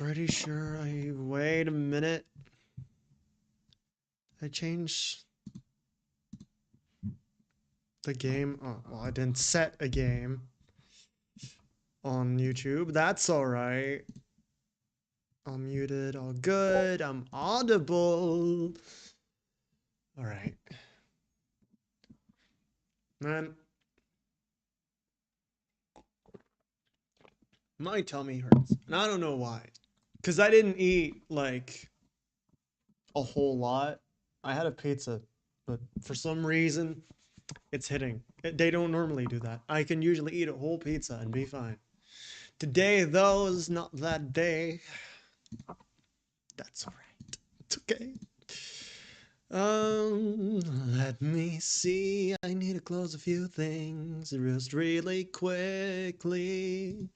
pretty sure I... Wait a minute. I changed the game. Oh, well, I didn't set a game on YouTube. That's alright. I'm muted. All good. I'm audible. Alright. Man. My tummy hurts. And I don't know why. Because I didn't eat, like, a whole lot. I had a pizza. But for some reason, it's hitting. They don't normally do that. I can usually eat a whole pizza and be fine. Today, though, is not that day. That's alright. It's okay. Let me see. I need to close a few things just really quickly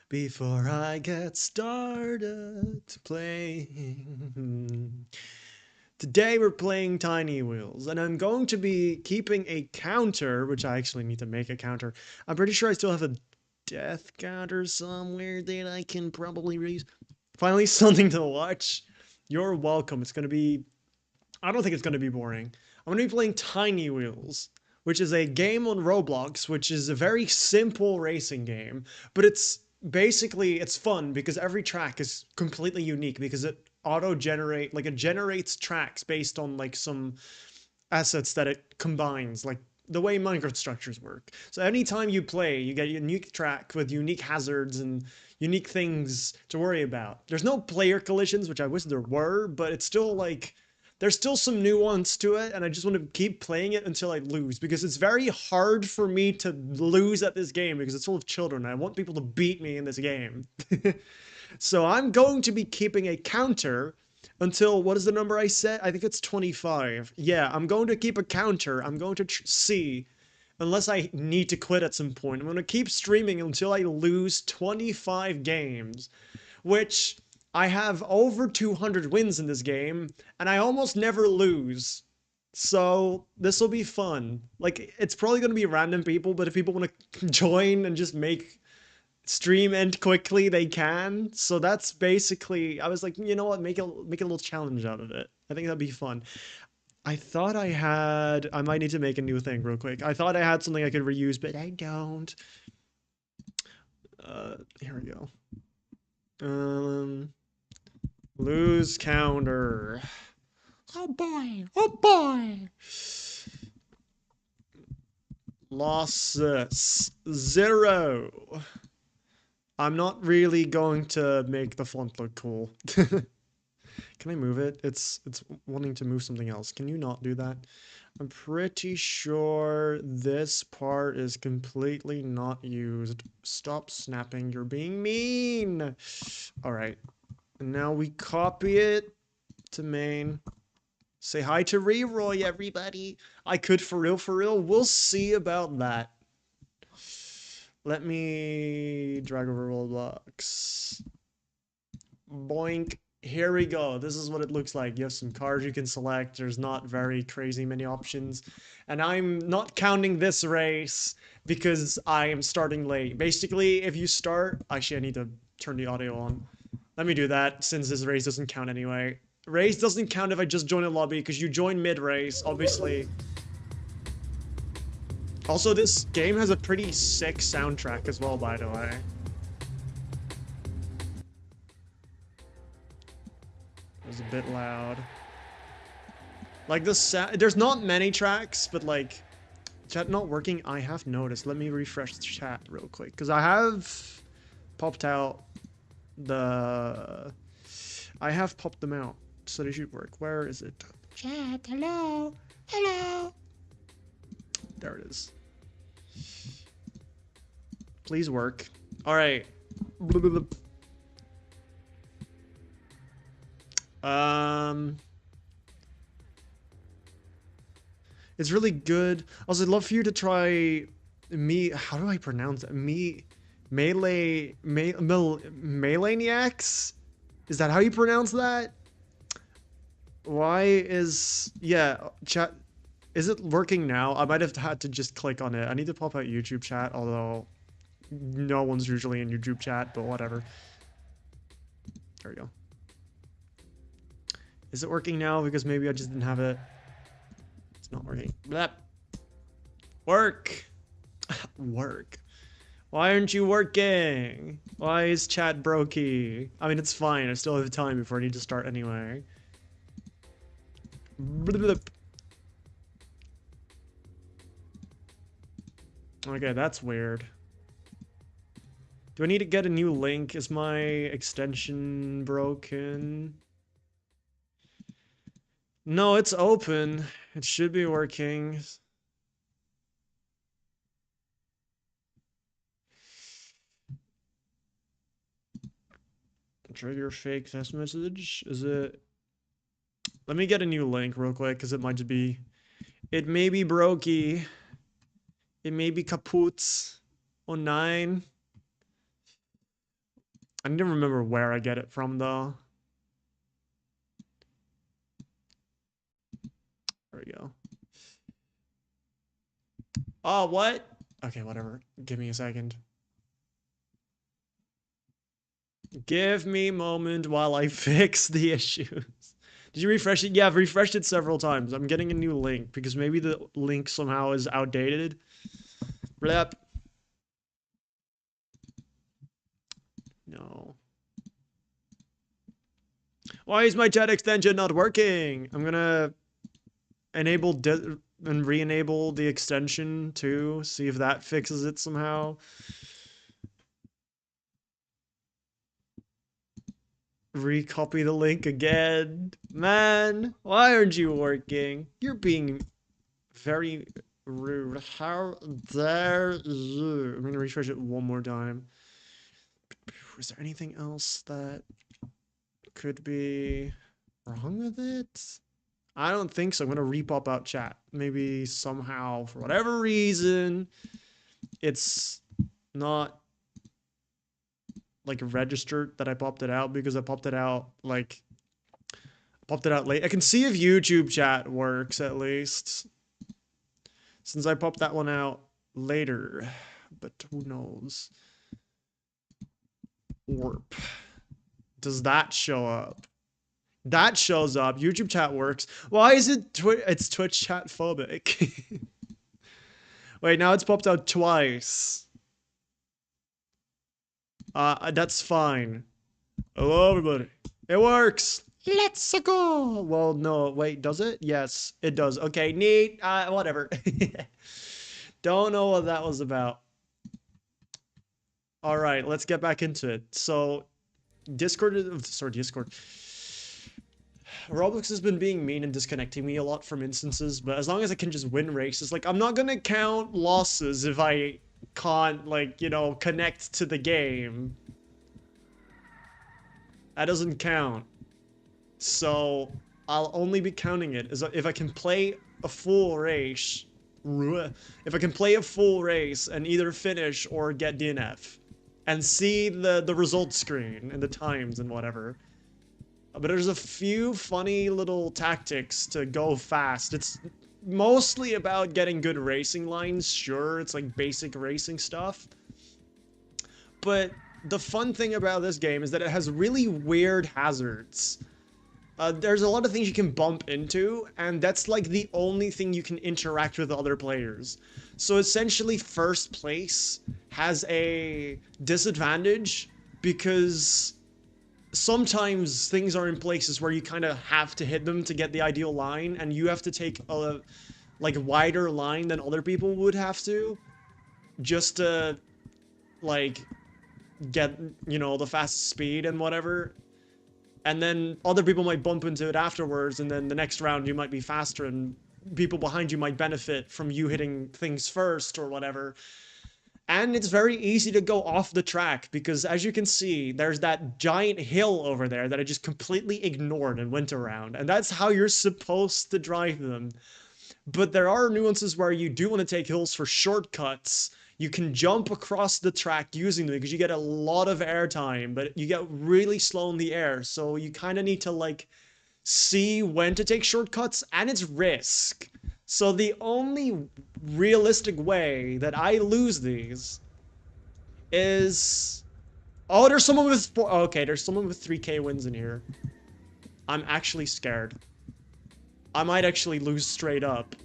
before I get started playing. Today we're playing Tiny Wheels, and I'm going to be keeping a counter, which I actually need to make a counter. I'm pretty sure I still have a death counter somewhere that I can probably reuse. Finally, something to watch. You're welcome. It's going to be... I don't think it's going to be boring. I'm going to be playing Tiny Wheels, which is a game on Roblox, which is a very simple racing game, but it's basically, it's fun because every track is completely unique because it auto-generate, like it generates tracks based on like some assets that it combines, like the way Minecraft structures work. So anytime you play, you get a unique track with unique hazards and unique things to worry about. There's no player collisions, which I wish there were, but it's still like there's still some nuance to it, and I just want to keep playing it until I lose, because it's very hard for me to lose at this game because it's full of children. I want people to beat me in this game. So I'm going to be keeping a counter until, what is the number I set? I think it's 25. Yeah, I'm going to keep a counter. I'm going to see, unless I need to quit at some point. I'm going to keep streaming until I lose 25 games, which I have over 200 wins in this game, and I almost never lose. So this will be fun. Like, it's probably going to be random people, but if people want to join and just make stream end quickly, they can. So that's basically, I was like, you know what, make a little challenge out of it. I think that'd be fun. I thought I might need to make a new thing real quick. I thought I had something I could reuse, but I don't. Here we go. Lose counter. Oh boy. Oh boy. Losses 0. I'm not really going to make the font look cool. Can I move it? It's wanting to move something else. Can you not do that? I'm pretty sure this part is completely not used. Stop snapping. You're being mean. All right. And now we copy it to main. Say hi to Reroy, everybody. I could for real, for real. We'll see about that. Let me drag over Roblox. Boink. Here we go. This is what it looks like. You have some cars you can select. There's not very crazy many options. And I'm not counting this race because I am starting late. Basically, if you start... Actually, I need to turn the audio on. Let me do that since this race doesn't count anyway. Race doesn't count if I just join a lobby because you join mid-race, obviously. Also, this game has a pretty sick soundtrack as well, by the way. It was a bit loud. Like, there's not many tracks, but like... Chat not working? I have noticed. Let me refresh the chat real quick, because I have popped out the... I have popped them out, so they should work. Where is it? Chat, hello? Hello? There it is. Please work. Alright. It's really good. Also, I'd love for you to try how do I pronounce it? Melaniacs? Is that how you pronounce that? Why is... Yeah, chat... Is it working now? I might have had to just click on it. I need to pop out YouTube chat, although no one's usually in YouTube chat, but whatever. There we go. Is it working now? Because maybe I just didn't have it. It's not working. Blep. Work. Work. Why aren't you working? Why is chat brokey? I mean, it's fine. I still have time before I need to start anyway. Blip. Okay, that's weird. Do I need to get a new link? Is my extension broken? No, it's open. It should be working. Trigger fake test message. Is it? Let me get a new link real quick because it might just be. It may be brokey. It may be kaput. Oh, 09. I need to remember where I get it from though. There we go. Oh, what? Okay, whatever. Give me a second. Give me a moment while I fix the issues. Did you refresh it? Yeah, I've refreshed it several times. I'm getting a new link because maybe the link somehow is outdated. Blep. No. Why is my chat extension not working? I'm gonna enable and re-enable the extension too. See if that fixes it somehow. Recopy the link again. Man, why aren't you working? You're being very rude. How dare you? I'm gonna refresh it one more time. Is there anything else that could be wrong with it? I don't think so. I'm gonna repop out chat. Maybe somehow, for whatever reason, it's not like registered that I popped it out because I popped it out like late. I can see if YouTube chat works at least. Since I popped that one out later. But who knows? Warp. Does that show up? That shows up. YouTube chat works. Why is it it's Twitch chat phobic? Wait, now it's popped out twice. That's fine. Hello, everybody. It works. Let's go. Well, no, wait, does it? Yes, it does. Okay, neat. Whatever. Don't know what that was about. All right, let's get back into it. So, Discord. Roblox has been being mean and disconnecting me a lot from instances, but as long as I can just win races, like, I'm not gonna count losses if I can't, like, you know, connect to the game. That doesn't count. So, I'll only be counting it as if I can play a full race. If I can play a full race and either finish or get DNF. And see the result screen and the times and whatever. But there's a few funny little tactics to go fast. It's mostly about getting good racing lines. Sure, it's like basic racing stuff. But the fun thing about this game is that it has really weird hazards. There's a lot of things you can bump into, and that's like the only thing you can interact with other players. So essentially, first place has a disadvantage because sometimes things are in places where you kind of have to hit them to get the ideal line, and you have to take a like wider line than other people would have to, just to like get, you know, the fast speed and whatever. And then other people might bump into it afterwards, and then the next round you might be faster, and people behind you might benefit from you hitting things first or whatever. And it's very easy to go off the track because, as you can see, there's that giant hill over there that I just completely ignored and went around. And that's how you're supposed to drive them. But there are nuances where you do want to take hills for shortcuts. You can jump across the track using them because you get a lot of airtime, but you get really slow in the air. So you kind of need to, like, see when to take shortcuts, and it's risk. So the only realistic way that I lose these is Oh, there's someone with four. Okay, there's someone with 3K wins in here. I'm actually scared. I might actually lose straight up.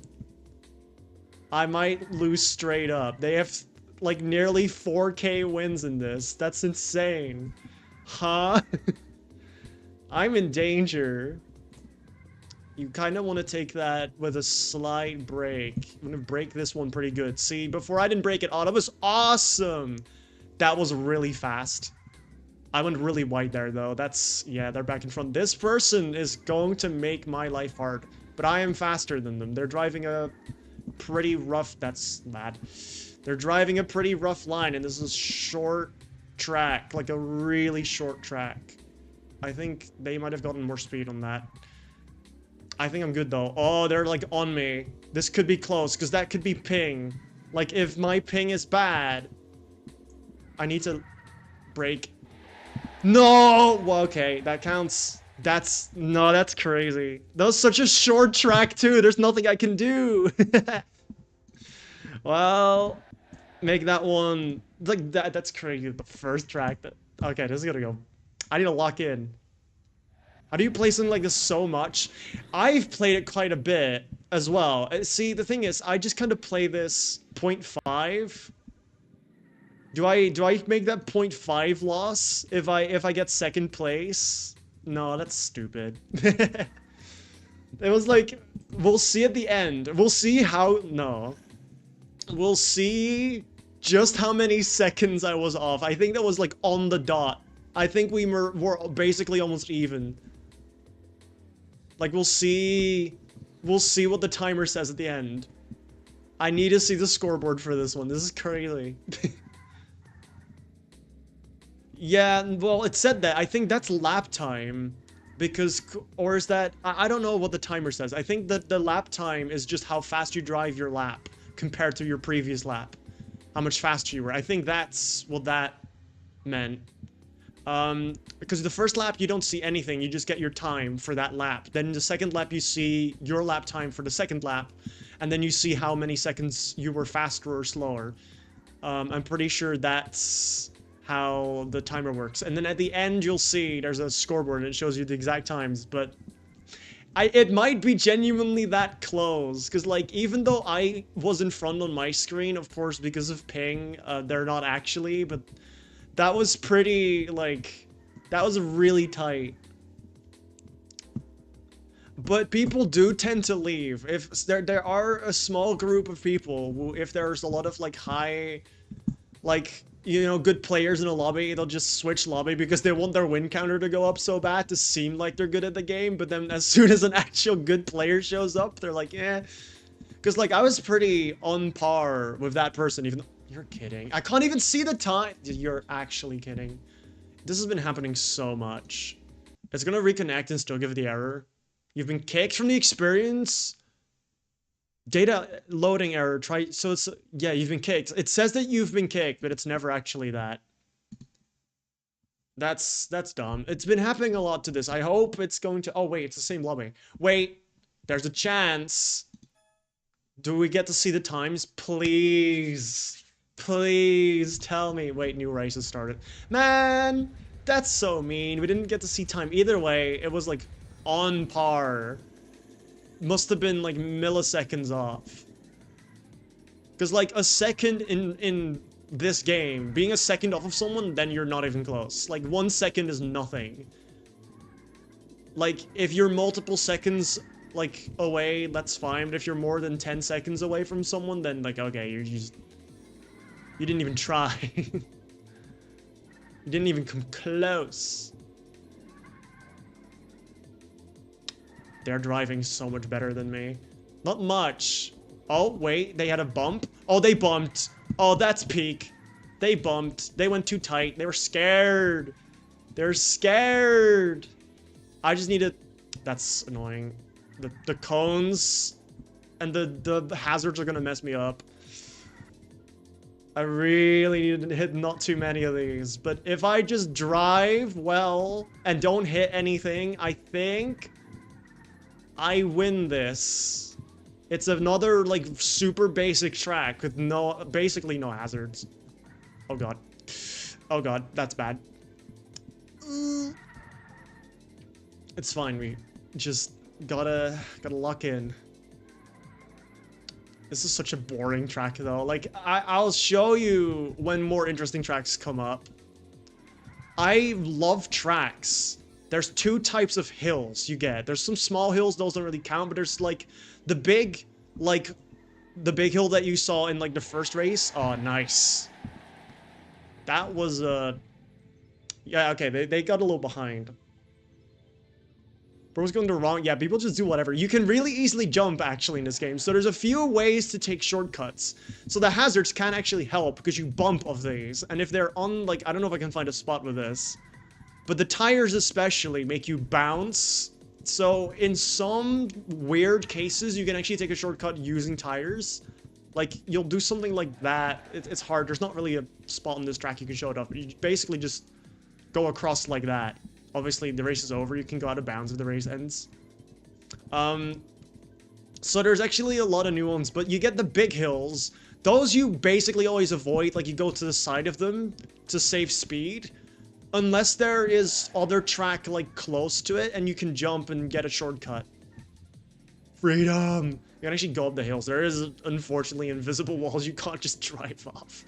I might lose straight up. They have like nearly 4K wins in this. That's insane. Huh? I'm in danger. You kind of want to take that with a slight break. I'm gonna break this one pretty good. See, before I didn't break it. Oh, that was awesome. That was really fast. I went really wide there, though. That's, yeah, they're back in front. This person is going to make my life hard, but I am faster than them. They're driving a pretty rough, that's bad. They're driving a pretty rough line, and this is short track, like a really short track. I think they might have gotten more speed on that. I think I'm good, though. Oh, they're, like, on me. This could be close, because that could be ping. Like, if my ping is bad, I need to break. No! Well, okay, that counts. No, that's crazy. That was such a short track, too. There's nothing I can do. Well, make that one, like, that's crazy. The first track that, okay, this is gonna go. I need to lock in. How do you play something like this so much? I've played it quite a bit as well. See, the thing is, I just kind of play this 0.5. Do I make that 0.5 loss if I get second place? No, that's stupid. It was like, we'll see at the end. We'll see how, no. We'll see just how many seconds I was off. I think that was like on the dot. I think we were basically almost even. Like, we'll see what the timer says at the end. I need to see the scoreboard for this one. This is crazy. Yeah, well, it said that. I think that's lap time. Because, or is that, I don't know what the timer says. I think that the lap time is just how fast you drive your lap compared to your previous lap. How much faster you were. I think that's what that meant. Because the first lap you don't see anything, you just get your time for that lap. Then the second lap you see your lap time for the second lap, and then you see how many seconds you were faster or slower. I'm pretty sure that's how the timer works. And then at the end you'll see there's a scoreboard and it shows you the exact times, but it might be genuinely that close, because like even though I was in front on my screen, of course because of ping, they're not actually, but that was pretty, like, that was really tight. But people do tend to leave. If there are a small group of people who, if there's a lot of like high, like, you know, good players in a lobby, they'll just switch lobby because they want their win counter to go up so bad to seem like they're good at the game. But then as soon as an actual good player shows up, they're like, eh. Because like I was pretty on par with that person, even though, you're kidding. I can't even see the time. You're actually kidding. This has been happening so much. It's gonna reconnect and still give the error. You've been kicked from the experience. Data loading error. Try. So it's, yeah, you've been kicked. It says that you've been kicked, but it's never actually that. That's dumb. It's been happening a lot to this. I hope it's going to. Oh wait, it's the same lobby. Wait, there's a chance. Do we get to see the times? Please. Please tell me. Wait, new race has started. Man, that's so mean. We didn't get to see time. Either way, it was like on par. Must have been like milliseconds off. Because like a second in this game, being a second off of someone, then you're not even close. Like 1 second is nothing. Like if you're multiple seconds like away, that's fine. But if you're more than 10 seconds away from someone, then like, okay, you didn't even try. You didn't even come close. They're driving so much better than me. Not much. Oh, wait, they had a bump? Oh, they bumped. Oh, that's peak. They bumped. They went too tight. They were scared. They're scared. I just need to... That's annoying. The cones and the hazards are gonna mess me up. I really need to hit not too many of these. But if I just drive well and don't hit anything, I think I win this. It's another, like, super basic track with basically no hazards. Oh god. Oh god, that's bad. It's fine, we just gotta lock in. This is such a boring track though. Like, I'll show you when more interesting tracks come up. I love tracks. There's two types of hills you get. There's some small hills, those don't really count, but there's like the big hill that you saw in like the first race. Oh, nice. That was yeah, okay, they got a little behind. Bro's going the wrong. Yeah, people just do whatever. You can really easily jump, actually, in this game. So there's a few ways to take shortcuts. So the hazards can actually help because you bump of these. And if they're on, like, I don't know if I can find a spot with this. But the tires especially make you bounce. So in some weird cases, you can actually take a shortcut using tires. Like, you'll do something like that. It's hard. There's not really a spot on this track you can show it up. You basically just go across like that. Obviously, the race is over. You can go out of bounds if the race ends. So there's actually a lot of new ones, but you get the big hills. Those you basically always avoid. Like, you go to the side of them to save speed. Unless there is other track, like, close to it, and you can jump and get a shortcut. Freedom! You can actually go up the hills. There is, unfortunately, invisible walls you can't just drive off.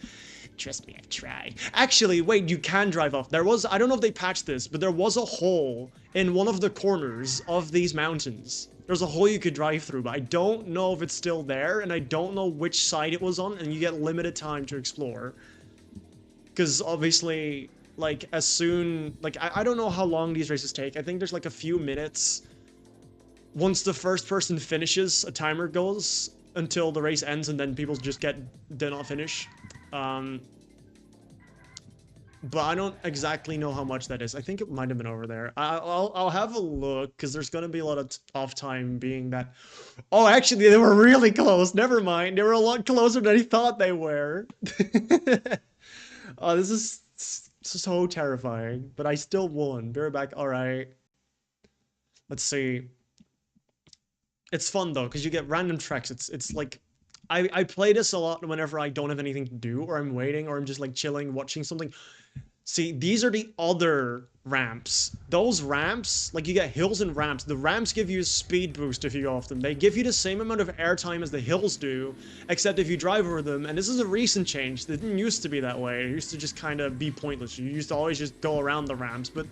Trust me, I've tried. Actually, wait, you can drive off. There was, I don't know if they patched this, but there was a hole in one of the corners of these mountains. There's a hole you could drive through, but I don't know if it's still there, and I don't know which side it was on, and you get limited time to explore. Because obviously, like, as soon, like, I don't know how long these races take. I think there's like a few minutes. Once the first person finishes, a timer goes until the race ends, and then people just do not finish. But I don't exactly know how much that is. I think it might have been over there. I'll have a look, because there's going to be a lot of off time being that... Oh, actually, they were really close. Never mind. They were a lot closer than I thought they were. Oh, this is so terrifying. But I still won. Be right back. All right. Let's see. It's fun, though, because you get random tracks. It's like... I play this a lot whenever I don't have anything to do, or I'm waiting, or I'm just like chilling, watching something. See, these are the other ramps. Those ramps, like you get hills and ramps. The ramps give you a speed boost if you go off them. They give you the same amount of airtime as the hills do, except if you drive over them. And this is a recent change. It didn't used to be that way. It used to just kind of be pointless. You used to always just go around the ramps. But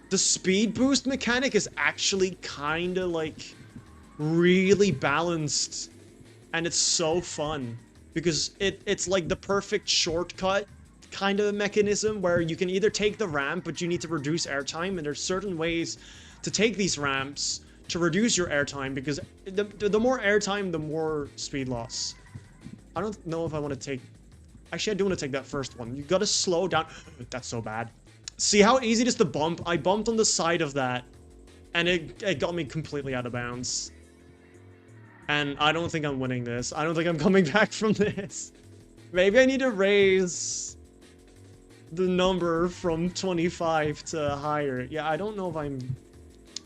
the speed boost mechanic is actually kind of like really balanced. And it's so fun because it's like the perfect shortcut kind of mechanism where you can either take the ramp, but you need to reduce airtime. And there's certain ways to take these ramps to reduce your airtime, because the more airtime, the more speed loss. I don't know if I want to take... Actually, I do want to take that first one. You gotta slow down. That's so bad. See how easy it is to bump? I bumped on the side of that, and it got me completely out of bounds. And I don't think I'm winning this. I don't think I'm coming back from this. Maybe I need to raise the number from 25 to higher. Yeah, I don't know if I'm...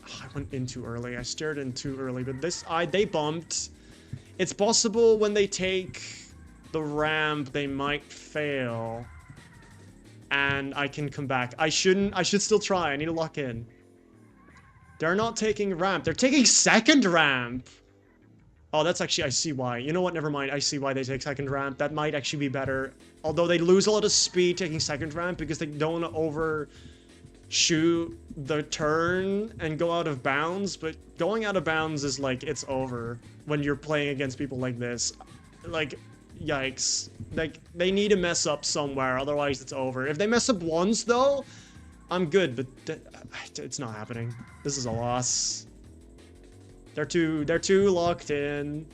Oh, I went in too early. I steered in too early, but they bumped. It's possible when they take the ramp, they might fail. And I can come back. I should still try. I need to lock in. They're not taking ramp. They're taking second ramp. Oh, that's actually, I see why. You know what, never mind. I see why they take second ramp. That might actually be better. Although they lose a lot of speed taking second ramp because they don't overshoot the turn and go out of bounds. But going out of bounds is like, it's over when you're playing against people like this. Like, yikes. Like, they need to mess up somewhere, otherwise it's over. If they mess up once, though, I'm good, but it's not happening. This is a loss. They're too locked in.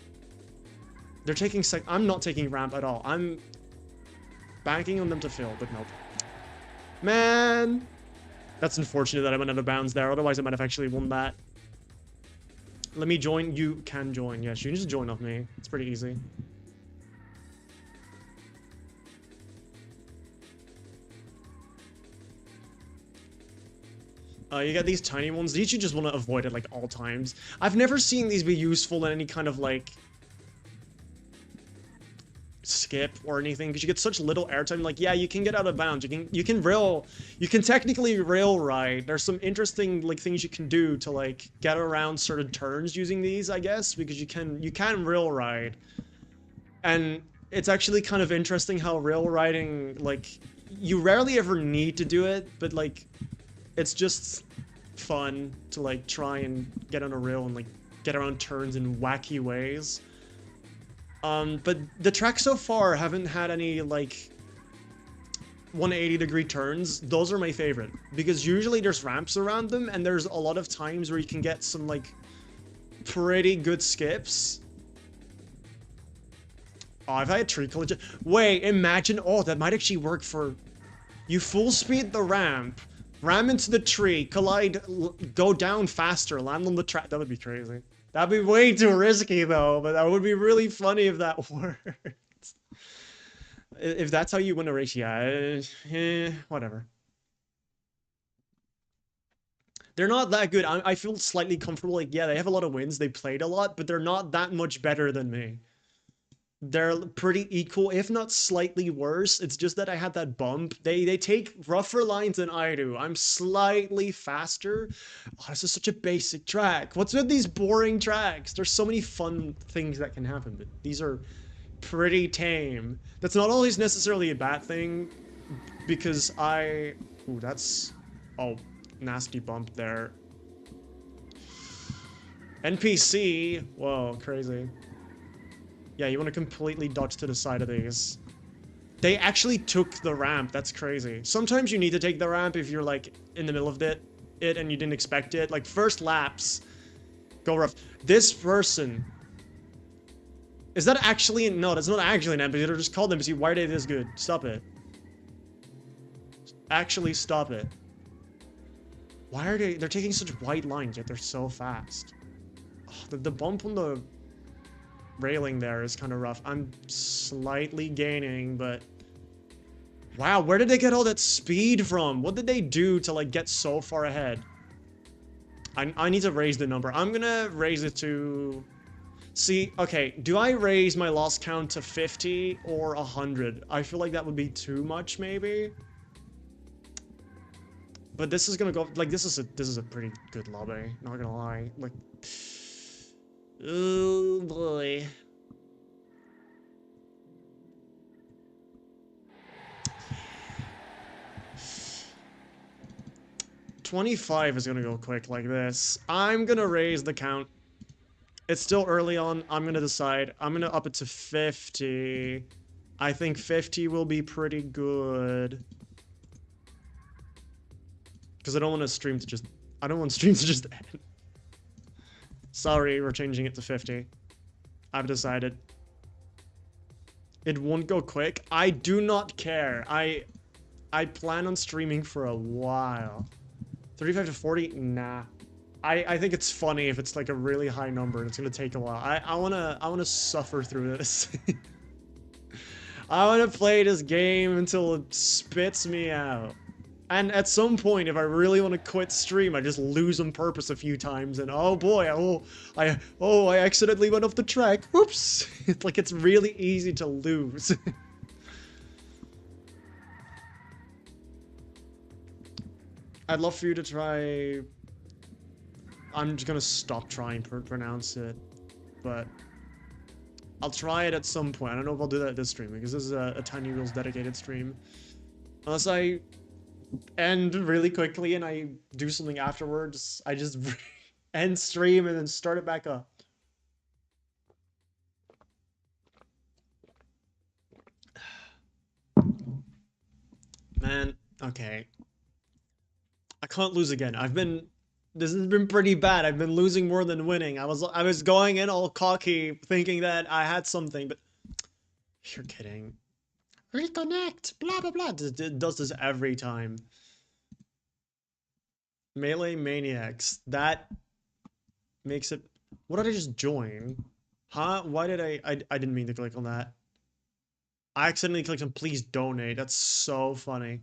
They're taking I'm not taking ramp at all. I'm banking on them to fill, but nope. Man! That's unfortunate that I went out of bounds there, otherwise I might have actually won that. Let me join. You can join. Yes, you can just join off me. It's pretty easy. You get these tiny ones. These you just want to avoid at like all times. I've never seen these be useful in any kind of like skip or anything because you get such little airtime. Like, yeah, you can get out of bounds. You can technically rail ride. There's some interesting like things you can do to like get around certain turns using these, I guess, because you can rail ride. And it's actually kind of interesting how rail riding, like, you rarely ever need to do it, but like it's just fun to like try and get on a rail and like get around turns in wacky ways. But the tracks so far haven't had any like 180-degree turns. Those are my favorite because usually there's ramps around them and there's a lot of times where you can get some like pretty good skips. Oh, I've had tree collision. Wait, imagine. Oh, that might actually work for you. Full speed the ramp, ram into the tree, collide, go down faster, land on the track. That would be crazy. That'd be way too risky though, but that would be really funny if that worked. If that's how you win a race, yeah, whatever. They're not that good. I feel slightly comfortable. Like, yeah, they have a lot of wins. They played a lot, but they're not that much better than me. They're pretty equal, if not slightly worse. It's just that I had that bump. They take rougher lines than I do. I'm slightly faster. Oh, this is such a basic track. What's with these boring tracks? There's so many fun things that can happen, but these are pretty tame. That's not always necessarily a bad thing, because ooh, that's... Oh, nasty bump there. NPC! Whoa, crazy. Yeah, you want to completely dodge to the side of these. They actually took the ramp. That's crazy. Sometimes you need to take the ramp if you're, like, in the middle of it and you didn't expect it. Like, first laps, go rough. This person... Is that actually... No, that's not actually an NPC. They're just called NPC. Why are they this good? Stop it. Actually, stop it. Why are they... They're taking such wide lines, yet they're so fast. Oh, the bump on the... railing there is kind of rough. I'm slightly gaining, but wow, where did they get all that speed from? What did they do to like get so far ahead? I need to raise the number. I'm gonna raise it to... See, okay, do I raise my loss count to 50 or 100? I feel like that would be too much, maybe. But this is gonna go like this is a pretty good lobby, not gonna lie. Like, oh boy. $25 is gonna go quick like this. I'm gonna raise the count. It's still early on. I'm gonna decide. I'm gonna up it to 50. I think 50 will be pretty good. Because I don't want stream to just end. Sorry, we're changing it to 50. I've decided. It won't go quick. I do not care. I plan on streaming for a while. 35 to 40? Nah. I think it's funny if it's like a really high number and it's gonna take a while. I wanna suffer through this. I wanna play this game until it spits me out. And at some point, if I really want to quit stream, I just lose on purpose a few times, and oh boy, I accidentally went off the track. Whoops! It's like it's really easy to lose. I'd love for you to try... I'm just gonna stop trying to pronounce it, but I'll try it at some point. I don't know if I'll do that this stream, because this is a Tiny Wheels dedicated stream. Unless I end really quickly and I do something afterwards, I just end stream and then start it back up. Man, okay. I can't lose again. This has been pretty bad. I've been losing more than winning. I was going in all cocky, thinking that I had something, but you're kidding. Reconnect, blah blah blah. It does this every time. Melee Maniacs. That makes it... What did I just join? Huh? Why did I didn't mean to click on that. I accidentally clicked on please donate. That's so funny.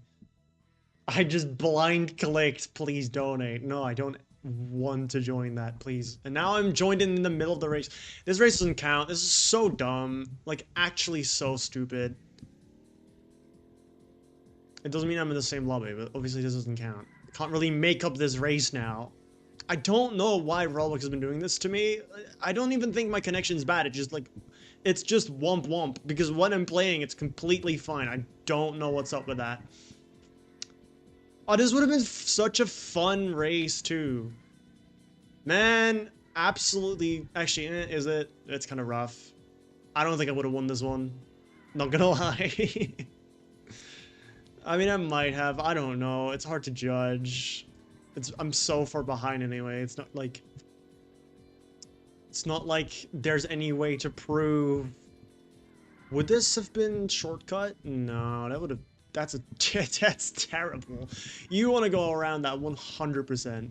I just blind clicked please donate. No, I don't want to join that, please. And now I'm joined in the middle of the race. This race doesn't count. This is so dumb. Like, actually so stupid. It doesn't mean I'm in the same lobby, but obviously this doesn't count. I can't really make up this race now. I don't know why Roblox has been doing this to me. I don't even think my connection's bad. It's just like, it's just womp womp. Because when I'm playing, it's completely fine. I don't know what's up with that. Oh, this would have been such a fun race too. Man, absolutely. Actually, is it? It's kind of rough. I don't think I would have won this one. Not gonna lie. I mean, I might have. I don't know. It's hard to judge. I'm so far behind anyway. It's not like... It's not like there's any way to prove... Would this have been shortcut? No, that would have... That's terrible. You want to go around that 100%.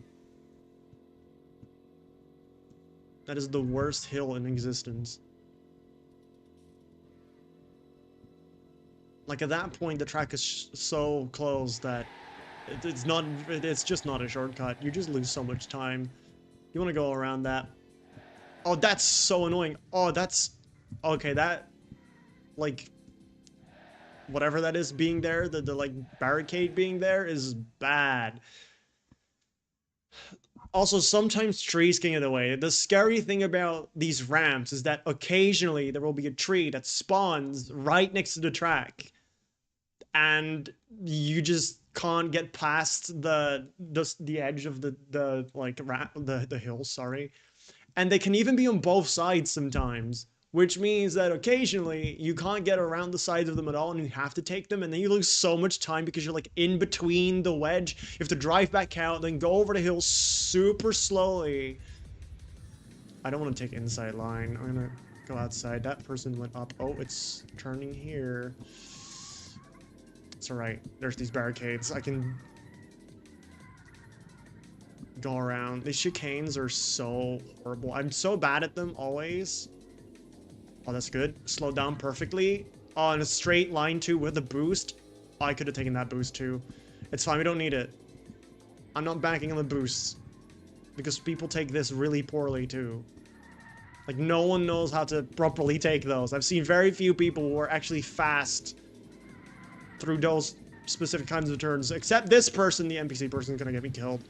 That is the worst hill in existence. Like, at that point, the track is so close that it's just not a shortcut. You just lose so much time. You want to go around that. Oh, that's so annoying. Oh, that's... Okay, that... Like... Whatever that is being there, the like, barricade being there is bad. Also, sometimes trees can get away. The scary thing about these ramps is that occasionally there will be a tree that spawns right next to the track. And you just can't get past the edge of the hill, sorry. And they can even be on both sides sometimes, which means that occasionally you can't get around the sides of them at all and you have to take them, and then you lose so much time because you're like in between the wedge. You have to drive back out, then go over the hill super slowly. I don't want to take inside line. I'm gonna go outside. That person went up. Oh, it's turning here. It's alright. There's these barricades. I can go around. These chicanes are so horrible. I'm so bad at them always. Oh, that's good. Slow down perfectly. Oh, in a straight line too with a boost. Oh, I could have taken that boost too. It's fine. We don't need it. I'm not banking on the boosts. Because people take this really poorly too. Like, no one knows how to properly take those. I've seen very few people who are actually fast through those specific kinds of turns. Except this person, the NPC person, is gonna get me killed.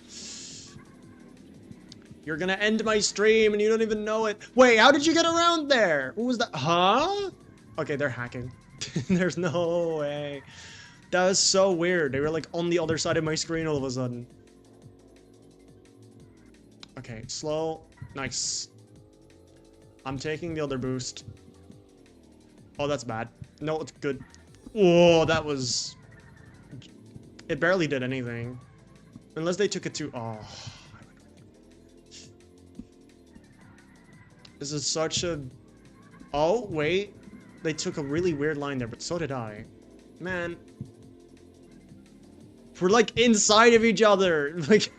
You're gonna end my stream and you don't even know it. Wait, how did you get around there? What was that? Huh? Okay, they're hacking. There's no way. That was so weird. They were like on the other side of my screen all of a sudden. Okay, slow. Nice. I'm taking the other boost. Oh, that's bad. No, it's good. Whoa, that was... It barely did anything. Unless they took it to... Oh. This is such a... Oh, wait. They took a really weird line there, but so did I. Man. We're like inside of each other. Like,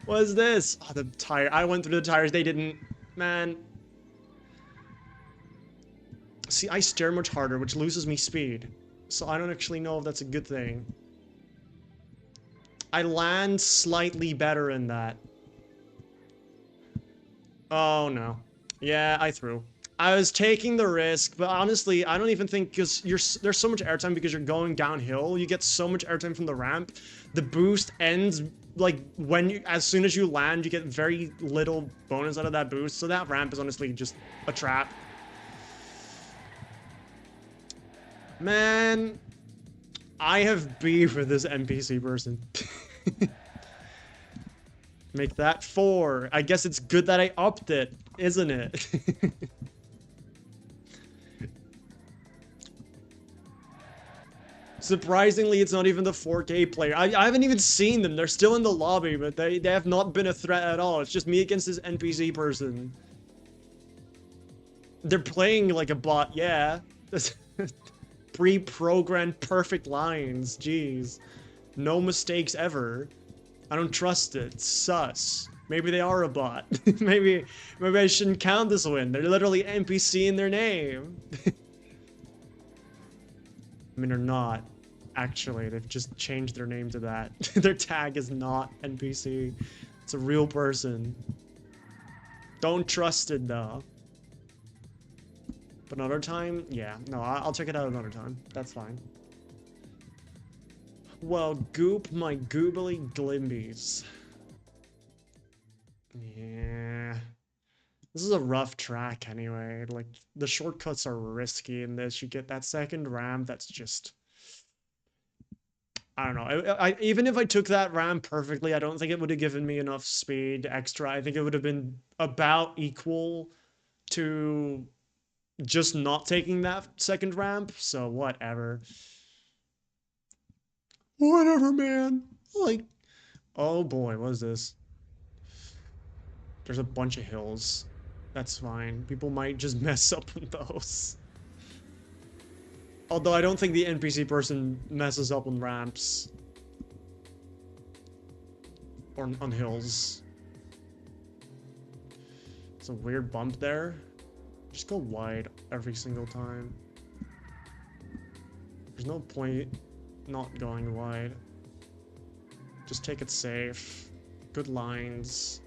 what is this? Oh, the tire. I went through the tires. They didn't. Man. See, I steer much harder, which loses me speed. So I don't actually know if that's a good thing. I land slightly better in that. Oh, no. Yeah, I threw. I was taking the risk, but honestly, I don't even think, because there's so much airtime because you're going downhill. You get so much airtime from the ramp. The boost ends, like, as soon as you land, you get very little bonus out of that boost. So that ramp is honestly just a trap. Man, I have beef with this NPC person. Make that 4. I guess it's good that I upped it, isn't it? Surprisingly, it's not even the 4K player. I haven't even seen them. They're still in the lobby, but they have not been a threat at all. It's just me against this NPC person. They're playing like a bot, yeah. Pre-programmed perfect lines, jeez. No mistakes ever. I don't trust it. Sus. Maybe they are a bot. maybe I shouldn't count this win. They're literally NPC in their name. I mean, they're not. Actually, they've just changed their name to that. Their tag is not NPC. It's a real person. Don't trust it though. But another time, yeah. No, I'll check it out another time. That's fine. Well, goop my goobly glimbies. Yeah. This is a rough track anyway. Like, the shortcuts are risky in this. You get that second ramp that's just... I don't know. Even if I took that ramp perfectly, I don't think it would have given me enough speed extra. I think it would have been about equal to just not taking that second ramp. So whatever. Whatever, man. Like, oh boy, what is this? There's a bunch of hills. That's fine. People might just mess up on those. Although I don't think the NPC person messes up on ramps. Or on hills. It's a weird bump there. Just go wide every single time. There's no point not going wide. Just take it safe. Good lines.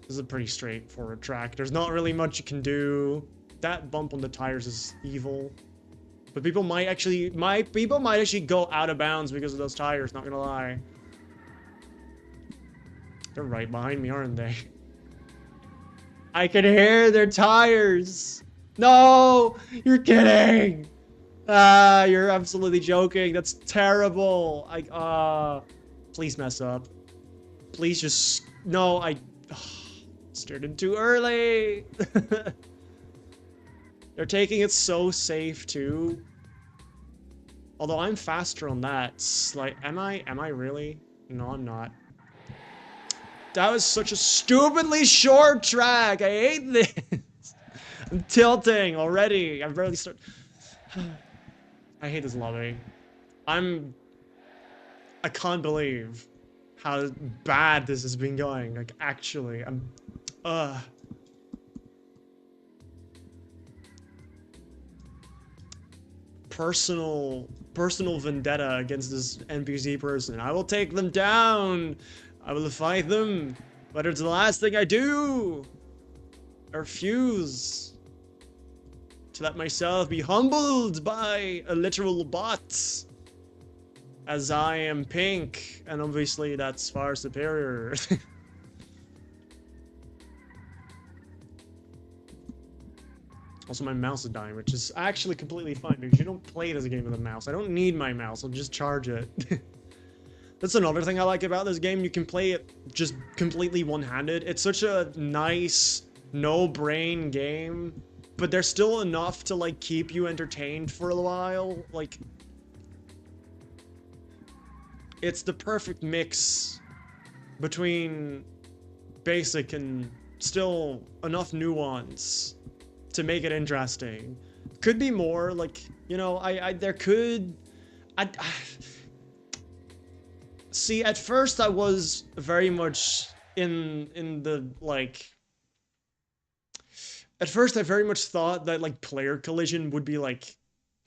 This is a pretty straightforward track. There's not really much you can do. That bump on the tires is evil. But people might actually go out of bounds because of those tires, not gonna lie. They're right behind me, aren't they? I can hear their tires. No, you're kidding. Ah, you're absolutely joking. That's terrible. Please mess up. Please just, no, steered in too early. They're taking it so safe too. Although I'm faster on that. Like, am I really? No, I'm not. That was such a stupidly short track. I hate this. I'm tilting already. I've barely started. I hate this lobby. I can't believe how bad this has been going. Like, actually, personal vendetta against this NPC person. I will take them down. I will fight them. But it's the last thing I do. I refuse to let myself be humbled by a literal bot. As I am pink, and obviously that's far superior. Also, my mouse is dying, which is actually completely fine because you don't play it as a game with a mouse. I don't need my mouse, I'll just charge it. That's another thing I like about this game. You can play it just completely one-handed. It's such a nice, no-brain game, but there's still enough to, like, keep you entertained for a while. Like, it's the perfect mix between basic and still enough nuance to make it interesting. Could be more, like, you know, see, at first I was very much in the, like... At first I very much thought that, like, player collision would be, like...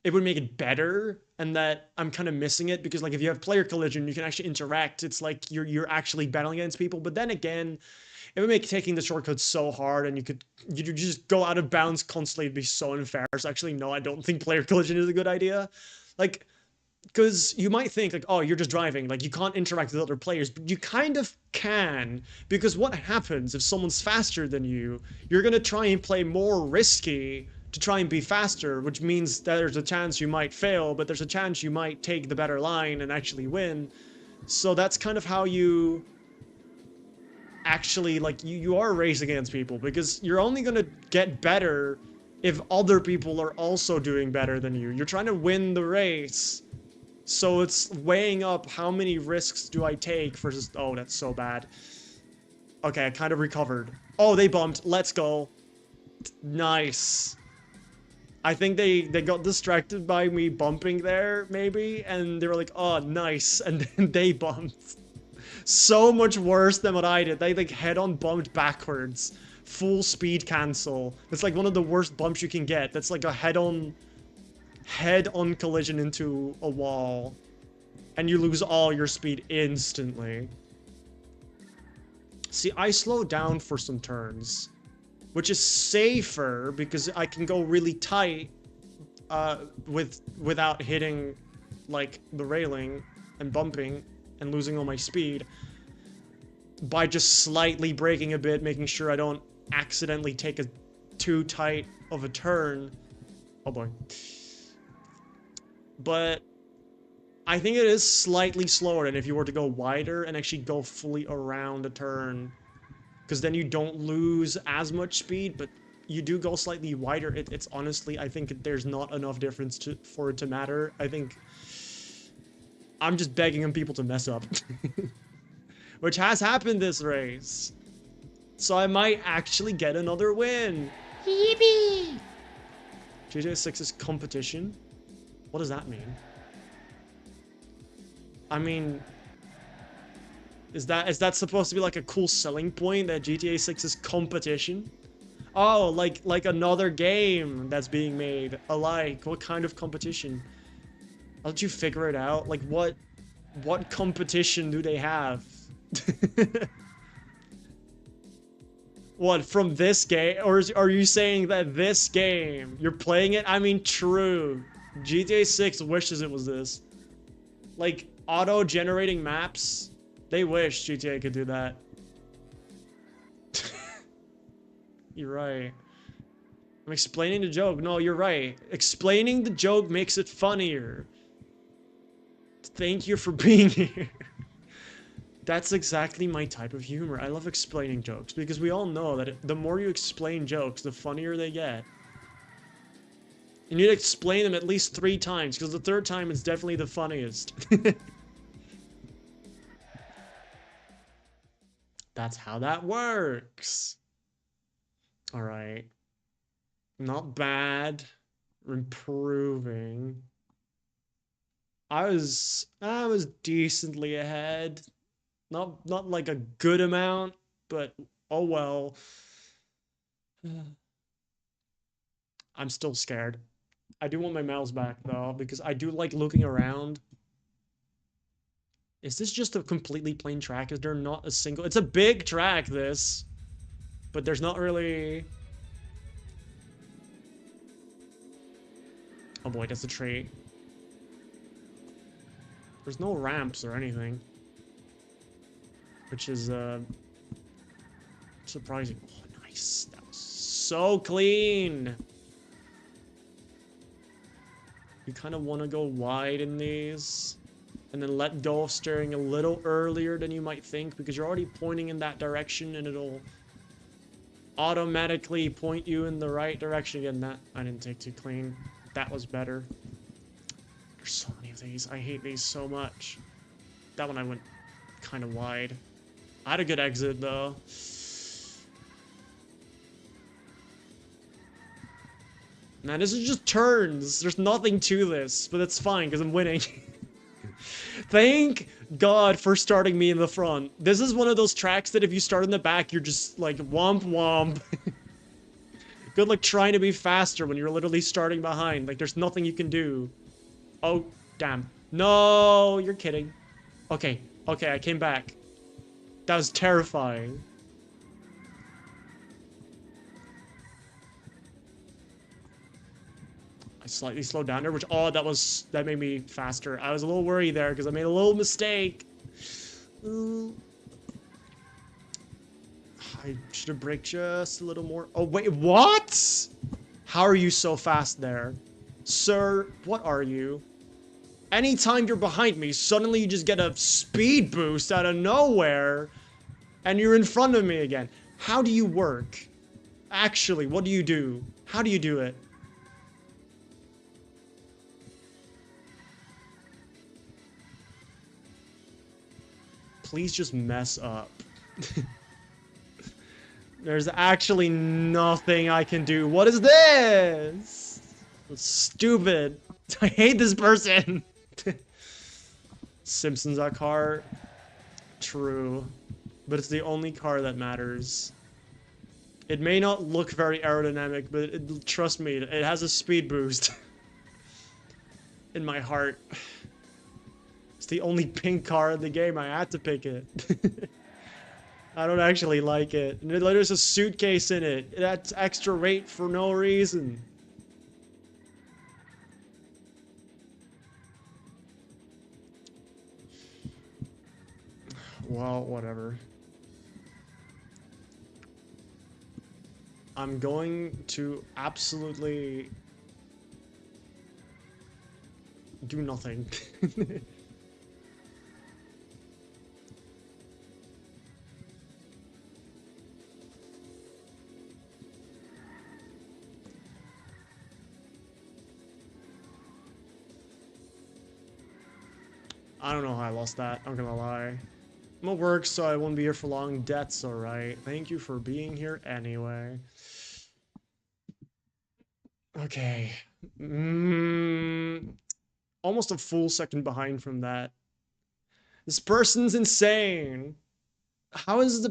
It would make it better, and that I'm kind of missing it, because, like, if you have player collision, you can actually interact. It's like you're actually battling against people, but then again, it would make taking the shortcuts so hard, and you just go out of bounds constantly. It'd be so unfair. So actually, no, I don't think player collision is a good idea. Like, because you might think, like, oh, you're just driving, like, you can't interact with other players, but you kind of can, because what happens if someone's faster than you? You're gonna try and play more risky to try and be faster, which means that there's a chance you might fail, but there's a chance you might take the better line and actually win. So that's kind of how you actually, like, you are racing against people, because you're only gonna get better if other people are also doing better than you. You're trying to win the race. So it's weighing up how many risks do I take versus... Oh, that's so bad. Okay, I kind of recovered. Oh, they bumped. Let's go. Nice. I think they got distracted by me bumping there, maybe, and they were like, oh, nice, and then they bumped. So much worse than what I did. They, like, head-on bumped backwards. Full speed cancel. It's like one of the worst bumps you can get. That's like a head-on collision into a wall, and you lose all your speed instantly. See, I slow down for some turns, which is safer because I can go really tight without hitting like the railing and bumping and losing all my speed by just slightly braking a bit, making sure I don't accidentally take a too tight of a turn. Oh boy. But I think it is slightly slower than if you were to go wider and actually go fully around a turn. Because then you don't lose as much speed, but you do go slightly wider. It's honestly, I think there's not enough difference for it to matter. I think I'm just begging on people to mess up. Which has happened this race. So I might actually get another win. Yippee! GTA 6's competition? What does that mean? I mean, is that supposed to be like a cool selling point, that GTA 6 is competition? Oh, like another game that's being made alike. What kind of competition? How did you figure it out? Like what competition do they have? What, from this game? Or are you saying that this game, you're playing it? I mean, true. GTA 6 wishes it was this. Like, auto-generating maps? They wish GTA could do that. You're right. I'm explaining the joke. No, you're right. Explaining the joke makes it funnier. Thank you for being here. That's exactly my type of humor. I love explaining jokes because we all know that the more you explain jokes, the funnier they get. You need to explain them at least 3 times because the 3rd time is definitely the funniest. That's how that works. All right. Not bad. Improving. I was decently ahead. Not like a good amount, but oh well. I'm still scared. I do want my mouse back though, because I do like looking around. Is this just a completely plain track? Is there not a single... It's a big track, this. But there's not really... Oh boy, that's a tree. There's no ramps or anything. Which is, surprising. Oh, nice. That was so clean. You kind of want to go wide in these. And then let go of steering a little earlier than you might think, because you're already pointing in that direction and it'll automatically point you in the right direction. Again, that I didn't take too clean. That was better. There's so many of these. I hate these so much. That one I went kind of wide. I had a good exit though. Man, this is just turns. There's nothing to this, but it's fine because I'm winning. Thank God for starting me in the front. This is one of those tracks that if you start in the back, you're just like womp womp. Good luck trying to be faster when you're literally starting behind. Like there's nothing you can do. Oh, damn. No, you're kidding. Okay, okay, I came back. That was terrifying. I slightly slowed down there, which, oh, that made me faster. I was a little worried there because I made a little mistake. I should have braked just a little more. Oh, wait, what? How are you so fast there? Sir, what are you? Anytime you're behind me, suddenly you just get a speed boost out of nowhere, and you're in front of me again. How do you work? Actually, what do you do? How do you do it? Please just mess up. There's actually nothing I can do. What is this? It's stupid. I hate this person. Simpsons, that car. True. But it's the only car that matters. It may not look very aerodynamic, but trust me, it has a speed boost. In my heart. It's the only pink car in the game. I had to pick it. I don't actually like it. There's a suitcase in it. That's extra weight for no reason. Well, whatever. I'm going to absolutely do nothing. I don't know how I lost that. I'm gonna lie. I'm at work, so I won't be here for long. That's alright. Thank you for being here anyway. Okay. Almost a full second behind from that. This person's insane. How is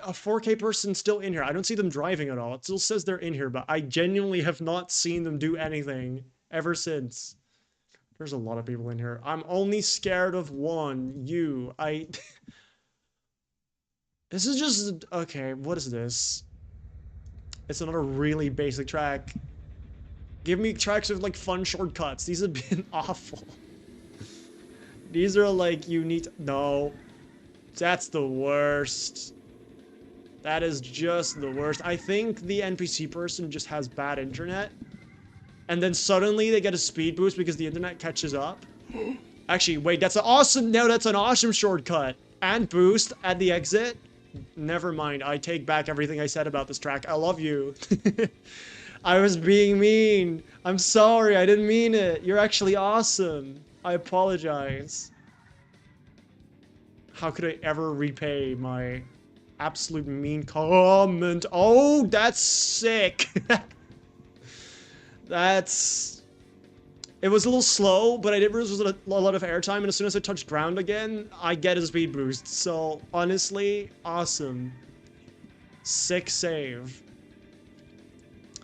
a 4K person still in here? I don't see them driving at all. It still says they're in here, but I genuinely have not seen them do anything ever since. There's a lot of people in here. I'm only scared of one. You. This is just... Okay, what is this? It's another really basic track. Give me tracks with, like, fun shortcuts. These have been awful. These are, like, you need to... No. That's the worst. That is just the worst. I think the NPC person just has bad internet. And then suddenly they get a speed boost because the internet catches up. Actually, wait, that's an awesome... No, that's an awesome shortcut. And boost at the exit. Never mind. I take back everything I said about this track. I love you. I was being mean. I'm sorry. I didn't mean it. You're actually awesome. I apologize. How could I ever repay my absolute mean comment? Oh, that's sick. That's... It was a little slow, but I didn't realize there was a lot of airtime, and as soon as I touched ground again, I get a speed boost. So, honestly, awesome. Sick save.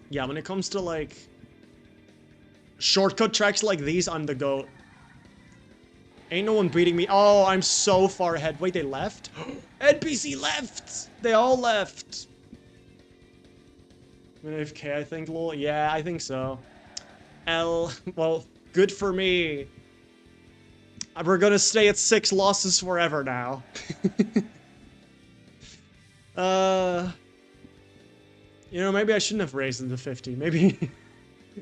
Yeah, when it comes to, like, shortcut tracks like these, I'm the GOAT. Ain't no one beating me. Oh, I'm so far ahead. Wait, they left? NPC left! They all left. I'm AFK, I think, lol. Yeah, I think so. Well, good for me. We're gonna stay at 6 losses forever now. You know, maybe I shouldn't have raised them to 50.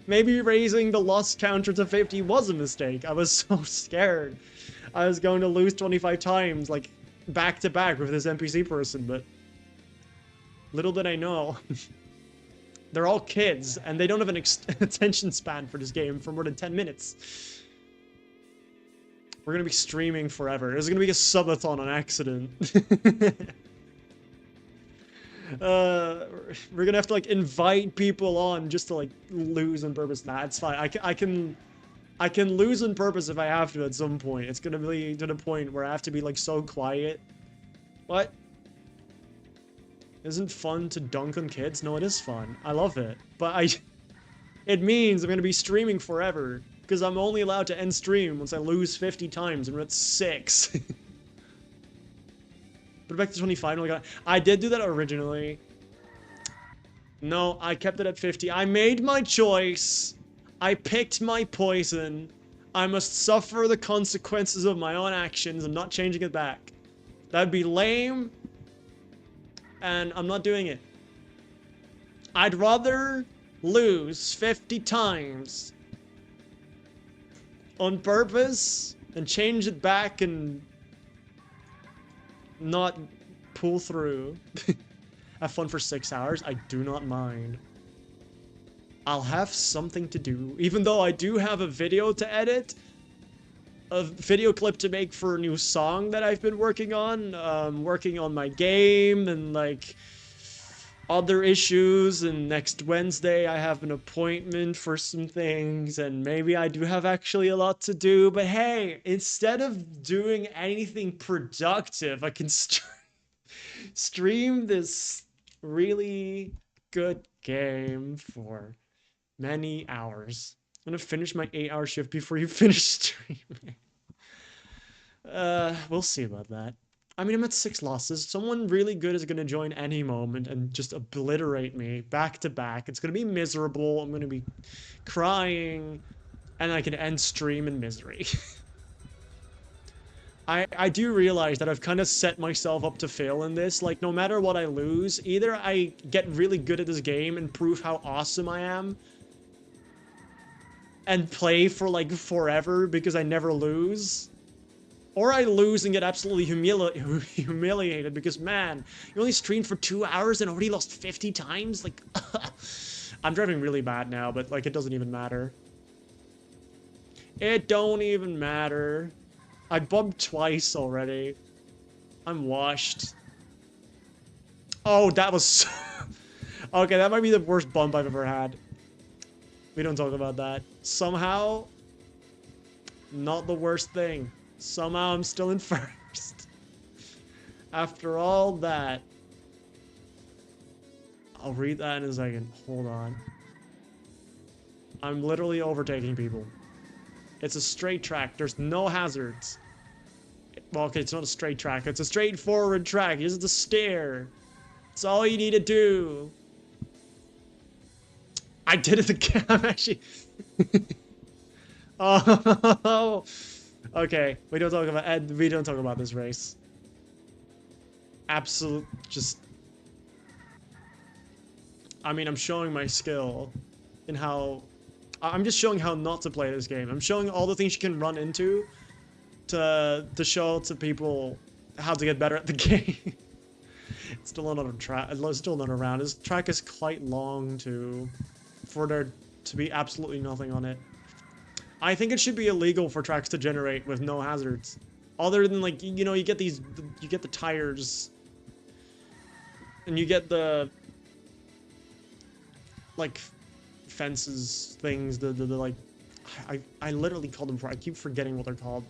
Maybe raising the loss counter to 50 was a mistake. I was so scared. I was going to lose 25 times, like, back to back with this NPC person, but little did I know. They're all kids, and they don't have an attention span for this game for more than 10 minutes. We're gonna be streaming forever. There's gonna be a subathon on accident. We're gonna have to, like, invite people on just to, like, lose on purpose. Nah, it's fine. I can lose on purpose if I have to at some point. It's gonna be to the point where I have to be, like, so quiet. What? Isn't fun to dunk on kids? No, it is fun. I love it. But it means I'm gonna be streaming forever. Because I'm only allowed to end stream once I lose 50 times, and we're at 6. But back to 25, I did do that originally. No, I kept it at 50. I made my choice. I picked my poison. I must suffer the consequences of my own actions. I'm not changing it back. That'd be lame. And I'm not doing it. I'd rather lose 50 times on purpose than change it back and not pull through. Have fun for 6 hours. I do not mind. I'll have something to do. Even though I do have a video to edit. A video clip to make for a new song that I've been working on. Working on my game and, like, other issues. And next Wednesday I have an appointment for some things. And maybe I do have actually a lot to do. But hey, instead of doing anything productive, I can stream this really good game for many hours. I'm gonna finish my 8-hour shift before you finish streaming. We'll see about that. I mean, I'm at 6 losses. Someone really good is going to join any moment and just obliterate me back to back. It's going to be miserable. I'm going to be crying, and I can end stream in misery. I do realize that I've kind of set myself up to fail in this. Like, no matter what I lose, either I get really good at this game and prove how awesome I am and play for like forever because I never lose, or I lose and get absolutely humiliated because, man, you only streamed for 2 hours and already lost 50 times? Like, I'm driving really bad now, but like, it doesn't even matter. It don't even matter. I bumped twice already. I'm washed. Oh, that was so... Okay, that might be the worst bump I've ever had. We don't talk about that. Somehow, not the worst thing. Somehow I'm still in first. After all that. I'll read that in a second. Hold on. I'm literally overtaking people. It's a straight track. There's no hazards. Well, okay, it's not a straight track. It's a straightforward track. It's a stair. It's all you need to do. I did it again. I'm actually... Oh... Okay, we don't talk about this race. Absolute, just... I mean, I'm showing my skill in how... I'm just showing how not to play this game. I'm showing all the things you can run into to show to people how to get better at the game. It's still another track. It's still another round. This track is quite long for there to be absolutely nothing on it. I think it should be illegal for tracks to generate with no hazards. Other than, like, you know, you get the tires. And you get the, like, fences, things, the like, I literally called them, I keep forgetting what they're called.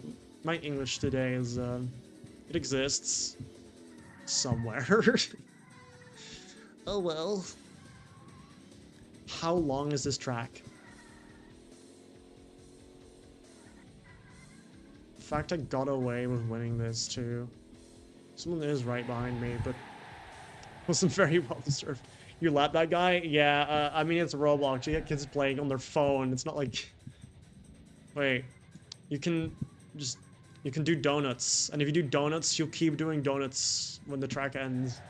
My English today is, it exists. Somewhere. Oh well. How long is this track? The fact I got away with winning this too. Someone is right behind me, but wasn't very well deserved. You lap that guy? Yeah, I mean, it's Roblox. You get kids playing on their phone. It's not like... Wait. You can do donuts. And if you do donuts, you'll keep doing donuts when the track ends.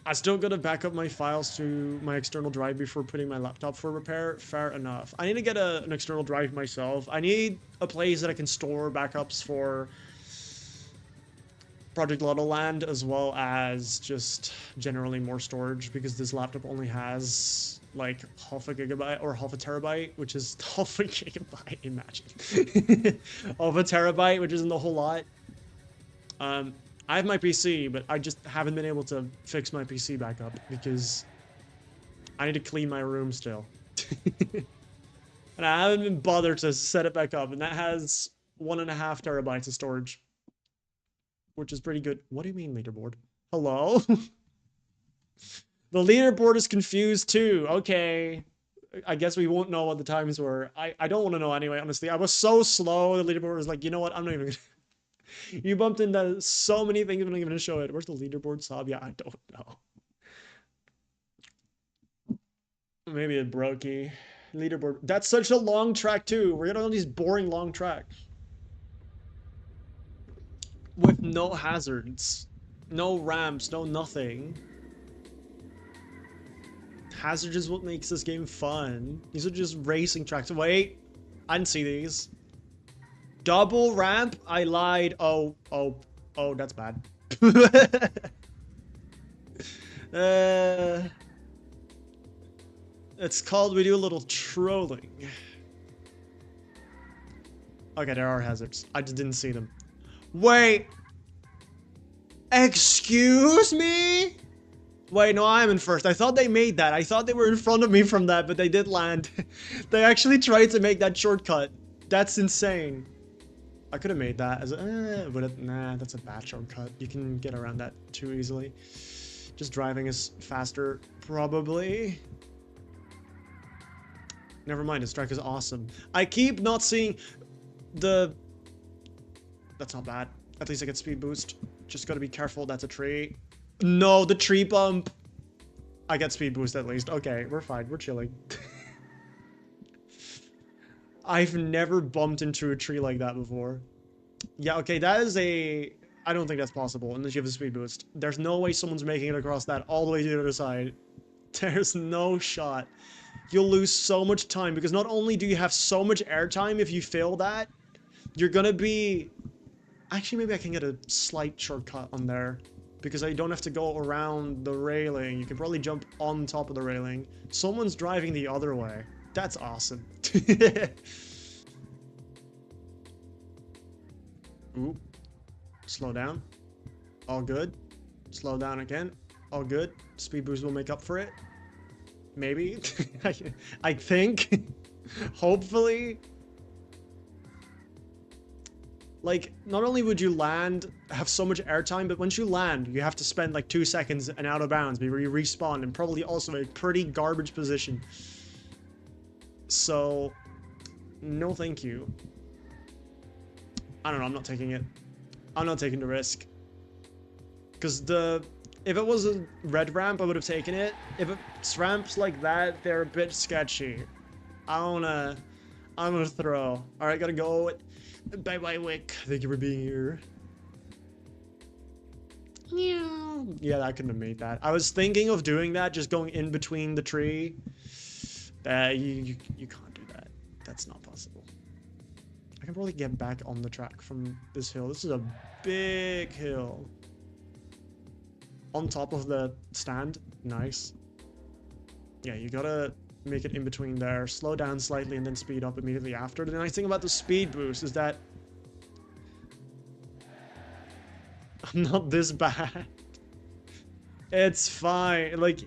I still gotta back up my files to my external drive before putting my laptop for repair. Fair enough. I need to get an external drive myself. I need a place that I can store backups for Project Lotto Land, as well as just generally more storage, because this laptop only has like half a gigabyte or half a terabyte, which is half a gigabyte, imagine. Half a terabyte, which isn't a whole lot. I have my PC, but I just haven't been able to fix my PC back up because I need to clean my room still. And I haven't been bothered to set it back up, and that has 1.5 terabytes of storage, which is pretty good. What do you mean, leaderboard? Hello? The leaderboard is confused too. Okay. I guess we won't know what the times were. I don't want to know anyway, honestly. I was so slow, the leaderboard was like, you know what? I'm not even gonna... You bumped into so many things, I'm not even gonna show it. Where's the leaderboard sub? Yeah, I don't know. Maybe it brokey. Leaderboard. That's such a long track too. We're gonna on these boring long tracks. With no hazards. No ramps, no nothing. Hazard is what makes this game fun. These are just racing tracks. Wait, I didn't see these. Double ramp? I lied. Oh, that's bad. It's called we do a little trolling. Okay, there are hazards. I just didn't see them. Wait. Excuse me? Wait, no, I'm in first. I thought they made that. I thought they were in front of me from that, but they did land. They actually tried to make that shortcut. That's insane. I could have made that as a, but nah, that's a bad shortcut. You can get around that too easily. Just driving is faster, probably. Never mind, this track is awesome. I keep not seeing the... That's not bad. At least I get speed boost. Just gotta be careful. That's a tree. No, the tree bump. I get speed boost at least. Okay, we're fine. We're chilling. I've never bumped into a tree like that before. Yeah, okay, that is a... I don't think that's possible unless you have a speed boost. There's no way someone's making it across that all the way to the other side. There's no shot. You'll lose so much time because not only do you have so much airtime if you fail that, you're gonna be... Actually, maybe I can get a slight shortcut on there because I don't have to go around the railing. You can probably jump on top of the railing. Someone's driving the other way. That's awesome. Ooh. Slow down. All good. Slow down again. All good. Speed boost will make up for it. Maybe. I think. Hopefully. Like, not only would you land, have so much airtime, but once you land, you have to spend like 2 seconds and out of bounds before you respawn, and probably also a pretty garbage position. So, no thank you. I don't know, I'm not taking it. I'm not taking the risk. Because if it was a red ramp, I would have taken it. If it's ramps like that, they're a bit sketchy. I'm gonna throw. Alright, gotta go. Bye-bye, Wick. Thank you for being here. Yeah, I couldn't have made that. I was thinking of doing that, just going in between the tree. You can't do that. That's not possible. I can probably get back on the track from this hill. This is a big hill. On top of the stand. Nice. Yeah, you gotta make it in between there. Slow down slightly and then speed up immediately after. The nice thing about the speed boost is that I'm not this bad. It's fine. Like,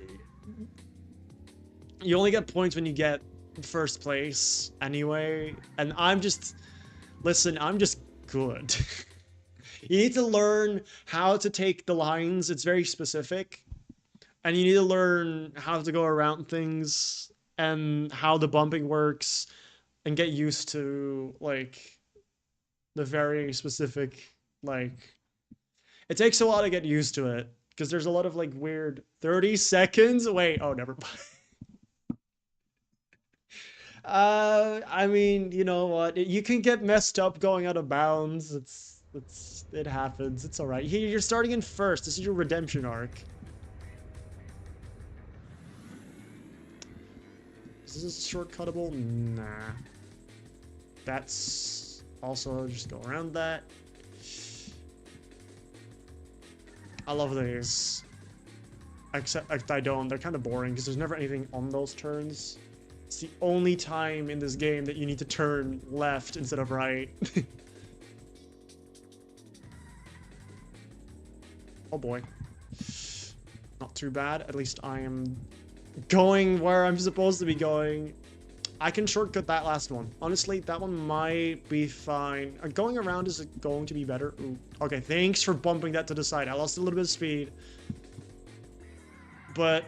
you only get points when you get first place anyway. And I'm just... Listen, I'm just good. You need to learn how to take the lines. It's very specific. And you need to learn how to go around things and how the bumping works and get used to, like, the very specific, like... It takes a while to get used to it because there's a lot of, like, weird 30 seconds. Wait, oh, never mind. I mean, you know what? You can get messed up going out of bounds. It happens. It's all right. You're starting in first. This is your redemption arc. Is this shortcuttable? Nah. That's also just go around that. I love these. Except I don't. They're kind of boring because there's never anything on those turns. It's the only time in this game that you need to turn left instead of right. Oh boy. Not too bad. At least I am going where I'm supposed to be going. I can shortcut that last one. Honestly, that one might be fine. Going around is going to be better. Ooh. Okay, thanks for bumping that to the side. I lost a little bit of speed. But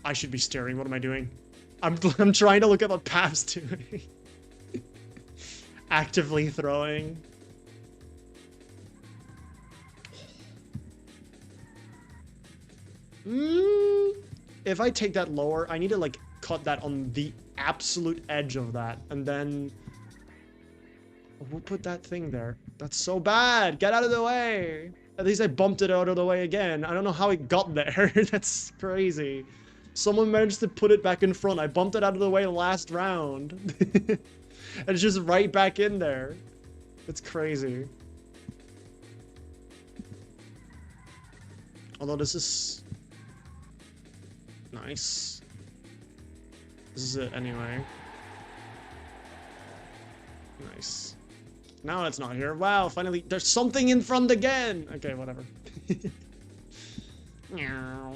I should be steering. What am I doing? I'm trying to look at what Pav's doing. Actively throwing. If I take that lower, I need to, like, cut that on the absolute edge of that. And then... Who put that thing there? That's so bad! Get out of the way! At least I bumped it out of the way again. I don't know how it got there. That's crazy. Someone managed to put it back in front. I bumped it out of the way last round. And it's just right back in there. It's crazy. Although this is... nice. This is it anyway. Nice. Now it's not here. Wow, finally, there's something in front again! Okay, whatever. Meow.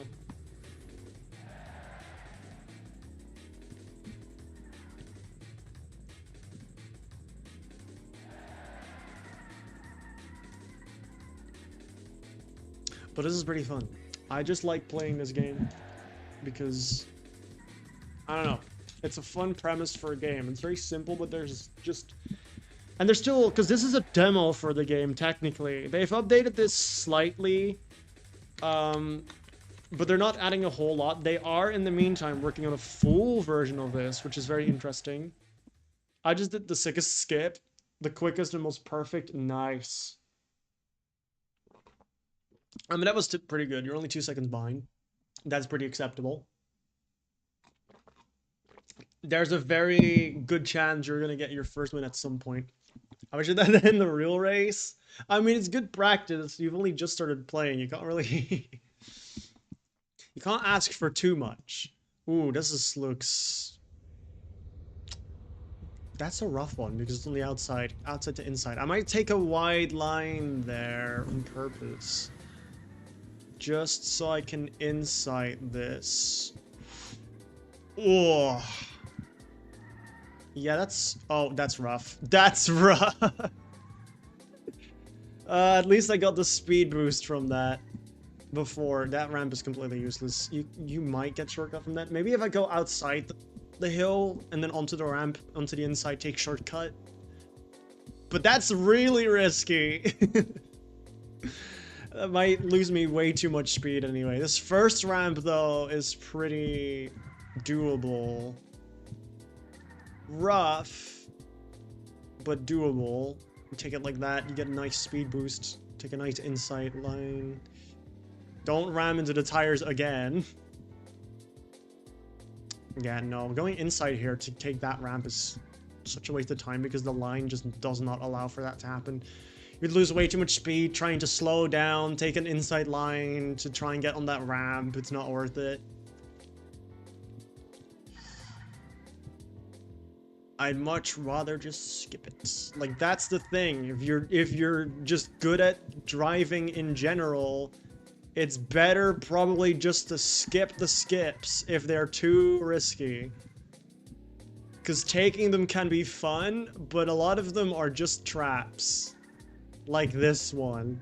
But this is pretty fun. I just like playing this game because, I don't know, it's a fun premise for a game. It's very simple, but there's just And they're still, because this is a demo for the game, technically. They've updated this slightly, but they're not adding a whole lot. They are, in the meantime, working on a full version of this, which is very interesting. I just did the sickest skip. The quickest and most perfect. Nice. I mean, that was pretty good. You're only 2 seconds behind. That's pretty acceptable. There's a very good chance you're going to get your first win at some point. I wish you that in the real race. I mean, it's good practice. You've only just started playing. You can't really... you can't ask for too much. Ooh, looks... That's a rough one because it's on the outside to inside. I might take a wide line there on purpose. Just so I can insight this. Oh. Yeah, that's... Oh, that's rough. That's rough. At least I got the speed boost from that before. That ramp is completely useless. You might get shortcut from that. Maybe if I go outside the hill and then onto the ramp, onto the inside, take shortcut. But that's really risky. That might lose me way too much speed anyway. This first ramp, though, is pretty doable. Rough, but doable. You take it like that, you get a nice speed boost. Take a nice insight line. Don't ram into the tires again. Yeah, no, going inside here to take that ramp is such a waste of time because the line just does not allow for that to happen. You'd lose way too much speed trying to slow down, take an inside line to try and get on that ramp. It's not worth it. I'd much rather just skip it. Like, that's the thing. If you're just good at driving in general, it's better probably just to skip the skips if they're too risky. Because taking them can be fun, but a lot of them are just traps. Like this one.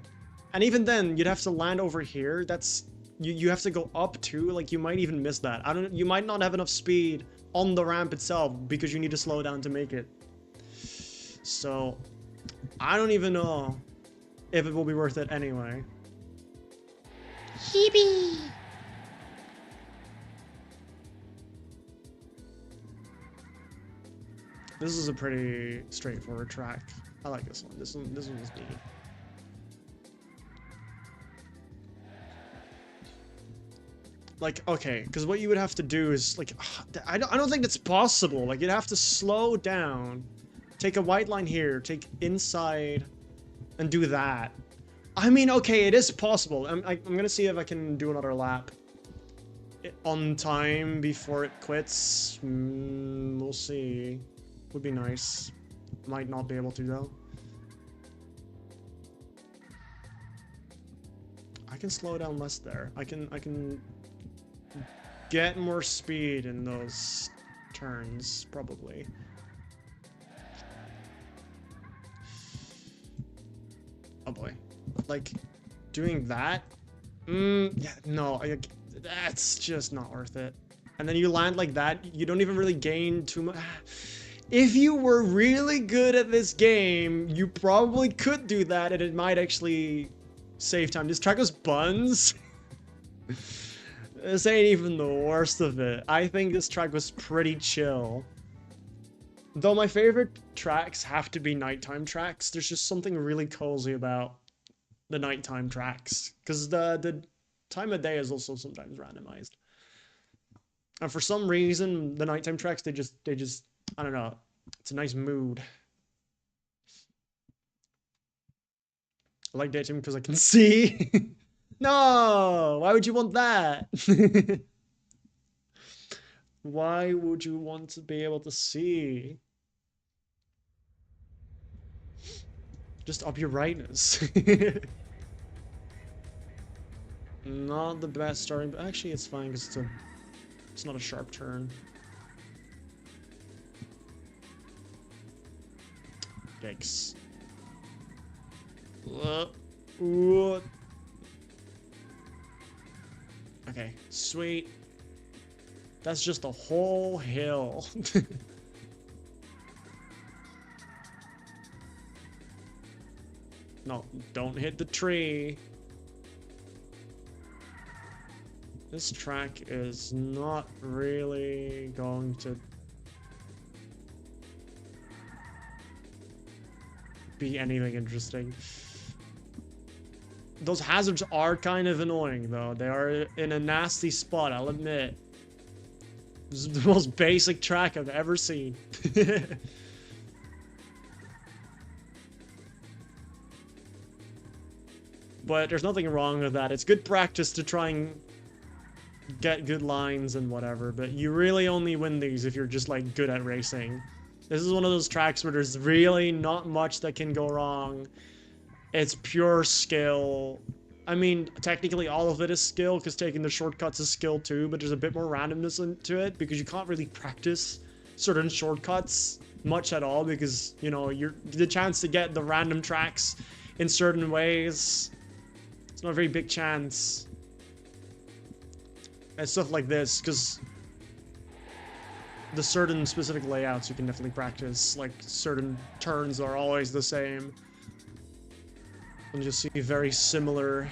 And even then, you'd have to land over here. That's... You have to go up too. Like, you might even miss that. You might not have enough speed on the ramp itself because you need to slow down to make it. So, I don't even know if it will be worth it anyway. Hebe! This is a pretty straightforward track. I like this one. This one was neat. Like, okay, because what you would have to do is, like, I don't think it's possible. Like, you'd have to slow down, take a white line here, take inside, and do that. I mean, okay, it is possible. I'm gonna see if I can do another lap on time before it quits. We'll see. Would be nice. Might not be able to, though. I can slow down less there. I can get more speed in those turns, probably. Oh boy. Like, doing that? Yeah, no, that's just not worth it. And then you land like that, you don't even really gain too much. If you were really good at this game, you probably could do that and it might actually save time. This track was buns. This ain't even the worst of it. I think this track was pretty chill. Though my favorite tracks have to be nighttime tracks, there's just something really cozy about the nighttime tracks. Because the time of day is also sometimes randomized. And for some reason, the nighttime tracks, they just, I don't know. It's a nice mood. I like daytime because I can see. No! Why would you want that? Why would you want to be able to see? Just up your brightness. Not the best starting, but actually it's fine because it's not a sharp turn. Yikes. Okay, sweet. That's just a whole hill. No, don't hit the tree. This track is not really going to be anything interesting. Those hazards are kind of annoying, though. They are in a nasty spot, I'll admit. This is the most basic track I've ever seen. But there's nothing wrong with that. It's good practice to try and get good lines and whatever, but you really only win these if you're just, like, good at racing. This is one of those tracks where there's really not much that can go wrong. It's pure skill. I mean, technically all of it is skill, because taking the shortcuts is skill too, but there's a bit more randomness into it, because you can't really practice certain shortcuts much at all, because, you know, the chance to get the random tracks in certain ways, it's not a very big chance. And stuff like this, because the certain specific layouts you can definitely practice, like certain turns are always the same. And you'll see very similar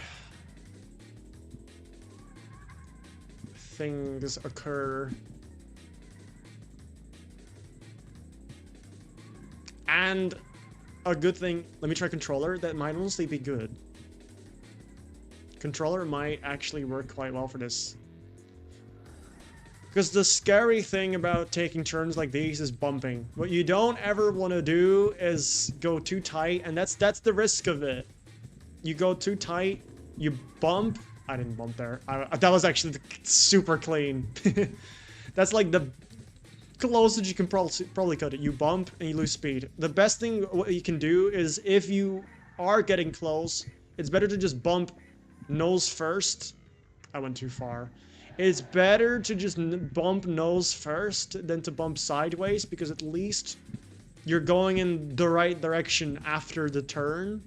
things occur. And a good thing, let me try controller, that might honestly be good. Controller might actually work quite well for this. Because the scary thing about taking turns like these is bumping. What you don't ever want to do is go too tight, and that's the risk of it. You go too tight, you bump. I didn't bump there. That was actually super clean. That's like the closest you can probably cut it. You bump and you lose speed. The best thing what you can do is, if you are getting close, it's better to just bump nose first. I went too far. It's better to just bump nose first than to bump sideways, because at least you're going in the right direction after the turn.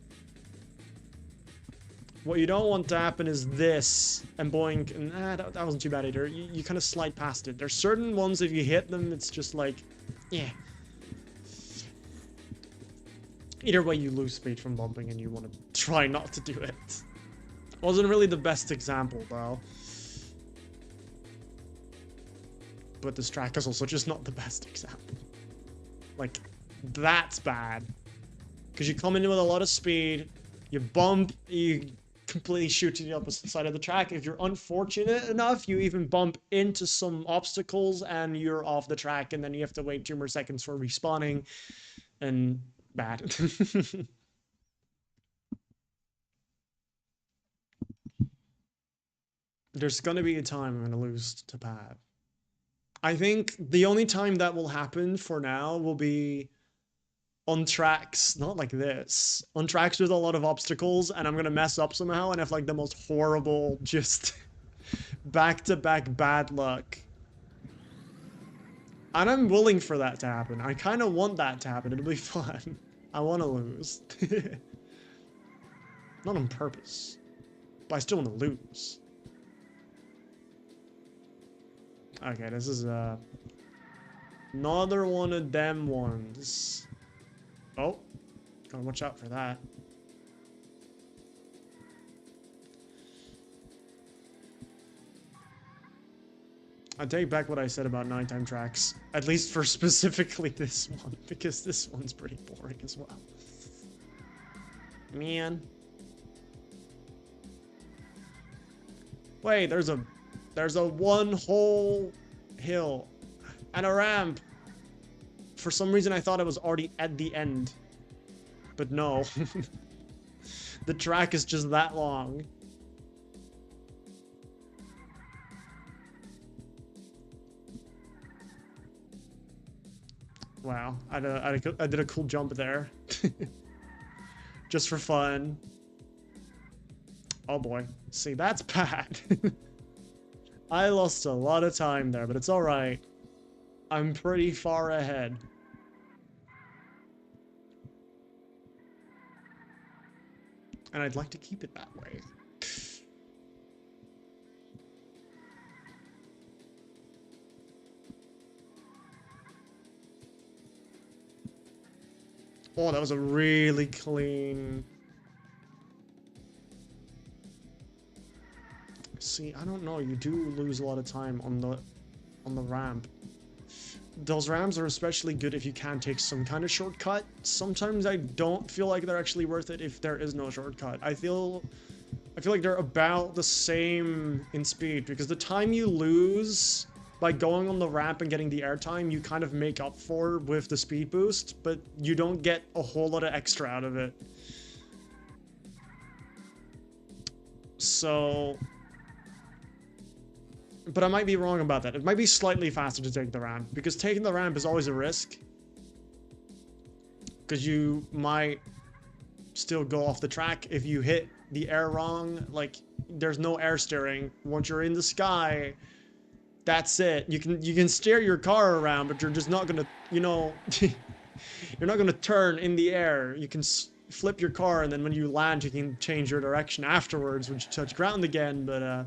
What you don't want to happen is this, and boing, and that wasn't too bad either. You kind of slide past it. There's certain ones, if you hit them, it's just like, yeah. Either way, you lose speed from bumping, and you want to try not to do it. Wasn't really the best example, though. But this track is also just not the best example. Like, that's bad. Because you come in with a lot of speed, you bump, you completely shoot to the opposite side of the track. If you're unfortunate enough, you even bump into some obstacles and you're off the track, and then you have to wait 2 more seconds for respawning. And bad. There's gonna be a time I'm gonna lose to Pat. I think the only time that will happen for now will be on tracks, not like this, on tracks with a lot of obstacles, and I'm gonna mess up somehow and have like the most horrible, just back-to-back bad luck. And I'm willing for that to happen. I kind of want that to happen. It'll be fun. I want to lose. Not on purpose, but I still want to lose. Okay, this is another one of them ones. Oh, gotta watch out for that. I take back what I said about nighttime tracks, at least for specifically this one, because this one's pretty boring as well. Man. Wait, there's a one whole hill and a ramp. For some reason I thought it was already at the end, but no. The track is just that long. Wow, I did a cool jump there. Just for fun. Oh boy, see, that's bad. I lost a lot of time there, but it's alright. I'm pretty far ahead. And I'd like to keep it that way. Oh, that was a really clean See, I don't know. You do lose a lot of time on the ramp. Those ramps are especially good if you can take some kind of shortcut. Sometimes I don't feel like they're actually worth it if there is no shortcut. I feel like they're about the same in speed because the time you lose by going on the ramp and getting the airtime, you kind of make up for with the speed boost, but you don't get a whole lot of extra out of it. So, but I might be wrong about that. It might be slightly faster to take the ramp because taking the ramp is always a risk. Because you might still go off the track if you hit the air wrong. Like, there's no air steering. Once you're in the sky, that's it. You can steer your car around, but you're just not gonna, you know, you're not gonna turn in the air. You can flip your car, and then when you land, you can change your direction afterwards when you touch ground again. But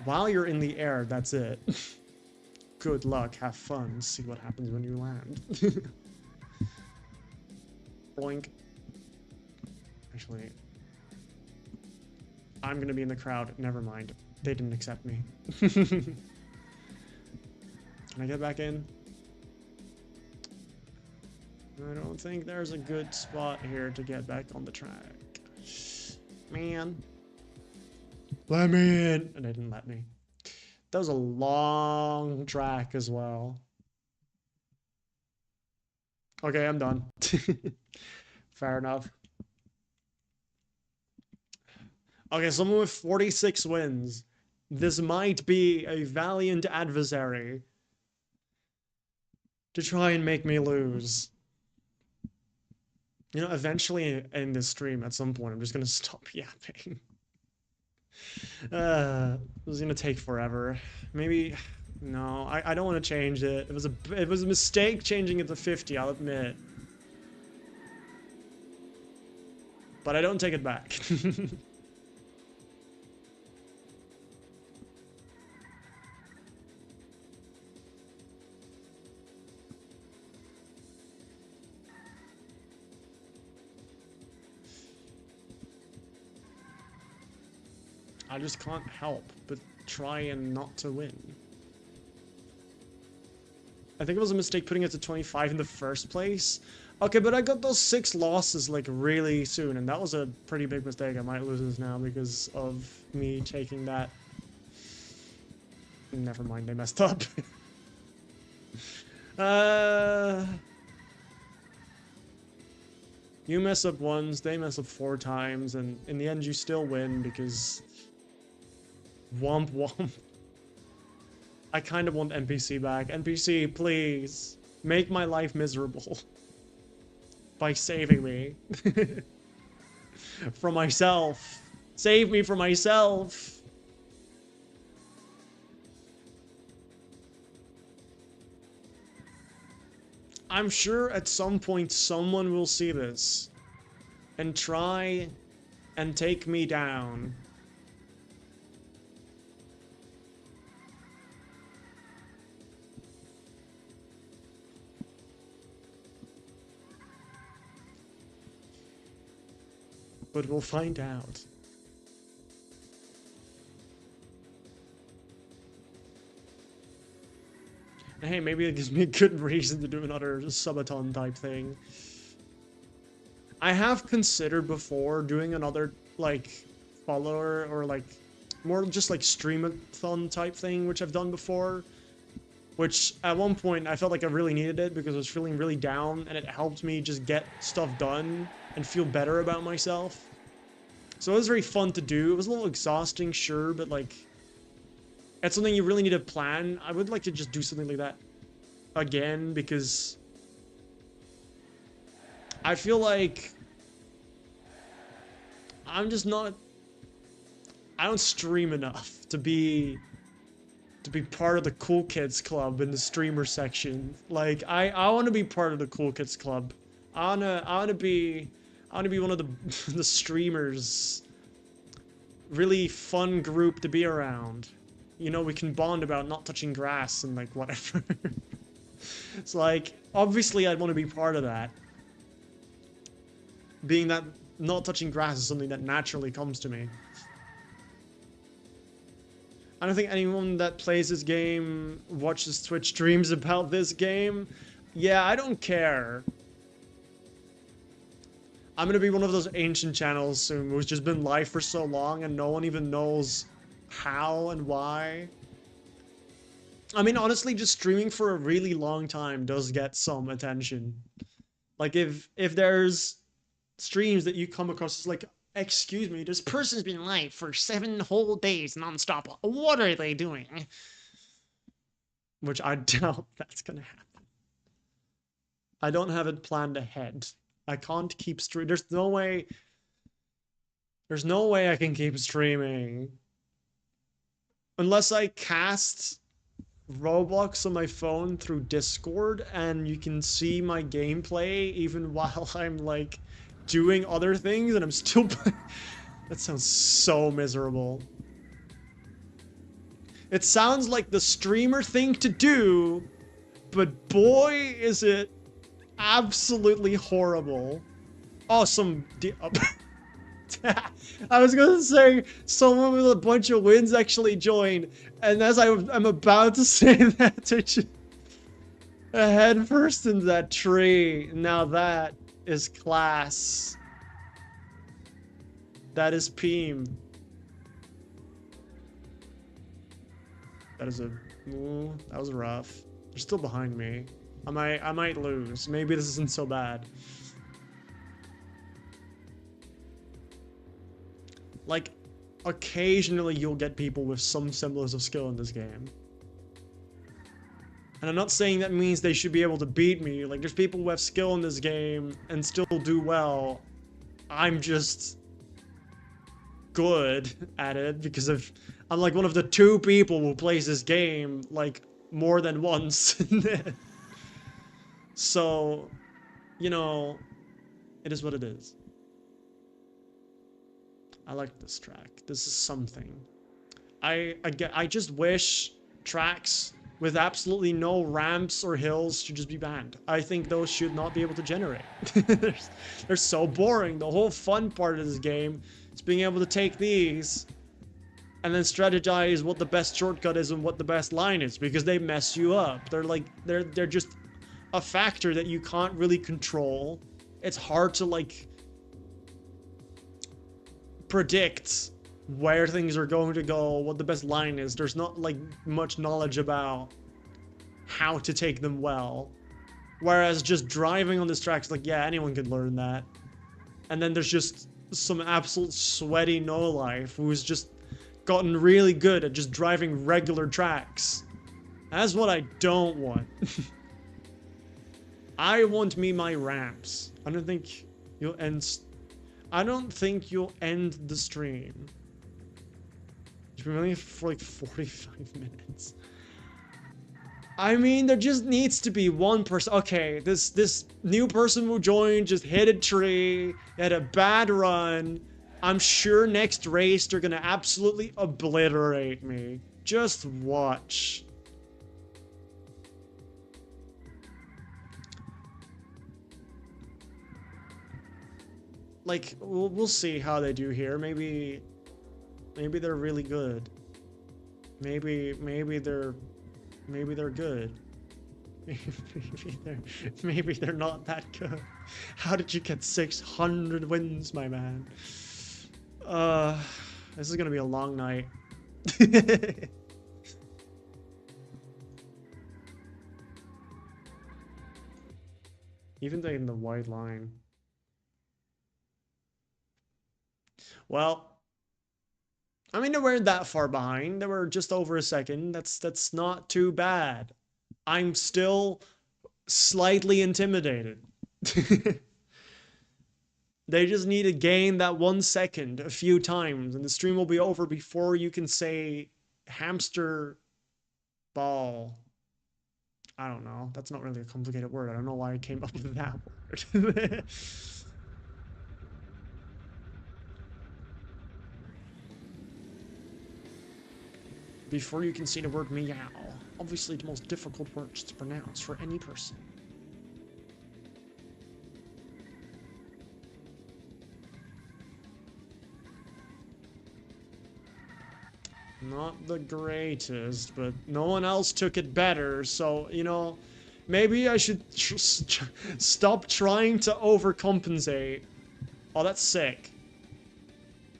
while you're in the air, that's it. Good luck. Have fun. See what happens when you land. Boink. Actually, I'm gonna be in the crowd. Never mind. They didn't accept me. Can I get back in? I don't think there's a good spot here to get back on the track. Man. Let me in! And they didn't let me. That was a long track as well. Okay, I'm done. Fair enough. Okay, someone with 46 wins. This might be a valiant adversary to try and make me lose. You know, eventually in this stream, at some point, I'm just gonna stop yapping. This is gonna take forever. Maybe, no, I don't want to change it. It was a mistake changing it to 50, I'll admit. But I don't take it back. I just can't help but try and not to win. I think it was a mistake putting it to 25 in the first place. Okay, but I got those 6 losses like really soon, and that was a pretty big mistake. I might lose this now because of me taking that. Never mind, they messed up. You mess up once, they mess up 4 times, and in the end you still win because... Womp womp. I kind of want NPC back. NPC, please. Make my life miserable. By saving me. From myself. Save me from myself. I'm sure at some point someone will see this. And try and take me down. But we'll find out. And hey, maybe it gives me a good reason to do another subathon type thing. I have considered before doing another, like, follower or, like, more just like streamathon type thing, which I've done before. Which, at one point, I felt like I really needed it because I was feeling really down, and it helped me just get stuff done and feel better about myself. So it was very fun to do. It was a little exhausting, sure, but, like, it's something you really need to plan. I would like to just do something like that again, because I feel like I'm just not... I don't stream enough to be part of the cool kids club in the streamer section. Like, I want to be part of the cool kids club. I wanna be one of the the streamers. Really fun group to be around. You know, we can bond about not touching grass and like whatever. It's like, obviously I'd want to be part of that. Being that not touching grass is something that naturally comes to me. I don't think anyone that plays this game watches Twitch streams about this game. Yeah, I don't care. I'm gonna be one of those ancient channels soon who's just been live for so long and no one even knows how and why. I mean, honestly, just streaming for a really long time does get some attention. Like, if there's streams that you come across as like, excuse me, this person's been live for 7 whole days nonstop. What are they doing? Which I doubt that's gonna happen. I don't have it planned ahead. I can't keep streaming. There's no way. There's no way I can keep streaming unless I cast Roblox on my phone through Discord and you can see my gameplay even while I'm like doing other things and I'm still that sounds so miserable. It sounds like the streamer thing to do, but boy is it absolutely horrible. Awesome. I was gonna say someone with a bunch of wins actually joined, and as I'm about to say that, to just head first into that tree. Now that is class. That is Peem. That is a. Ooh, that was rough. They're still behind me. I might lose. Maybe this isn't so bad. Like, occasionally you'll get people with some semblance of skill in this game. And I'm not saying that means they should be able to beat me. Like, there's people who have skill in this game and still do well. I'm just good at it because I'm like one of the 2 people who plays this game like more than once. So, you know, it is what it is. I like this track. This is something. I just wish tracks with absolutely no ramps or hills should just be banned. I think those should not be able to generate. They're so boring. The whole fun part of this game is being able to take these and then strategize what the best shortcut is and what the best line is because they mess you up. They're like they're just a factor that you can't really control. It's hard to like predict where things are going to go, what the best line is. There's not like much knowledge about how to take them well. Whereas just driving on this track is like, yeah, anyone could learn that. And then there's just some absolute sweaty no-life who's just gotten really good at just driving regular tracks. That's what I don't want. I want me my ramps. I don't think you'll end the stream. It's been running for like 45 minutes. I mean, there just needs to be one person. Okay, this new person who joined just hit a tree, had a bad run. I'm sure next race they're gonna absolutely obliterate me. Just watch. Like, we'll see how they do here. Maybe they're really good. Maybe they're good. Maybe they're not that good. How did you get 600 wins, my man? This is gonna be a long night. Even in the white line. Well, I mean, they weren't that far behind. They were just over a second. That's not too bad. I'm still slightly intimidated. They just need to gain that 1 second a few times, and the stream will be over before you can say hamster ball. I don't know. That's not really a complicated word. I don't know why I came up with that word. Before you can say the word meow. Obviously the most difficult words to pronounce for any person. Not the greatest, but no one else took it better, so, you know, maybe I should stop trying to overcompensate. Oh, that's sick.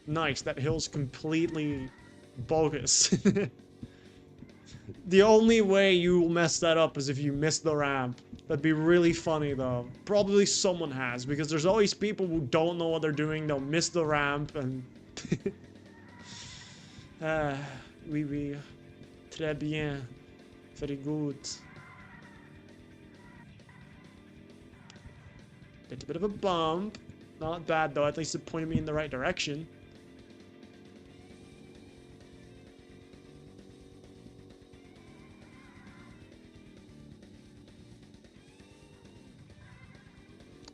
Nice, that hill's completely bogus. The only way you will mess that up is if you miss the ramp. That'd be really funny, though. Probably someone has, because there's always people who don't know what they're doing, they'll miss the ramp, and... Oui, oui. Très bien. Very good. It's a bit of a bump. Not bad, though. At least it pointed me in the right direction.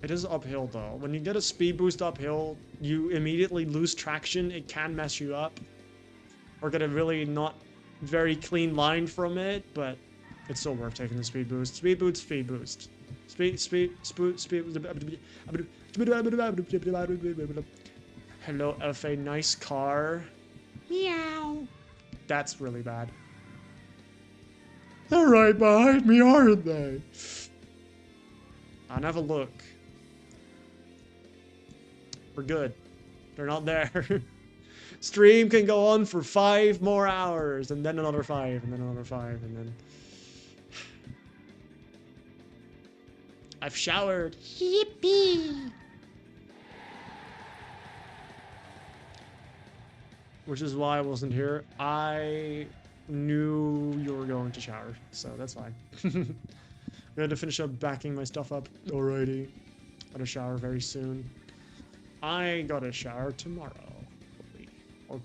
It is uphill, though. When you get a speed boost uphill, you immediately lose traction. It can mess you up. Or get a really not very clean line from it, but it's still worth taking the speed boost. Speed boost, speed boost. Hello, Elfie. Nice car. Meow. That's really bad. They're right behind me, aren't they? I'll have a look. We're good. They're not there. Stream can go on for 5 more hours, and then another 5, and then another 5, and then... I've showered. Yippee! Which is why I wasn't here. I knew you were going to shower, so that's fine. I'm going to finish up backing my stuff up. Alrighty. Gotta shower very soon. I gotta shower tomorrow. Or,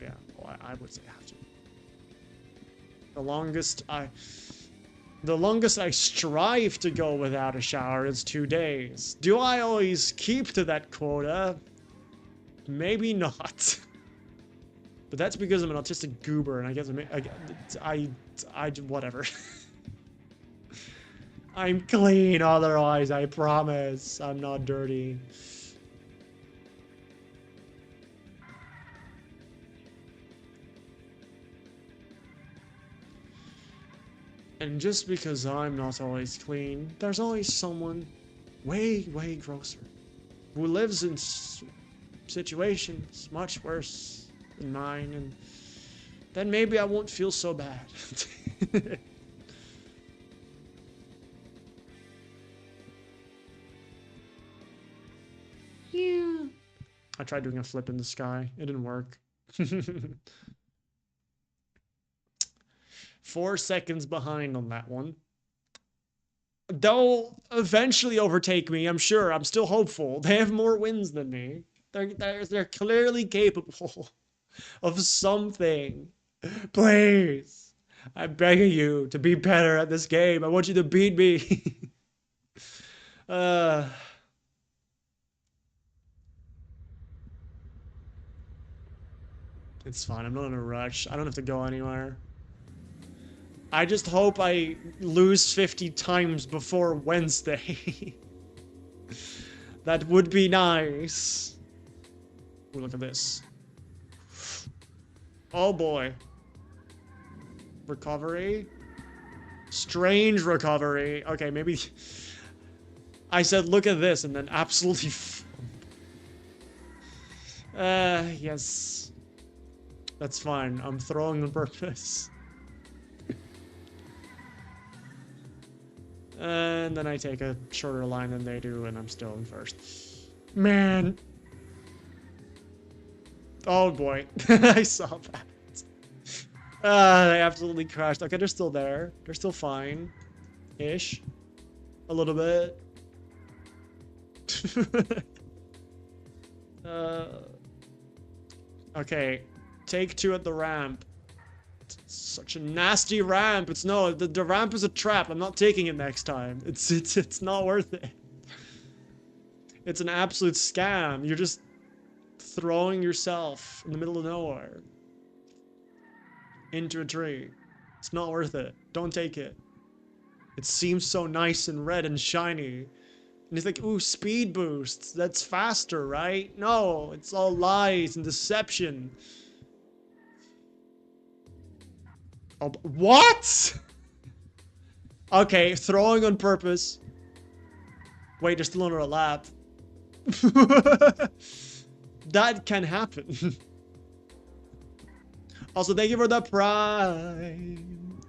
yeah, well, I would say have to. The longest I strive to go without a shower is 2 days. Do I always keep to that quota? Maybe not. But that's because I'm an autistic goober, and I guess whatever. I'm clean otherwise, I promise. I'm not dirty. And just because I'm not always clean, there's always someone way, way grosser who lives in situations much worse than mine, and then maybe I won't feel so bad. Yeah. I tried doing a flip in the sky. It didn't work. 4 seconds behind on that one. They'll eventually overtake me, I'm sure. I'm still hopeful. They have more wins than me. They're clearly capable of something. Please. I'm begging you to be better at this game. I want you to beat me. It's fine. I'm not in a rush. I don't have to go anywhere. I just hope I lose 50 times before Wednesday. That would be nice. Ooh, look at this. Oh boy. Recovery? Strange recovery. Okay, maybe... I said look at this and then absolutely... yes. That's fine. I'm throwing on purpose. And then I take a shorter line than they do, and I'm still in first. Man. Oh boy. I saw that. They absolutely crashed. Okay, they're still there. They're still fine. Ish. A little bit. Okay. Take 2 at the ramp. Such a nasty ramp. It's no, the ramp is a trap. I'm not taking it next time. It's not worth it. It's an absolute scam. You're just throwing yourself in the middle of nowhere into a tree. It's not worth it. Don't take it. It seems so nice and red and shiny. And it's like, ooh, speed boosts. That's faster, right? No, it's all lies and deception. Oh, what? Okay, throwing on purpose. Wait, they're still under a lap. That can happen. Also, thank you for the prime.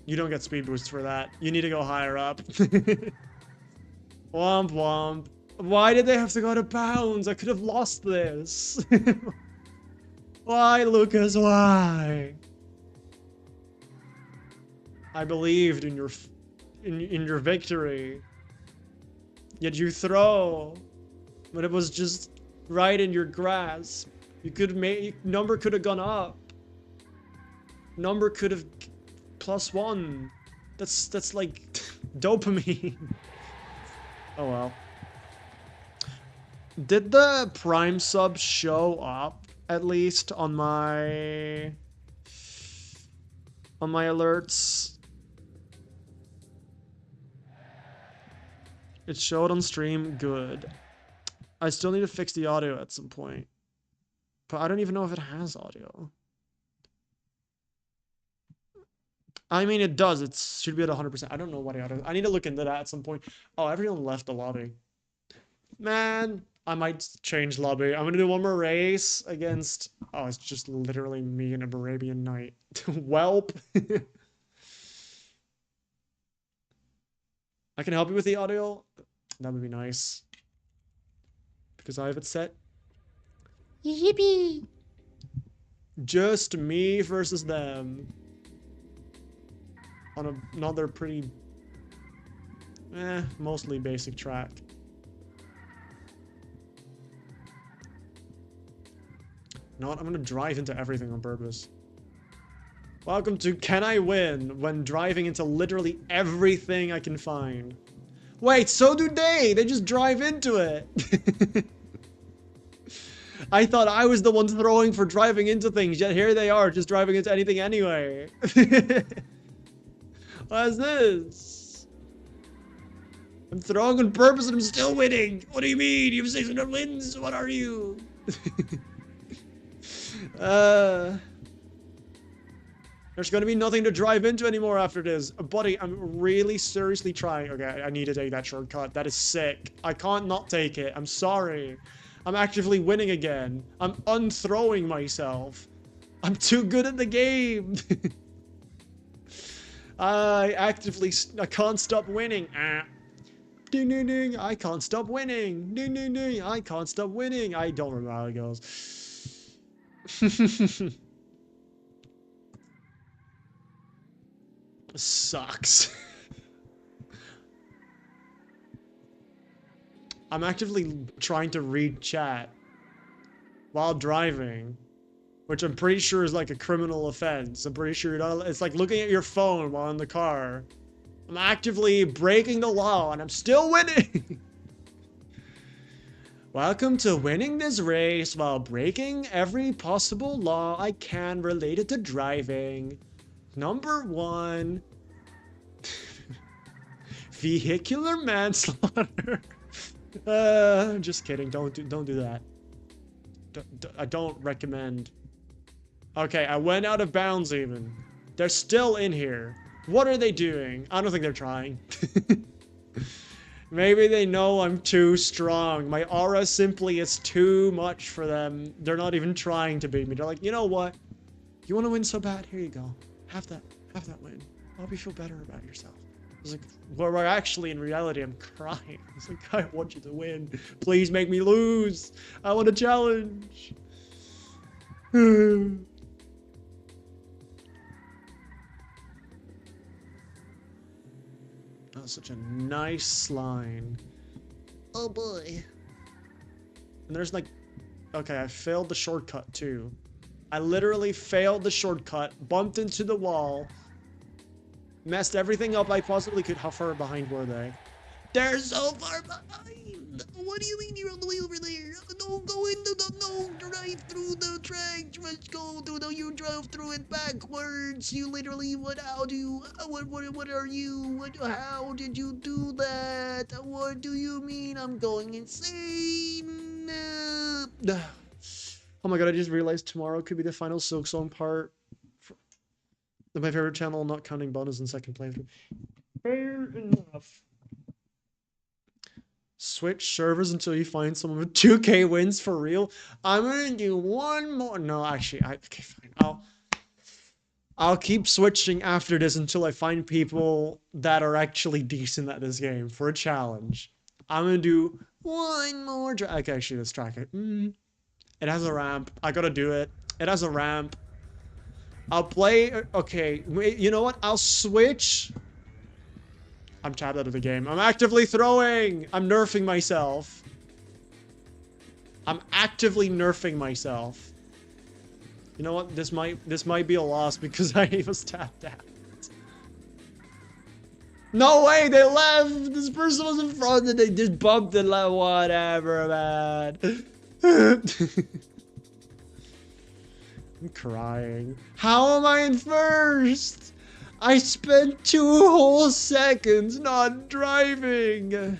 You don't get speed boosts for that. You need to go higher up. Womp womp. Why did they have to go to bounds? I could have lost this. Why, Lucas? Why? I believed in your in your victory. Yet you throw. But it was just right in your grasp. You could make number could have gone up. Number could have +1. That's like dopamine. Oh well. Did the Prime sub show up at least on my alerts? It showed on stream. Good. I still need to fix the audio at some point. But I don't even know if it has audio. I mean, it does. It should be at 100%. I don't know what audio. I need to look into that at some point. Oh, everyone left the lobby. Man, I might change lobby. I'm gonna do one more race against... Oh, it's just literally me and a Arabian Knight. Welp. I can help you with the audio. That would be nice. Because I have it set. Yippee! Just me versus them. On another pretty... mostly basic track. You know what? I'm gonna drive into everything on purpose. Welcome to Can I Win when driving into literally everything I can find. Wait, so do they! They just drive into it! I thought I was the one throwing for driving into things, yet here they are, just driving into anything anyway. What is this? I'm throwing on purpose and I'm still winning! What do you mean? You have 600 wins? What are you? There's gonna be nothing to drive into anymore after this. Buddy, I'm really seriously trying. Okay, I need to take that shortcut. That is sick. I can't not take it. I'm sorry. I'm actively winning again. I'm unthrowing myself. I'm too good at the game. I can't stop winning. Ding ding ding, I can't stop winning. Ding ding ding, I can't stop winning. I don't remember how it goes. Sucks. I'm actively trying to read chat while driving, which I'm pretty sure is like a criminal offense. I'm pretty sure it's like looking at your phone while in the car. I'm actively breaking the law and I'm still winning. Welcome to winning this race while breaking every possible law I can related to driving. Number 1. Vehicular manslaughter. Just kidding. Don't do that. I don't recommend. Okay, I went out of bounds even. They're still in here. What are they doing? I don't think they're trying. Maybe they know I'm too strong. My aura simply is too much for them. They're not even trying to beat me. They're like, you know what? You want to win so bad? Here you go. Have that win. I'll help you feel better about yourself. I was like, where actually in reality I'm crying. I was like, I want you to win. Please make me lose. I want a challenge. That was such a nice line. Oh boy. And there's like, okay, I failed the shortcut too. I literally failed the shortcut, bumped into the wall, messed everything up I possibly could. How far behind were they? They're so far behind! What do you mean you're all the way over there? Don't go into the, no, drive through the track, just go through the, you drove through it backwards, you literally, what are you, how did you do that? What do you mean I'm going insane? Oh my god, I just realized tomorrow could be the final Silk Song part. My favorite channel, not counting bonus and second playthrough. Fair enough. Switch servers until you find someone with 2K wins for real. I'm gonna do one more. No, actually, okay, fine. I'll keep switching after this until I find people that are actually decent at this game for a challenge. I'm gonna do one more. Okay, actually, let's track it. It has a ramp. I gotta do it. It has a ramp. I'll play. Okay, wait, you know what? I'll switch. I'm tapped out of the game. I'm actively throwing. I'm nerfing myself. I'm actively nerfing myself. You know what? This might be a loss because I was tapped out. No way, they left. This person was in front and they just bumped it like whatever, man. I'm crying. How am I in first? I spent 2 whole seconds not driving.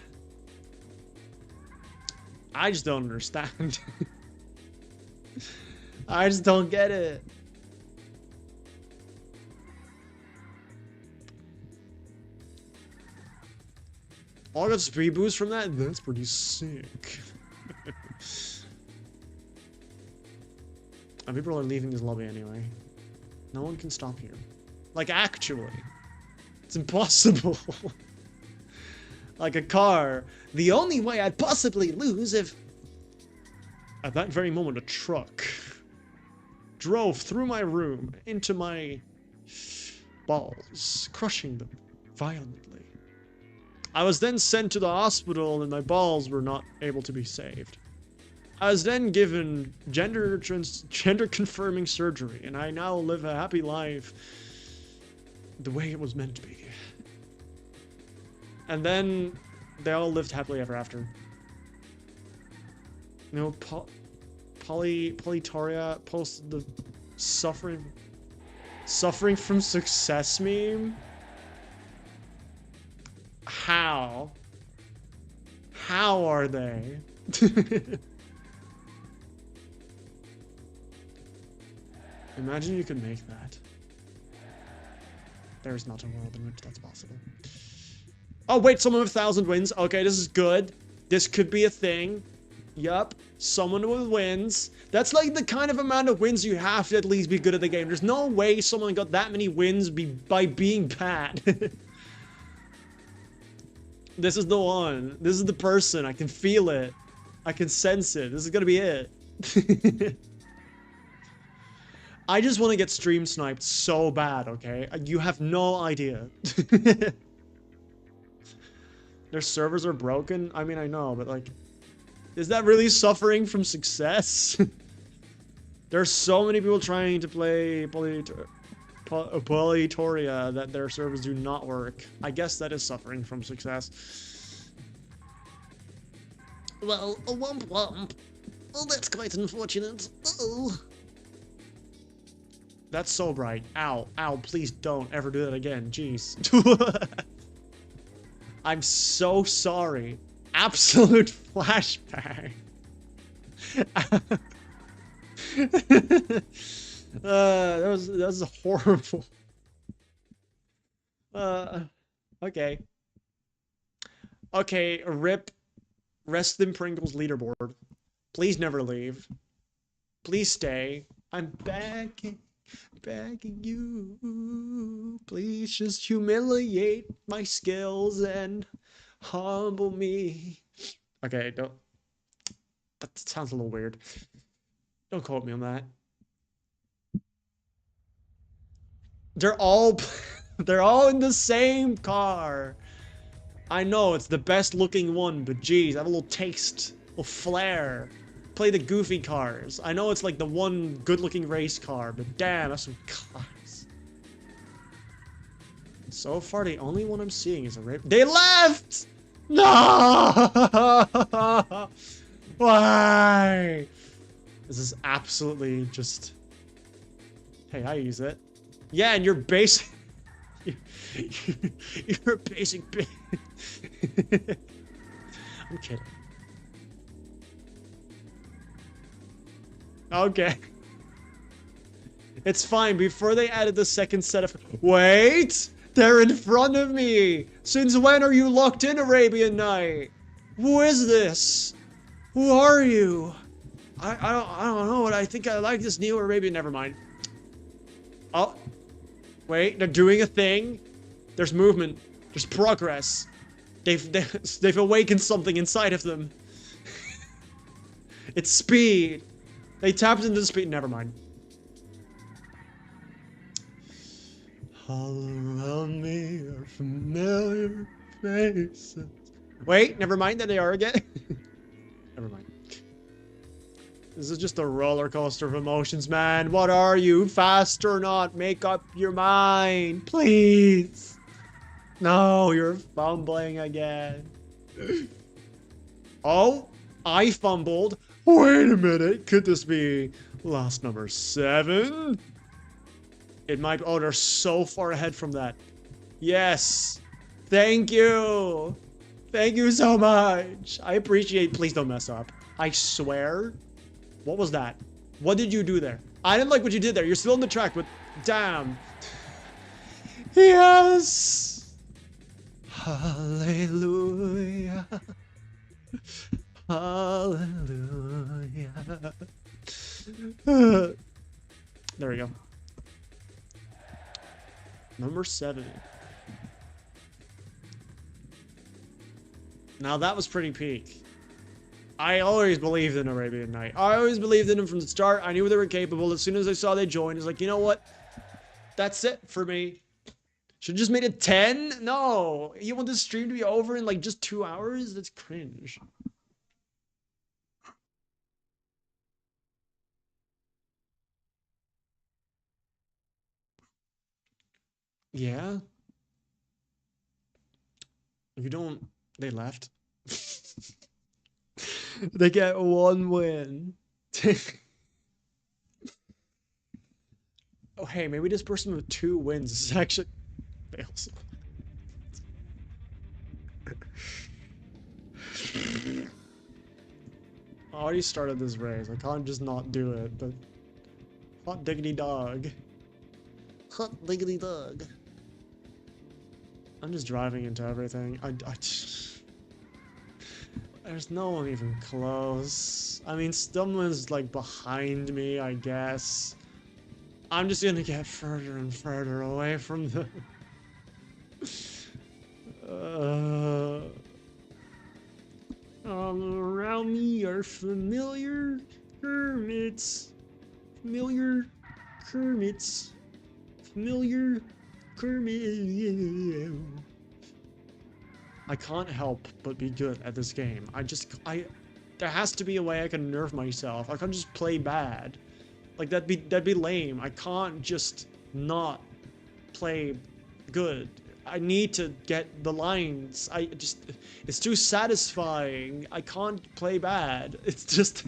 I just don't understand. I just don't get it. Oh, I got speed boost from that? That's pretty sick. And people are leaving this lobby anyway. No one can stop here. Like, actually. It's impossible. Like a car. The only way I'd possibly lose if... At that very moment, a truck drove through my room into my balls, crushing them violently. I was then sent to the hospital and my balls were not able to be saved. I was then given gender confirming surgery and I now live a happy life the way it was meant to be. And then they all lived happily ever after. You know, Polytoria posted the suffering from success meme. How? How are they? Imagine you could make that. There's not a world in which that's possible. Oh, wait, someone with 1,000 wins. Okay, this is good. This could be a thing. Yup. Someone with wins. That's like the kind of amount of wins you have to at least be good at the game. There's no way someone got that many wins by being bad. This is the one. This is the person. I can feel it. I can sense it. This is gonna be it. I just want to get stream sniped so bad, okay? You have no idea. Their servers are broken? I mean, I know, but like... Is that really suffering from success? There's so many people trying to play Polytoria that their servers do not work. I guess that is suffering from success. Well, a womp womp. Oh, that's quite unfortunate. Oh. That's so bright. Ow. Ow, please don't ever do that again. Jeez. I'm so sorry. Absolute flashbang. That was horrible. Okay. Okay, rip. Rest in Pringles leaderboard. Please never leave. Please stay. I'm begging you. Please just humiliate my skills and humble me. Okay, don't. That sounds a little weird. Don't quote me on that. They're all in the same car. I know it's the best looking one, but geez, I have a little taste, a little flair. Play the goofy cars. I know it's like the one good looking race car, but damn, that's some class. So far, the only one I'm seeing is a rape. They left! No! Why? This is absolutely just... Hey, I use it. Yeah, and you're basic... You're a basic bitch. I'm kidding. Okay. It's fine. Before they added the second set of... Wait! They're in front of me! Since when are you locked in Arabian Night? Who is this? Who are you? I don't know, but I think I like this new Arabian... Never mind. Oh. Wait, they're doing a thing. There's movement. There's progress. They've awakened something inside of them. It's speed. They tapped into the speed. Never mind. All around me are familiar faces. Wait, never mind that they are again. Never mind. This is just a roller coaster of emotions, man. What are you? Fast or not? Make up your mind, please. No, you're fumbling again. Oh, I fumbled. Wait a minute. Could this be lost number 7? It might. Oh, they're so far ahead from that. Yes. Thank you. Thank you so much. I appreciate. Please don't mess up. I swear. What was that? What did you do there? I didn't like what you did there. You're still on the track, but damn. Yes. Hallelujah. Hallelujah. There we go. Number 7. Now that was pretty peak. I always believed in Arabian Night. I always believed in them from the start. I knew they were capable. As soon as I saw they joined, I was like, you know what? That's it for me. Should have just made it 10? No. You want this stream to be over in like just 2 hours? That's cringe. Yeah. If you don't, they left. They get 1 win. Oh, hey, maybe this person with 2 wins is actually fails. I already started this race. I can't just not do it, but hot diggity dog. Hot diggity dog. I'm just driving into everything. There's no one even close. I mean, someone's like behind me, I guess. I'm just gonna get further and further away from the... All around me are familiar Kermits. Familiar Kermits. Familiar Kermit. I can't help but be good at this game. There has to be a way I can nerf myself. I can't just play bad. Like that'd be lame. I can't just not play good. I need to get the lines. It's too satisfying. I can't play bad. It's just,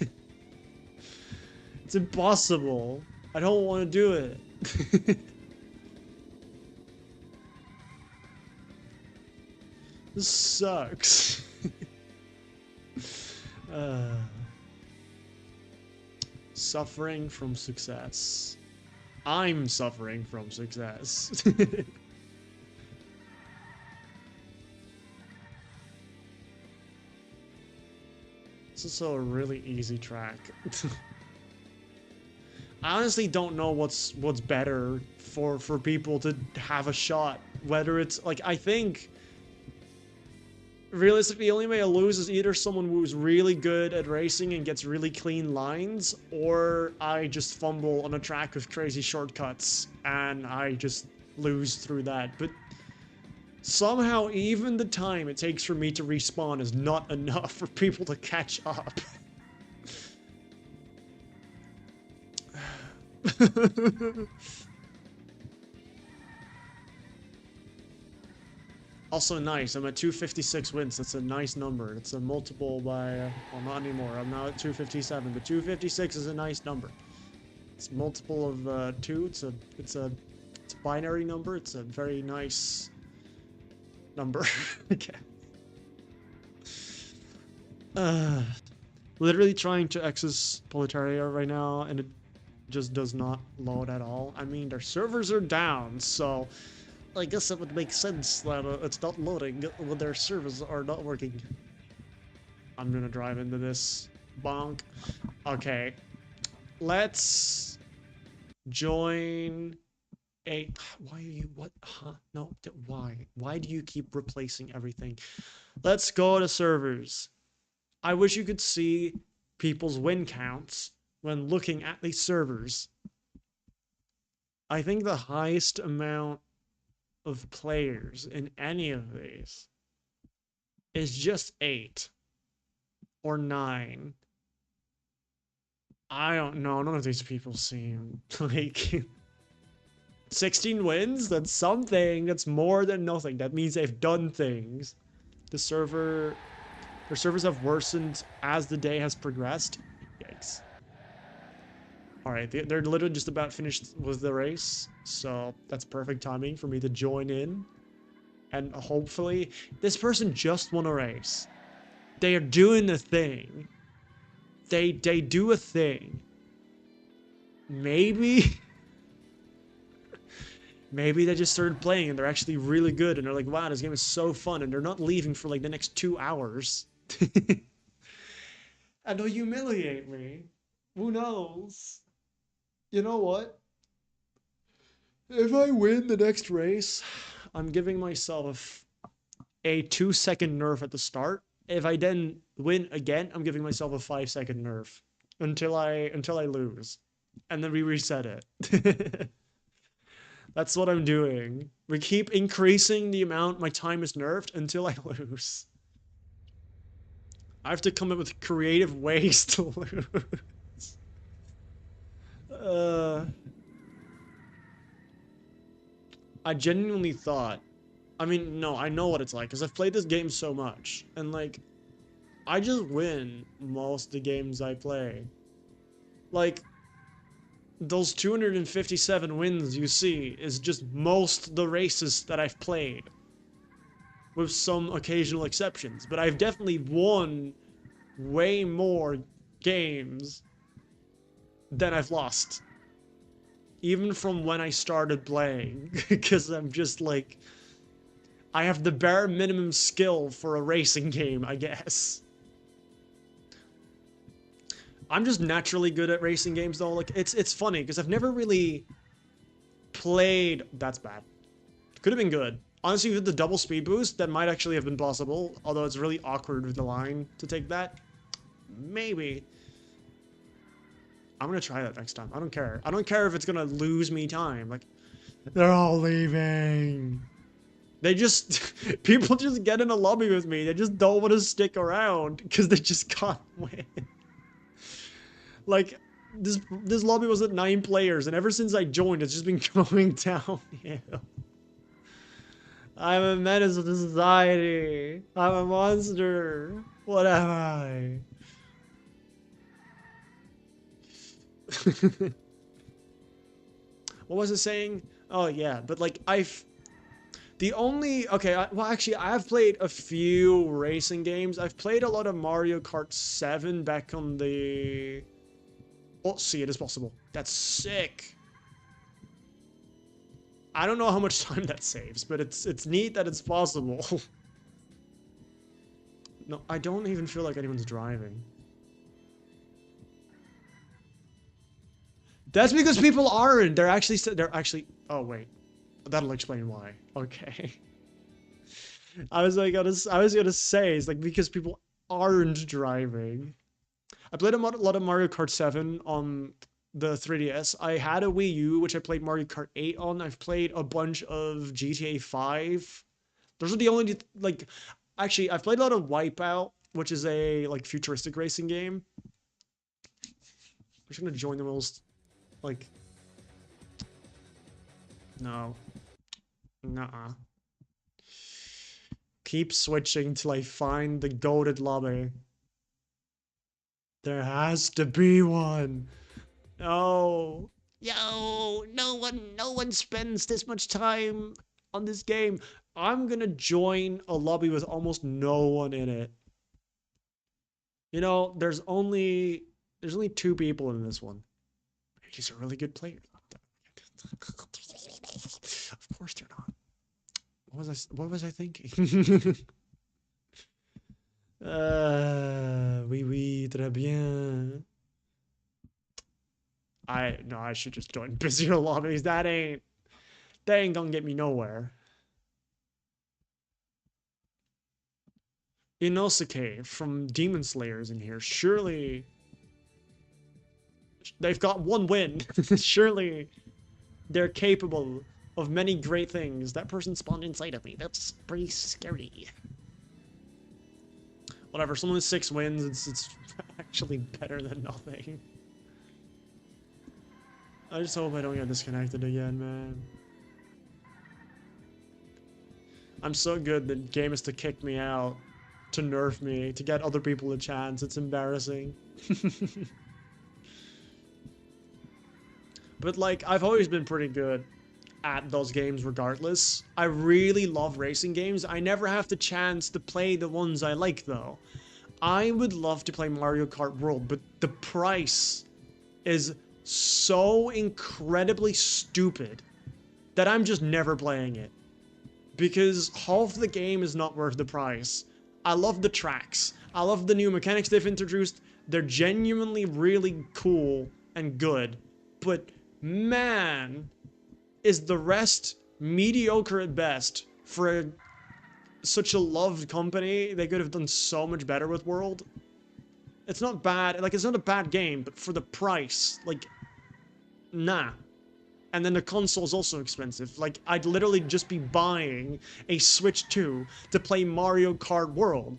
it's impossible. I don't want to do it. This sucks. Suffering from success. I'm suffering from success. It's also a really easy track. I honestly don't know what's better for people to have a shot. Whether it's like, I think realistically, the only way I lose is either someone who's really good at racing and gets really clean lines, or I just fumble on a track with crazy shortcuts and I just lose through that. But somehow, even the time it takes for me to respawn is not enough for people to catch up. Also nice, I'm at 256 wins. That's a nice number. It's a multiple by, well, not anymore. I'm now at 257, but 256 is a nice number. It's a multiple of 2. It's a binary number. It's a very nice number. Okay. Literally trying to access Politaria right now, and it just does not load at all. I mean, their servers are down, so I guess it would make sense that it's not loading when their servers are not working. I'm gonna drive into this. Bonk. Okay. Let's join a... Why are you... What? Huh? No. Why? Why do you keep replacing everything? Let's go to servers. I wish you could see people's win counts when looking at these servers. I think the highest amount of players in any of these is just 8 or 9. I don't know. None of these people seem like 16 wins. That's something. That's more than nothing. That means they've done things. The server, their servers have worsened as the day has progressed. Yikes. All right, they're literally just about finished with the race, so that's perfect timing for me to join in. And hopefully, this person just won a race. They are doing a thing. They do a thing. Maybe maybe they just started playing and they're actually really good and they're like, wow, this game is so fun, and they're not leaving for like the next 2 hours. And they'll humiliate me. Who knows? You know what? If I win the next race, I'm giving myself a 2-second nerf at the start. If I then win again, I'm giving myself a 5-second nerf until I lose, and then we reset it. That's what I'm doing. We keep increasing the amount my time is nerfed until I lose. I have to come up with creative ways to lose. Uh, I genuinely thought. I mean, no, I know what it's like because I've played this game so much, and like, I just win most of the games I play. Like, those 257 wins you see is just most the races that I've played, with some occasional exceptions. But I've definitely won way more games than I've lost, even from when I started playing, because I'm just like, I have the bare minimum skill for a racing game, I guess. I'm just naturally good at racing games though. Like, it's funny because I've never really played... That's bad. Could have been good. Honestly, with the double speed boost, that might actually have been possible, although it's really awkward with the line to take that. Maybe. I'm gonna try that next time. I don't care. I don't care if it's gonna lose me time. Like, they're all leaving. They just... People just get in a lobby with me. They just don't want to stick around because they just can't win. Like, this lobby was at 9 players, and ever since I joined, it's just been going downhill. I'm a menace to society. I'm a monster. What am I? What was it saying? Oh yeah, but like the only... Okay, well actually I have played a few racing games. I've played a lot of Mario Kart 7 back on the... Oh, see, it is possible. That's sick. I don't know how much time that saves, but it's neat that it's possible. No, I don't even feel like anyone's driving. That's because people aren't. They're actually... Oh, wait. That'll explain why. Okay. I was gonna say, it's like because people aren't driving. I played a lot of Mario Kart 7 on the 3DS. I had a Wii U, which I played Mario Kart 8 on. I've played a bunch of GTA 5. Those are the only, like, actually, I've played a lot of Wipeout, which is a, like, futuristic racing game. I'm just gonna join the most, like, no. Nuh-uh. Keep switching till I find the goated lobby. There has to be one. No. Yo, no one spends this much time on this game. I'm gonna join a lobby with almost no one in it. You know, there's only 2 people in this one. he's a really good player. Of course they're not. What was I thinking? Oui, oui, très bien. No, I should just join busier lobbies. That ain't gonna get me nowhere. Inosuke from Demon Slayers in here. Surely they've got one win. Surely they're capable of many great things. That person spawned inside of me. That's pretty scary. Whatever, someone with 6 wins, it's actually better than nothing. I just hope I don't get disconnected again, man. I'm so good that game has to kick me out, to nerf me, to get other people a chance. It's embarrassing. But like, I've always been pretty good at those games regardless. I really love racing games. I never have the chance to play the ones I like though. I would love to play Mario Kart World, but the price is so incredibly stupid that I'm just never playing it. Because half the game is not worth the price. I love the tracks. I love the new mechanics they've introduced. They're genuinely really cool and good. But man, is the rest mediocre at best for such a loved company. They could have done so much better with World. It's not bad. Like, it's not a bad game, but for the price, like, nah. And then the console's also expensive. Like, I'd literally just be buying a Switch 2 to play Mario Kart World.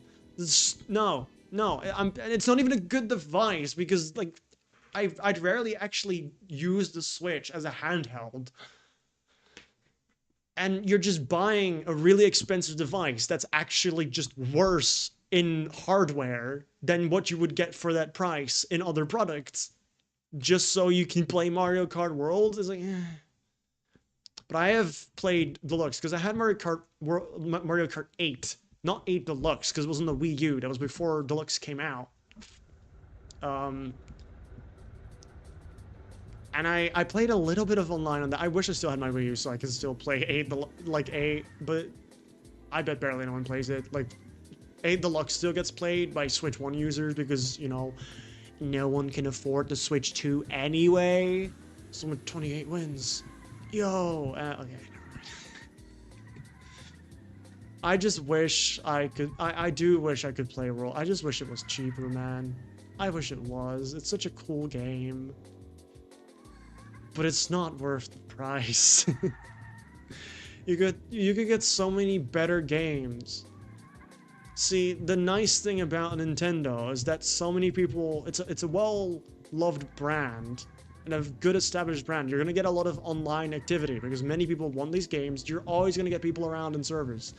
No. It's not even a good device because, like, I'd rarely actually use the Switch as a handheld. And you're just buying a really expensive device that's actually just worse in hardware than what you would get for that price in other products. Just so you can play Mario Kart World is like, But I have played Deluxe because I had Mario Kart 8, not 8 Deluxe because it was on the Wii U. That was before Deluxe came out. And I played a little bit of online on that. I wish I still had my Wii U so I could still play 8, but I bet barely no one plays it. Like, 8 Deluxe still gets played by Switch 1 users because, you know, no one can afford the Switch 2 anyway. Someone 28 wins. Yo, okay. I just wish I could, I do wish I could play World. I just wish it was cheaper, man. I wish it was. It's such a cool game. But it's not worth the price. You could get so many better games. See, the nice thing about Nintendo is that so many people, it's a well-loved brand and a good established brand. You're gonna get a lot of online activity because many people want these games. You're always gonna get people around in servers.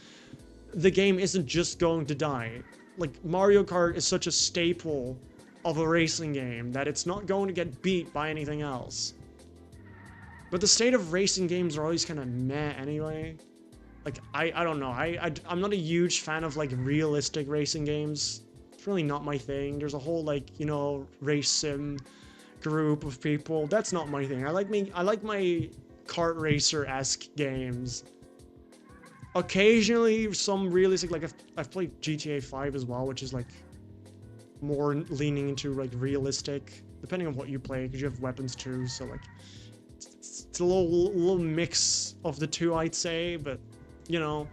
The game isn't just going to die. Like, Mario Kart is such a staple of a racing game that it's not going to get beat by anything else. But the state of racing games are always kind of meh anyway. Like, I don't know. I'm not a huge fan of, like, realistic racing games. It's really not my thing. There's a whole, like, you know, race sim group of people. That's not my thing. I like my kart racer-esque games. Occasionally, some realistic, like, I've played GTA 5 as well, which is, like, more leaning into, like, realistic, depending on what you play, because you have weapons too, so, like, it's a little mix of the two, I'd say, but, you know,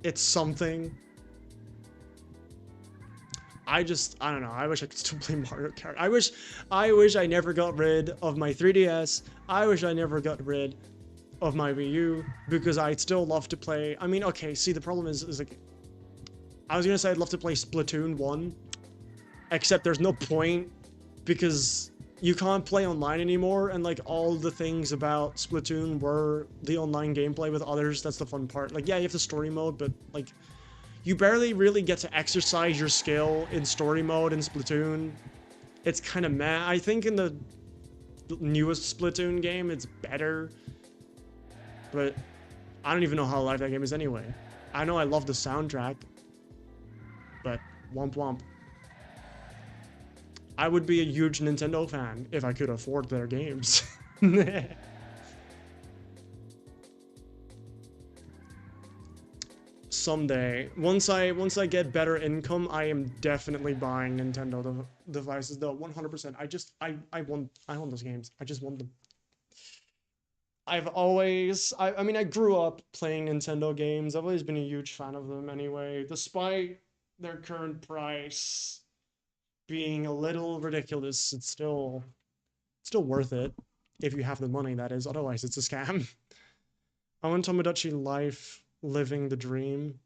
it's something. I don't know. I wish I could still play Mario Kart. I wish I never got rid of my 3DS. I wish I never got rid of my Wii U because I'd still love to play. I mean, okay, see, the problem is like, I was gonna say I'd love to play Splatoon 1, except there's no point because you can't play online anymore, and like all the things about Splatoon were the online gameplay with others. That's the fun part. Like, yeah, you have the story mode, but like, you barely really get to exercise your skill in story mode in Splatoon. It's kind of meh. I think in the newest Splatoon game, it's better. But I don't even know how live that game is anyway. I know I love the soundtrack. But womp womp. I would be a huge Nintendo fan if I could afford their games. Someday, once I get better income, I am definitely buying Nintendo devices though, 100%. I want those games. I just want them. I mean, I grew up playing Nintendo games. I've always been a huge fan of them anyway, despite their current price being a little ridiculous. It's still worth it if you have the money, that is. Otherwise, it's a scam. I want Tomodachi Life, living the dream.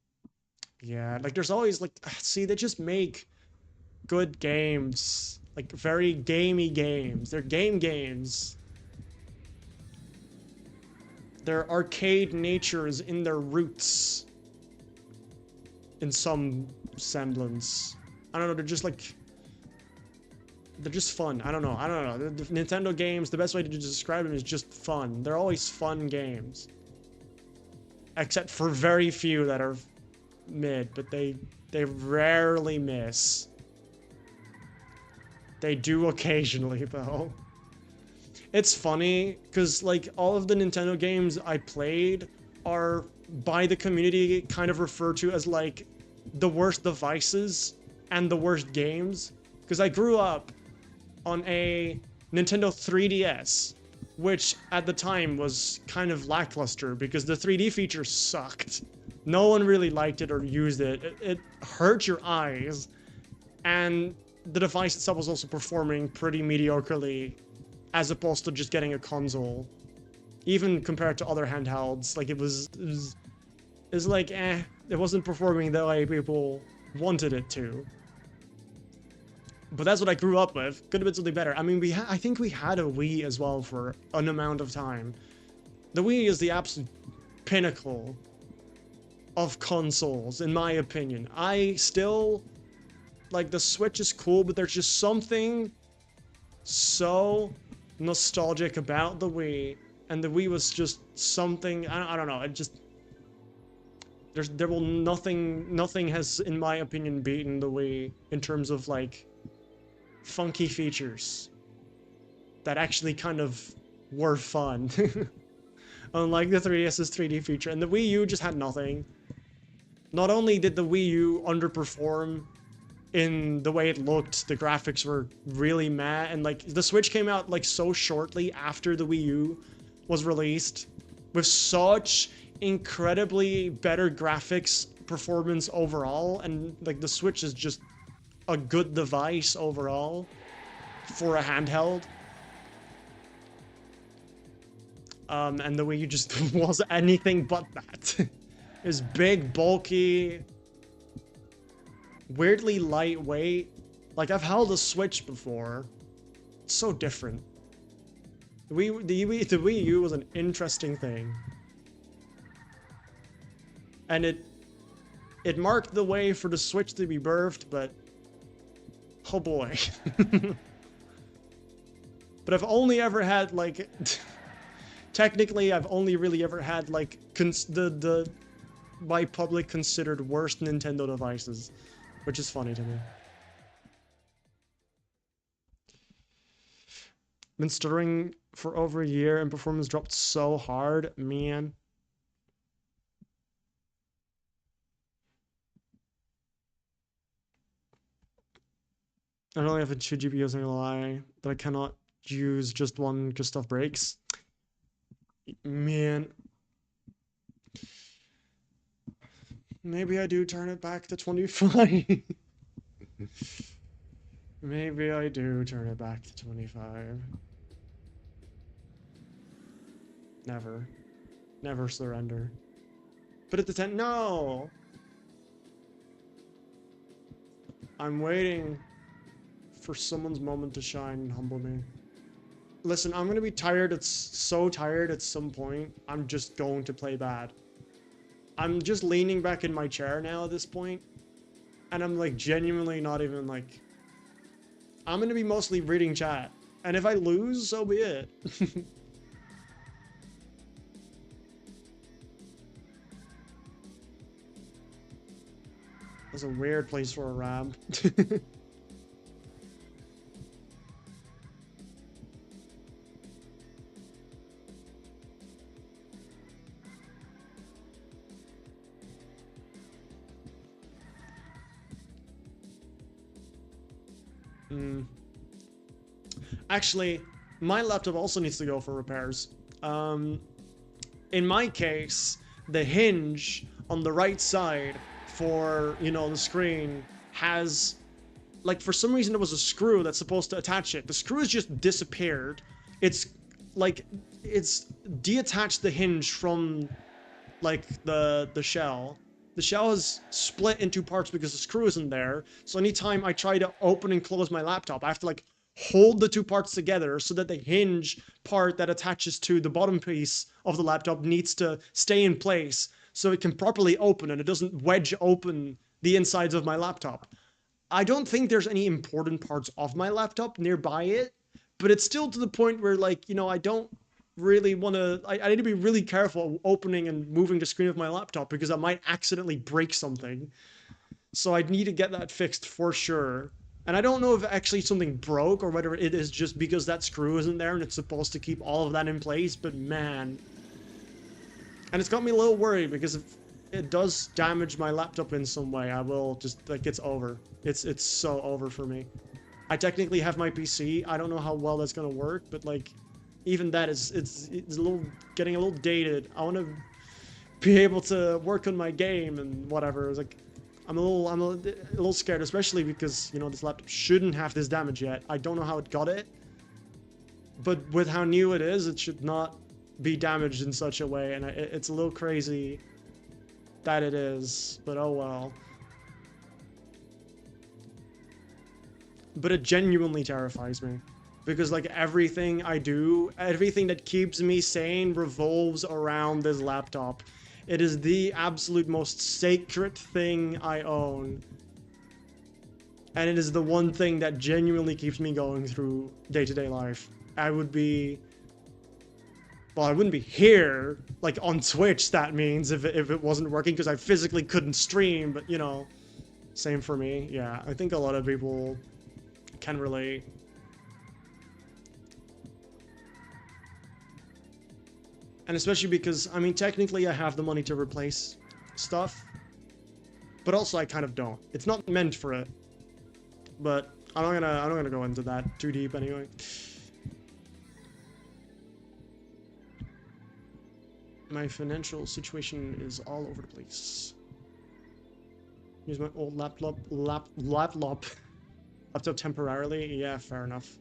Yeah, like there's always like, see, they just make good games, like very gamey games. They're games. Their arcade natures in their roots, in some semblance. I don't know. They're just fun. I don't know. The Nintendo games, the best way to describe them is just fun. They're always fun games, except for very few that are mid, but they rarely miss. They do occasionally though. It's funny because like all of the Nintendo games I played are by the community kind of referred to as like the worst devices and the worst games, because I grew up on a Nintendo 3DS, which at the time was kind of lackluster because the 3D features sucked. No one really liked it or used it. It hurt your eyes, and the device itself was also performing pretty mediocrely as opposed to just getting a console. Even compared to other handhelds, like it was like, it wasn't performing the way people wanted it to. But that's what I grew up with. Could have been something better. I mean, I think we had a Wii as well for an amount of time. The Wii is the absolute pinnacle of consoles, in my opinion. I still, like, the Switch is cool, but there's just something so nostalgic about the Wii, and the Wii was just something, I don't know, it just, nothing has, in my opinion, beaten the Wii in terms of, like, funky features that actually kind of were fun. Unlike the 3DS's 3D feature. And the Wii U just had nothing. Not only did the Wii U underperform in the way it looked, the graphics were really meh, and like the Switch came out like so shortly after the Wii U was released with such incredibly better graphics performance overall, and like the Switch is just a good device overall for a handheld. And the Wii U just was anything but that. It was big, bulky, weirdly lightweight. Like, I've held a Switch before. It's so different. The Wii U was an interesting thing. And it marked the way for the Switch to be birthed, but oh boy. But I've only ever had, like, technically I've only really ever had, like, the by public considered worst Nintendo devices, which is funny to me. Been stuttering for over a year and performance dropped so hard, man. I only have 2 GPUs, I'm gonna lie, but I cannot use just one because stuff breaks. Man. Maybe I do turn it back to 25. Maybe I do turn it back to 25. Never. Never surrender. But at the 10, no! I'm waiting for someone's moment to shine and humble me. Listen, I'm gonna be tired. It's so tired at some point. I'm just going to play bad. I'm just leaning back in my chair now at this point, and I'm like genuinely not even like, I'm gonna be mostly reading chat. And if I lose, so be it. That's a weird place for a ramp. Mm. Actually, my laptop also needs to go for repairs. Um, in my case, the hinge on the right side for, the screen has, like, for some reason there was a screw that's supposed to attach it. The screw has just disappeared. It's like it's detached the hinge from like the shell. The shell is split into parts because the screw isn't there. So anytime I try to open and close my laptop, I have to like hold the two parts together so that the hinge part that attaches to the bottom piece of the laptop needs to stay in place so it can properly open and it doesn't wedge open the insides of my laptop. I don't think there's any important parts of my laptop nearby it, but it's still to the point where, like, I don't really want to. I need to be really careful opening and moving the screen of my laptop because I might accidentally break something. So I need to get that fixed for sure. And I don't know if actually something broke or whether it is just because that screw isn't there and it's supposed to keep all of that in place, but man. And it's got me a little worried because if it does damage my laptop in some way, I will just, like, it's over. It's so over for me. I technically have my PC. I don't know how well that's gonna work, but like, even that is it's a little getting a little dated. I want to be able to work on my game and whatever. It's like, I'm a little scared, especially because this laptop shouldn't have this damage yet. I don't know how it got it, but with how new it is, it should not be damaged in such a way, and it's a little crazy that it is. But oh well. But it genuinely terrifies me because like everything I do, everything that keeps me sane revolves around this laptop. It is the absolute most sacred thing I own, and it is the one thing that genuinely keeps me going through day-to-day life. I would be, well, I wouldn't be here, like on Twitch, that means, if it wasn't working, because I physically couldn't stream, but same for me. Yeah, I think a lot of people can relate. And especially because, I mean, technically I have the money to replace stuff, but also I kind of don't. It's not meant for it. But I'm not gonna go into that too deep anyway. My financial situation is all over the place. Use my old laptop temporarily. Yeah, fair enough.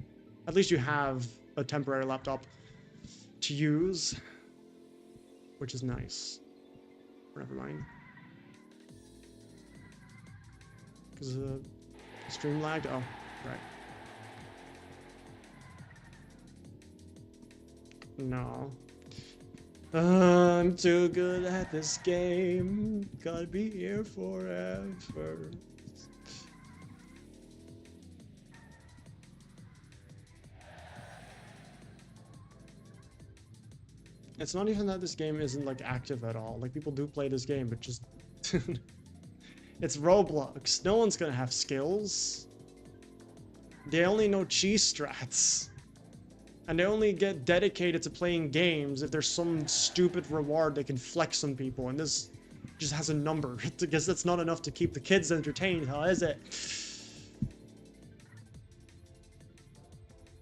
At least you have a temporary laptop to use, which is nice. Never mind. Because stream lagged. Oh, right. No. I'm too good at this game. Gotta be here forever. It's not even that this game isn't like active at all. Like, people do play this game, but just it's Roblox. No one's gonna have skills. They only know cheese strats. And they only get dedicated to playing games if there's some stupid reward they can flex on people. And this just has a number. I guess that's not enough to keep the kids entertained, huh, is it?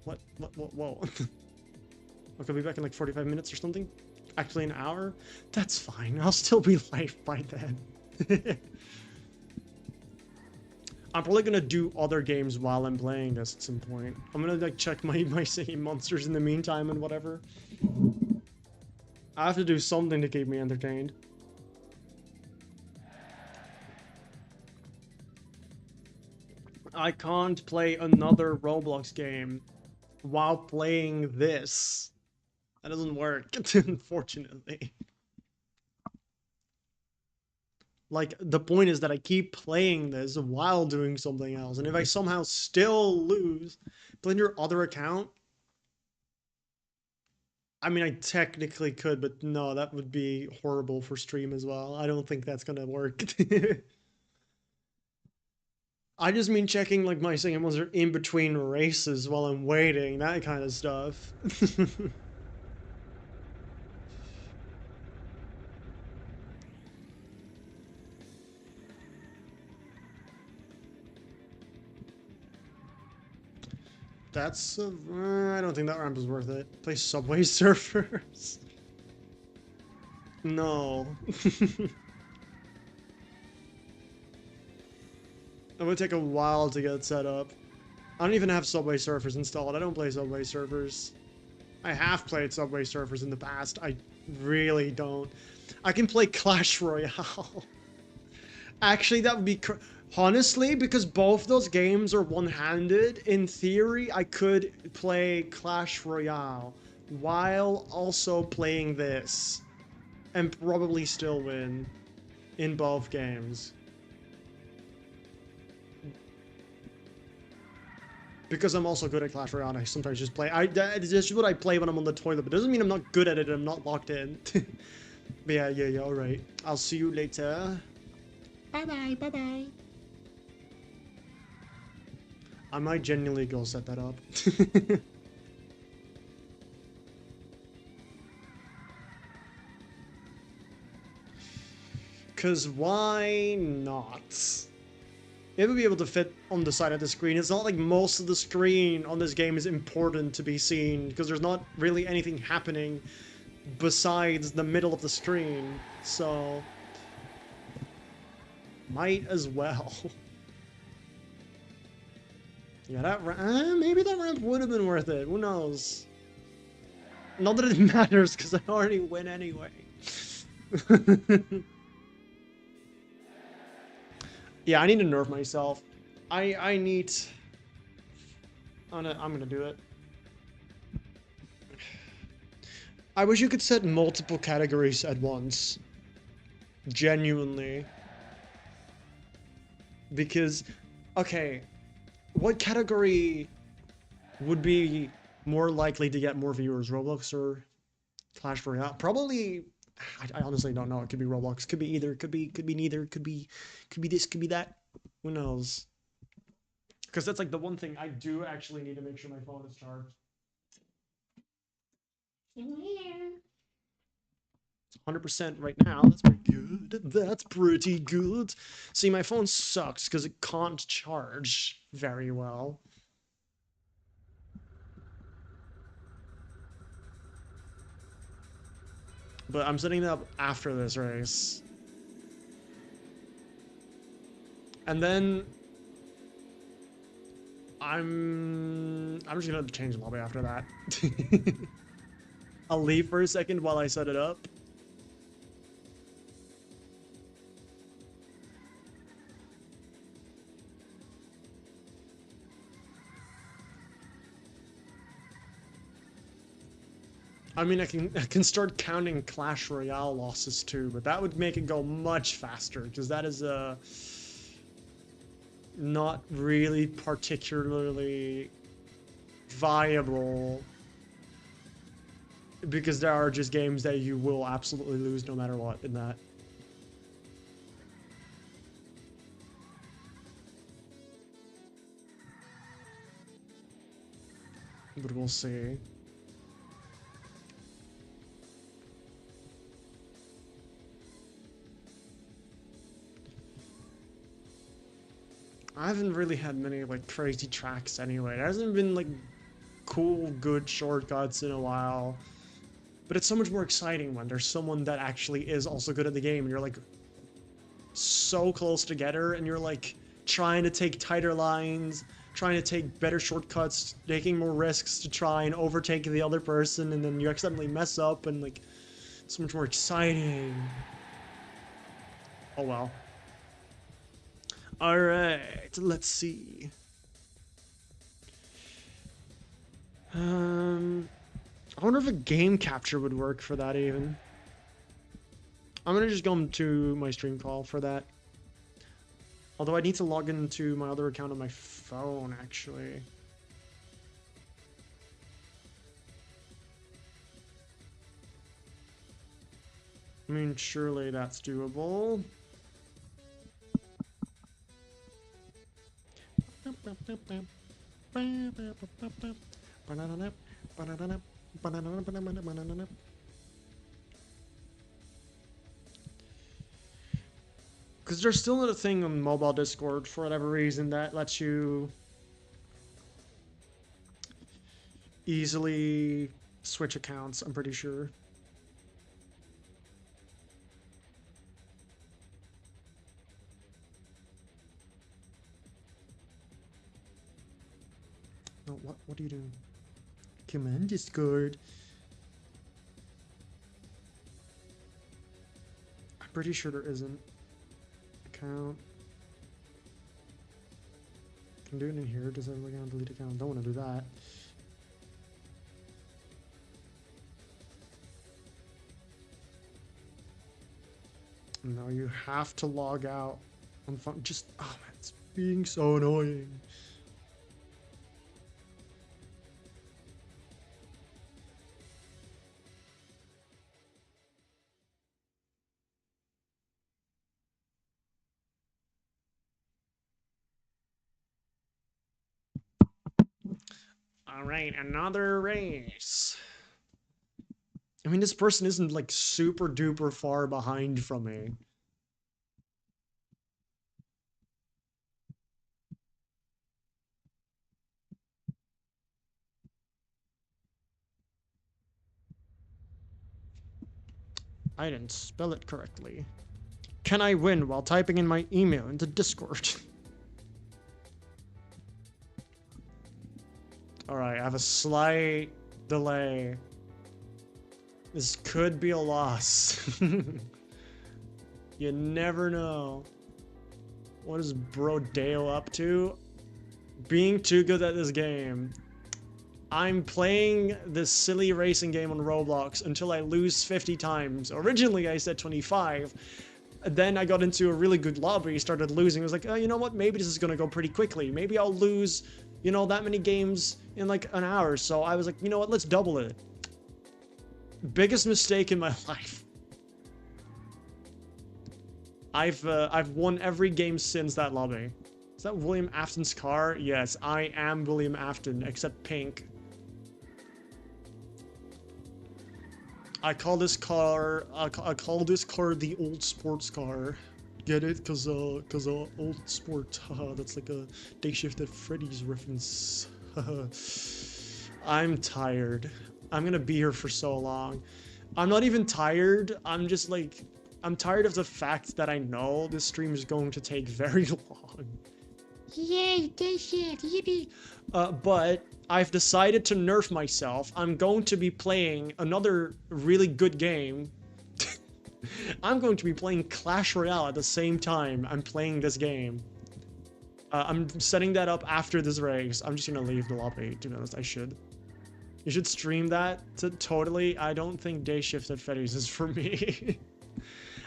What? Whoa. I'll be back in like 45 minutes or something? Actually, an hour? That's fine. I'll still be live by then. I'm probably gonna do other games while I'm playing this at some point. I'm gonna like check my singing monsters in the meantime and whatever. I have to do something to keep me entertained. I can't play another Roblox game while playing this. That doesn't work, unfortunately. Like, the point is that I keep playing this while doing something else, and if I somehow still lose, playing your other account, I mean, I technically could, but no, that would be horrible for stream as well. I don't think that's gonna work. I just mean checking like my singing ones are in between races while I'm waiting, that kind of stuff. that's I don't think that ramp is worth it. Play Subway Surfers. No. It would take a while to get set up. I don't even have Subway Surfers installed. I don't play Subway Surfers. I have played Subway Surfers in the past. I really don't. I can play Clash Royale. Actually, that would be... Honestly, because both those games are one-handed, in theory, I could play Clash Royale while also playing this. And probably still win in both games. Because I'm also good at Clash Royale, I sometimes just play. It's just what I play when I'm on the toilet, but doesn't mean I'm not good at it and I'm not locked in. But yeah, alright. I'll see you later. Bye-bye, bye-bye. I might genuinely go set that up. Because why not? It would be able to fit on the side of the screen. It's not like most of the screen on this game is important to be seen, because there's not really anything happening besides the middle of the screen. So, might as well. Yeah, maybe that ramp would have been worth it. Who knows? Not that it matters, because I already win anyway. Yeah, I need to nerf myself. I need... I'm gonna do it. I wish you could set multiple categories at once. Genuinely. Because, okay, what category would be more likely to get more viewers, Roblox or Clash Royale? Probably, I honestly don't know. It could be Roblox, could be either, could be neither, could be this, could be that. Who knows? Because that's like the one thing I do actually need to make sure my phone is charged. 100% right now. That's pretty good. That's pretty good. See, my phone sucks because it can't charge very well. But I'm setting it up after this race. And then I'm just gonna change the lobby after that. I'll leave for a second while I set it up. I mean, I can start counting Clash Royale losses too, but that would make it go much faster because that is not really particularly viable, because there are just games that you will absolutely lose no matter what in that. But we'll see. I haven't really had many like crazy tracks anyway. There hasn't been like cool, good shortcuts in a while. But it's so much more exciting when there's someone that actually is also good at the game and you're like so close together and you're like trying to take tighter lines, trying to take better shortcuts, taking more risks to try and overtake the other person, and then you accidentally mess up, and like so much more exciting. Oh well. Alright, let's see. I wonder if a game capture would work for that even. I'm gonna just go into my stream call for that. Although I need to log into my other account on my phone, actually. I mean, surely that's doable. Because there's still not a thing on mobile Discord for whatever reason that lets you easily switch accounts, I'm pretty sure. No, what are you doing? Command Discord. I'm pretty sure there isn't. Account. Can do it in here. Does everybody want to delete account? Don't want to do that. No, you have to log out. On fun. Just oh man, it's being so annoying. All right, another race. I mean, this person isn't like super duper far behind from me. I didn't spell it correctly. Can I win while typing in my email into Discord? Alright, I have a slight delay. This could be a loss. You never know. What is Brodeo up to? Being too good at this game. I'm playing this silly racing game on Roblox until I lose 50 times. Originally, I said 25. Then I got into a really good lobby, started losing. I was like, oh, you know what? Maybe this is going to go pretty quickly. Maybe I'll lose, you know, that many games in like an hour. So I was like, you know what? Let's double it. Biggest mistake in my life. I've won every game since that lobby. Is that William Afton's car? Yes, I am William Afton, except pink. I call this car the old sports car. Get it? Cause old sport. Haha, that's like a Day Shift at Freddy's reference. I'm tired. I'm gonna be here for so long. I'm not even tired. I'm just like, I'm tired of the fact that I know this stream is going to take very long. Yay, Day Shift, yippee. But I've decided to nerf myself. I'm going to be playing another really good game. I'm going to be playing Clash Royale at the same time I'm playing this game. I'm setting that up after this race. I'm just gonna leave the lobby, to be honest. I should. You should stream that to totally. I don't think Day Shift at Freddy's is for me.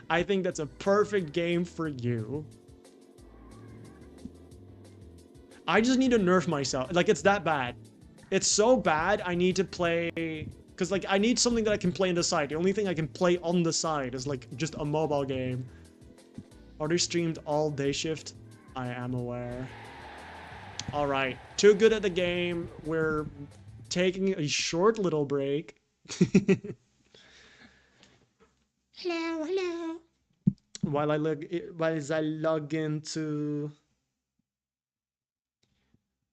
I think that's a perfect game for you. I just need to nerf myself. Like, it's that bad. It's so bad, I need to play... Because, like, I need something that I can play on the side. The only thing I can play on the side is, like, just a mobile game. Already streamed all Day Shift. I am aware. Alright. Too good at the game. We're taking a short little break. Hello, hello. While I log into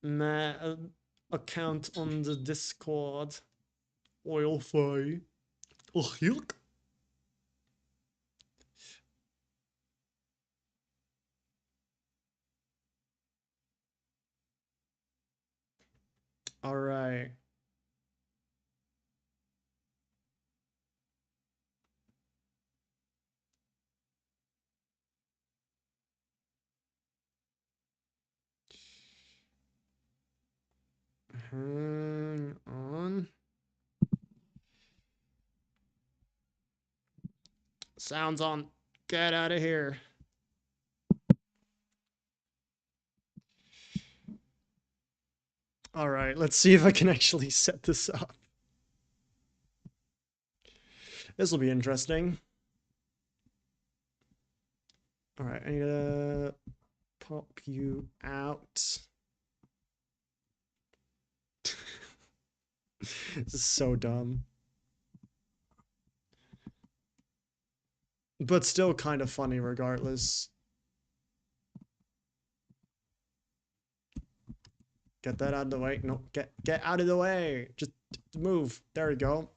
my account on the Discord. Oilfy. Uhhhh. All right. Hang on. Sounds on. Get out of here. All right, let's see if I can actually set this up. This will be interesting. All right, I need to pop you out. This is so dumb. But still kind of funny regardless. Get that out of the way. No, get out of the way. Just move. There we go.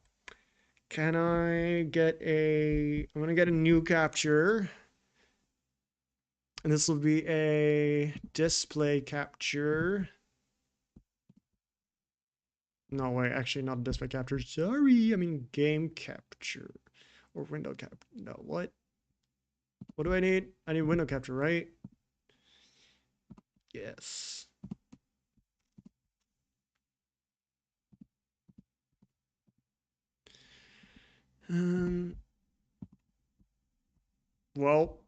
Can I get a... I'm gonna get a new capture. And this will be a display capture. No, wait, actually not display capture. Sorry, I mean game capture. Or window capture. No, what? What do I need? I need window capture, right? Yes. Um, well,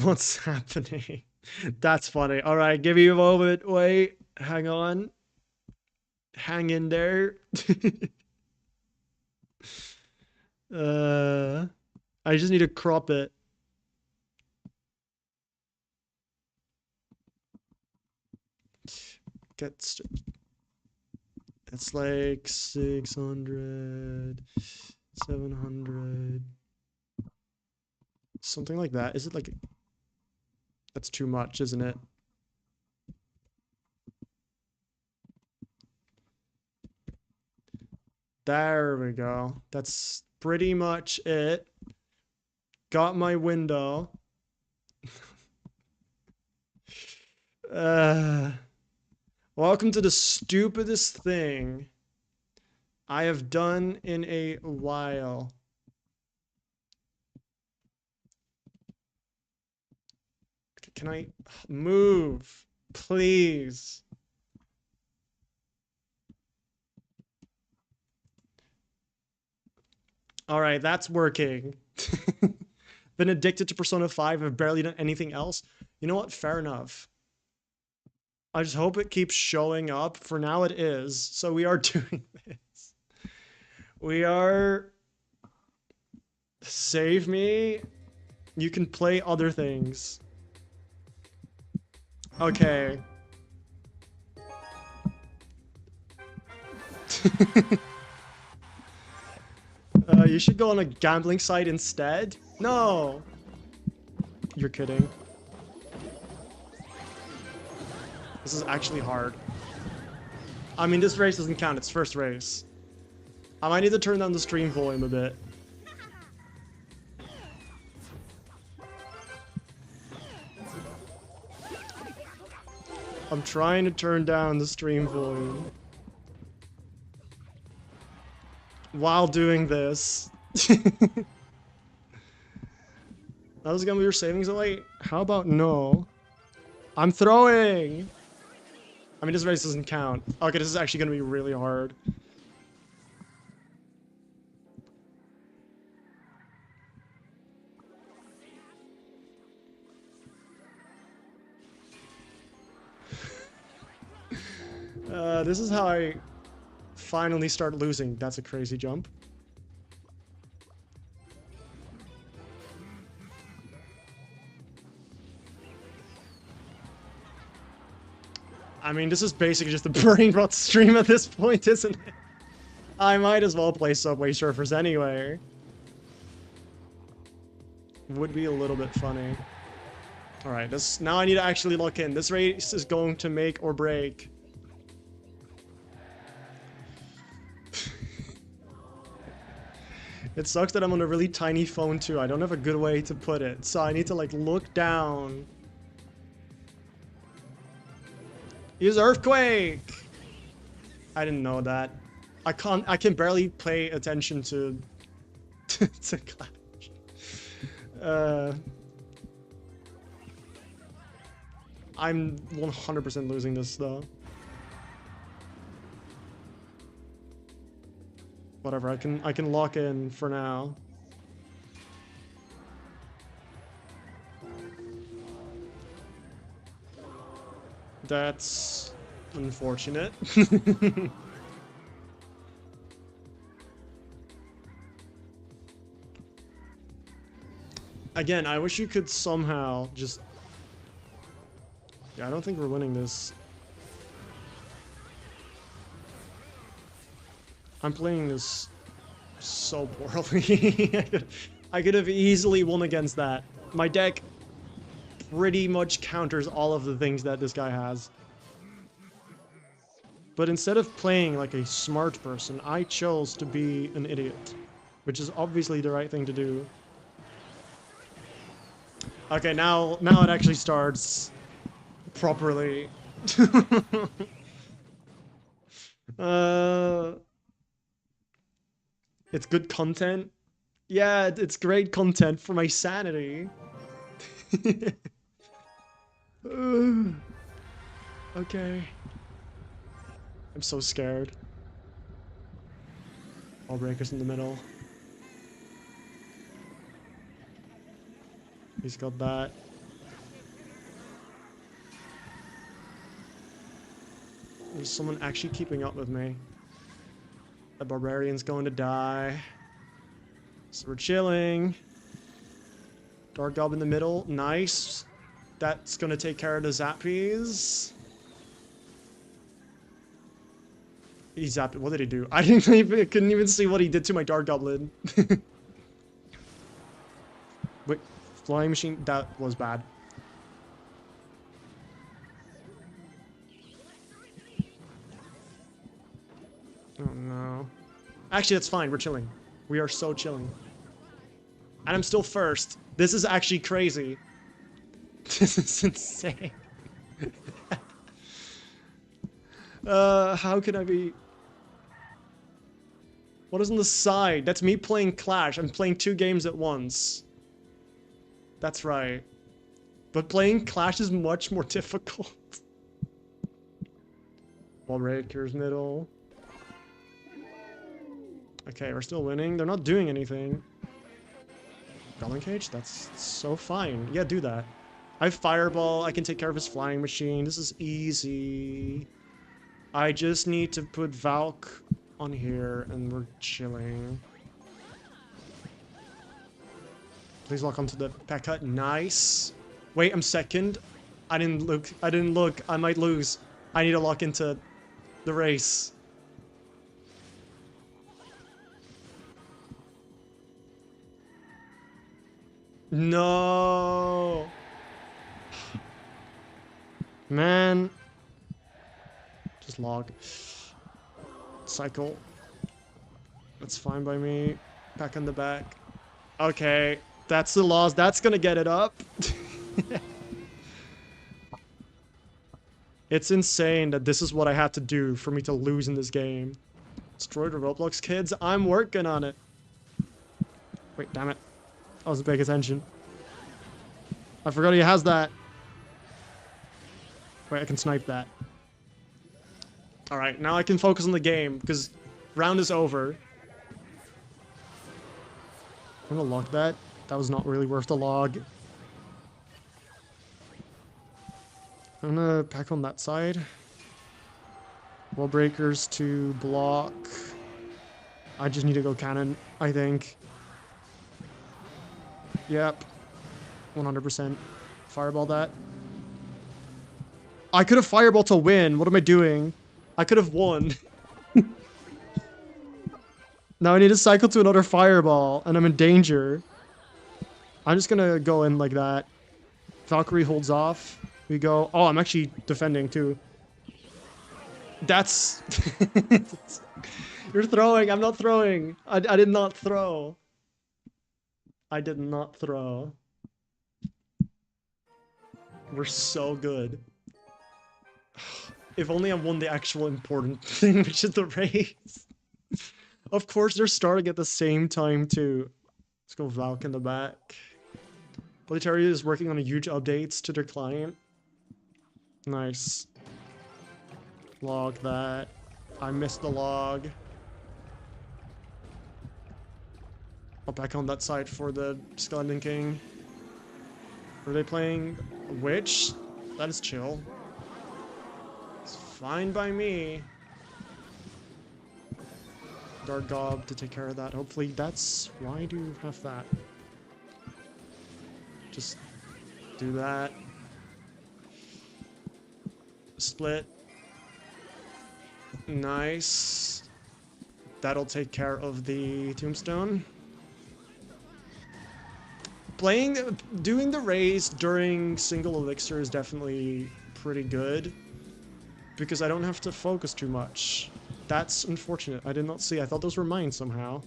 what's happening? That's funny. All right, give me a moment. Wait, hang on. Hang in there. uh, I just need to crop it. Get it's like 600, 700, something like that. Is it like that's too much, isn't it? There we go. That's pretty much it. Got my window. uh, welcome to the stupidest thing I have done in a while. Can I move, please? All right, that's working. Been addicted to Persona 5. I've barely done anything else. You know what? Fair enough. I just hope it keeps showing up. For now, it is. So we are doing this. We are... Save me. You can play other things. Okay. You should go on a gambling site instead. No. You're kidding. This is actually hard. I mean, this race doesn't count. It's first race. I might need to turn down the stream volume a bit. I'm trying to turn down the stream volume while doing this. That was gonna be your savings away? How about no? I'm throwing! I mean, this race doesn't count. Okay, this is actually gonna be really hard. This is how I finally start losing. That's a crazy jump. I mean, this is basically just a brain rot stream at this point, isn't it? I might as well play Subway Surfers anyway. Would be a little bit funny. Alright, this now I need to actually lock in. This race is going to make or break. It sucks that I'm on a really tiny phone too. I don't have a good way to put it. So I need to like look down. Use Earthquake! I didn't know that. I can barely pay attention to to Clash. I'm 100% losing this though. Whatever, I can lock in for now. That's unfortunate. Again, I wish you could somehow just... Yeah, I don't think we're winning this. I'm playing this so poorly. I could have easily won against that. My deck pretty much counters all of the things that this guy has. But instead of playing like a smart person, I chose to be an idiot. Which is obviously the right thing to do. Okay, now it actually starts properly. uh, it's good content. Yeah, it's great content for my sanity. Okay. I'm so scared. All breakers in the middle. He's got that. There's someone actually keeping up with me. The barbarian's going to die. So we're chilling. Dark Gob in the middle. Nice. That's gonna take care of the zappies. He zapped. What did he do? I couldn't even see what he did to my Dark Goblin. Wait, flying machine? That was bad. Oh no. Actually, that's fine. We're chilling. We are so chilling. And I'm still first. This is actually crazy. This is insane. How can I be... What is on the side? That's me playing Clash. I'm playing 2 games at once. That's right. But playing Clash is much more difficult. Wall breakers middle. Okay, we're still winning. They're not doing anything. Goblin cage? That's so fine. Yeah, do that. I have fireball. I can take care of his flying machine. This is easy. I just need to put Valk on here and we're chilling. Please lock onto the P.E.K.K.A. Nice. Wait, I'm second. I didn't look. I didn't look. I might lose. I need to lock into the race. No. Man. Just log. Cycle. That's fine by me. Back on the back. Okay. That's the loss. That's gonna get it up. It's insane that this is what I have to do for me to lose in this game. Destroy the Roblox kids? I'm working on it. Wait, damn it. I wasn't paying attention. I forgot he has that. Wait, I can snipe that. Alright, now I can focus on the game, because round is over. I'm gonna log that. That was not really worth the log. I'm gonna pack on that side. Wall breakers to block. I just need to go cannon, I think. Yep. 100%. Fireball that. I could have fireball to win. What am I doing? I could have won. Now I need to cycle to another fireball, and I'm in danger. I'm just gonna go in like that. Valkyrie holds off. We go. Oh, I'm actually defending too. That's... You're throwing. I'm not throwing. I did not throw. I did not throw. We're so good. If only I won the actual important thing, which is the race. Of course, they're starting at the same time, too. Let's go Valk in the back. Military is working on a huge updates to their client. Nice. Log that. I missed the log. I'll back on that side for the Skeleton King. Are they playing Witch? That is chill. It's fine by me. Dark Gob to take care of that. Hopefully that's why I do have that. Just do that. Split. Nice. That'll take care of the tombstone. Doing the raise during single elixir is definitely pretty good. because I don't have to focus too much. That's unfortunate. I did not see. I thought those were mine somehow.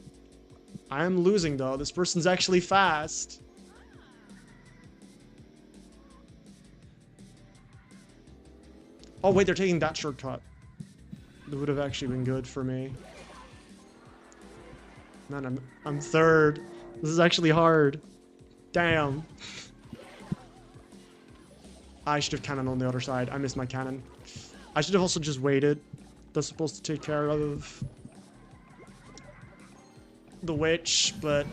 I am losing though. This person's actually fast. Oh wait, they're taking that shortcut. That would have actually been good for me. Man, I'm third. This is actually hard. Damn. I should have cannoned on the other side. I missed my cannon. I should have also just waited. That's supposed to take care of the witch, but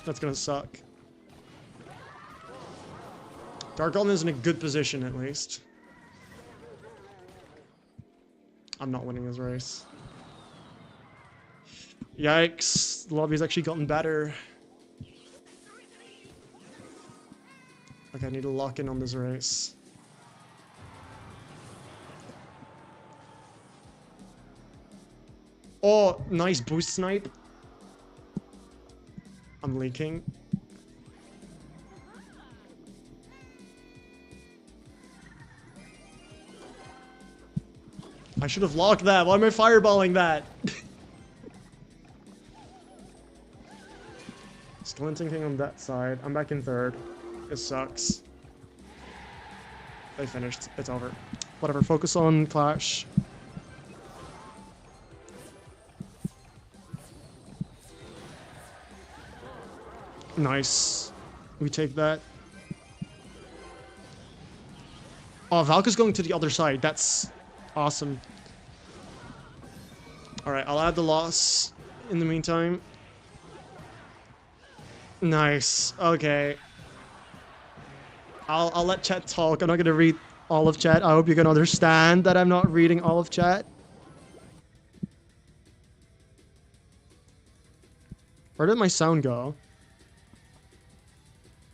that's gonna suck. Dark Golem is in a good position, at least. I'm not winning this race. Yikes. The lobby's actually gotten better. Okay, I need to lock in on this race. Oh, nice boost snipe. I'm leaking. I should have locked that. Why am I fireballing that? Squinting on that side. I'm back in third. It sucks. They finished. It's over. Whatever. Focus on Clash. Nice. We take that. Oh, Valka's going to the other side. That's awesome. Alright, I'll add the loss in the meantime. Nice. Okay. I'll let chat talk. I'm not gonna read all of chat. I hope you can understand that I'm not reading all of chat. Where did my sound go?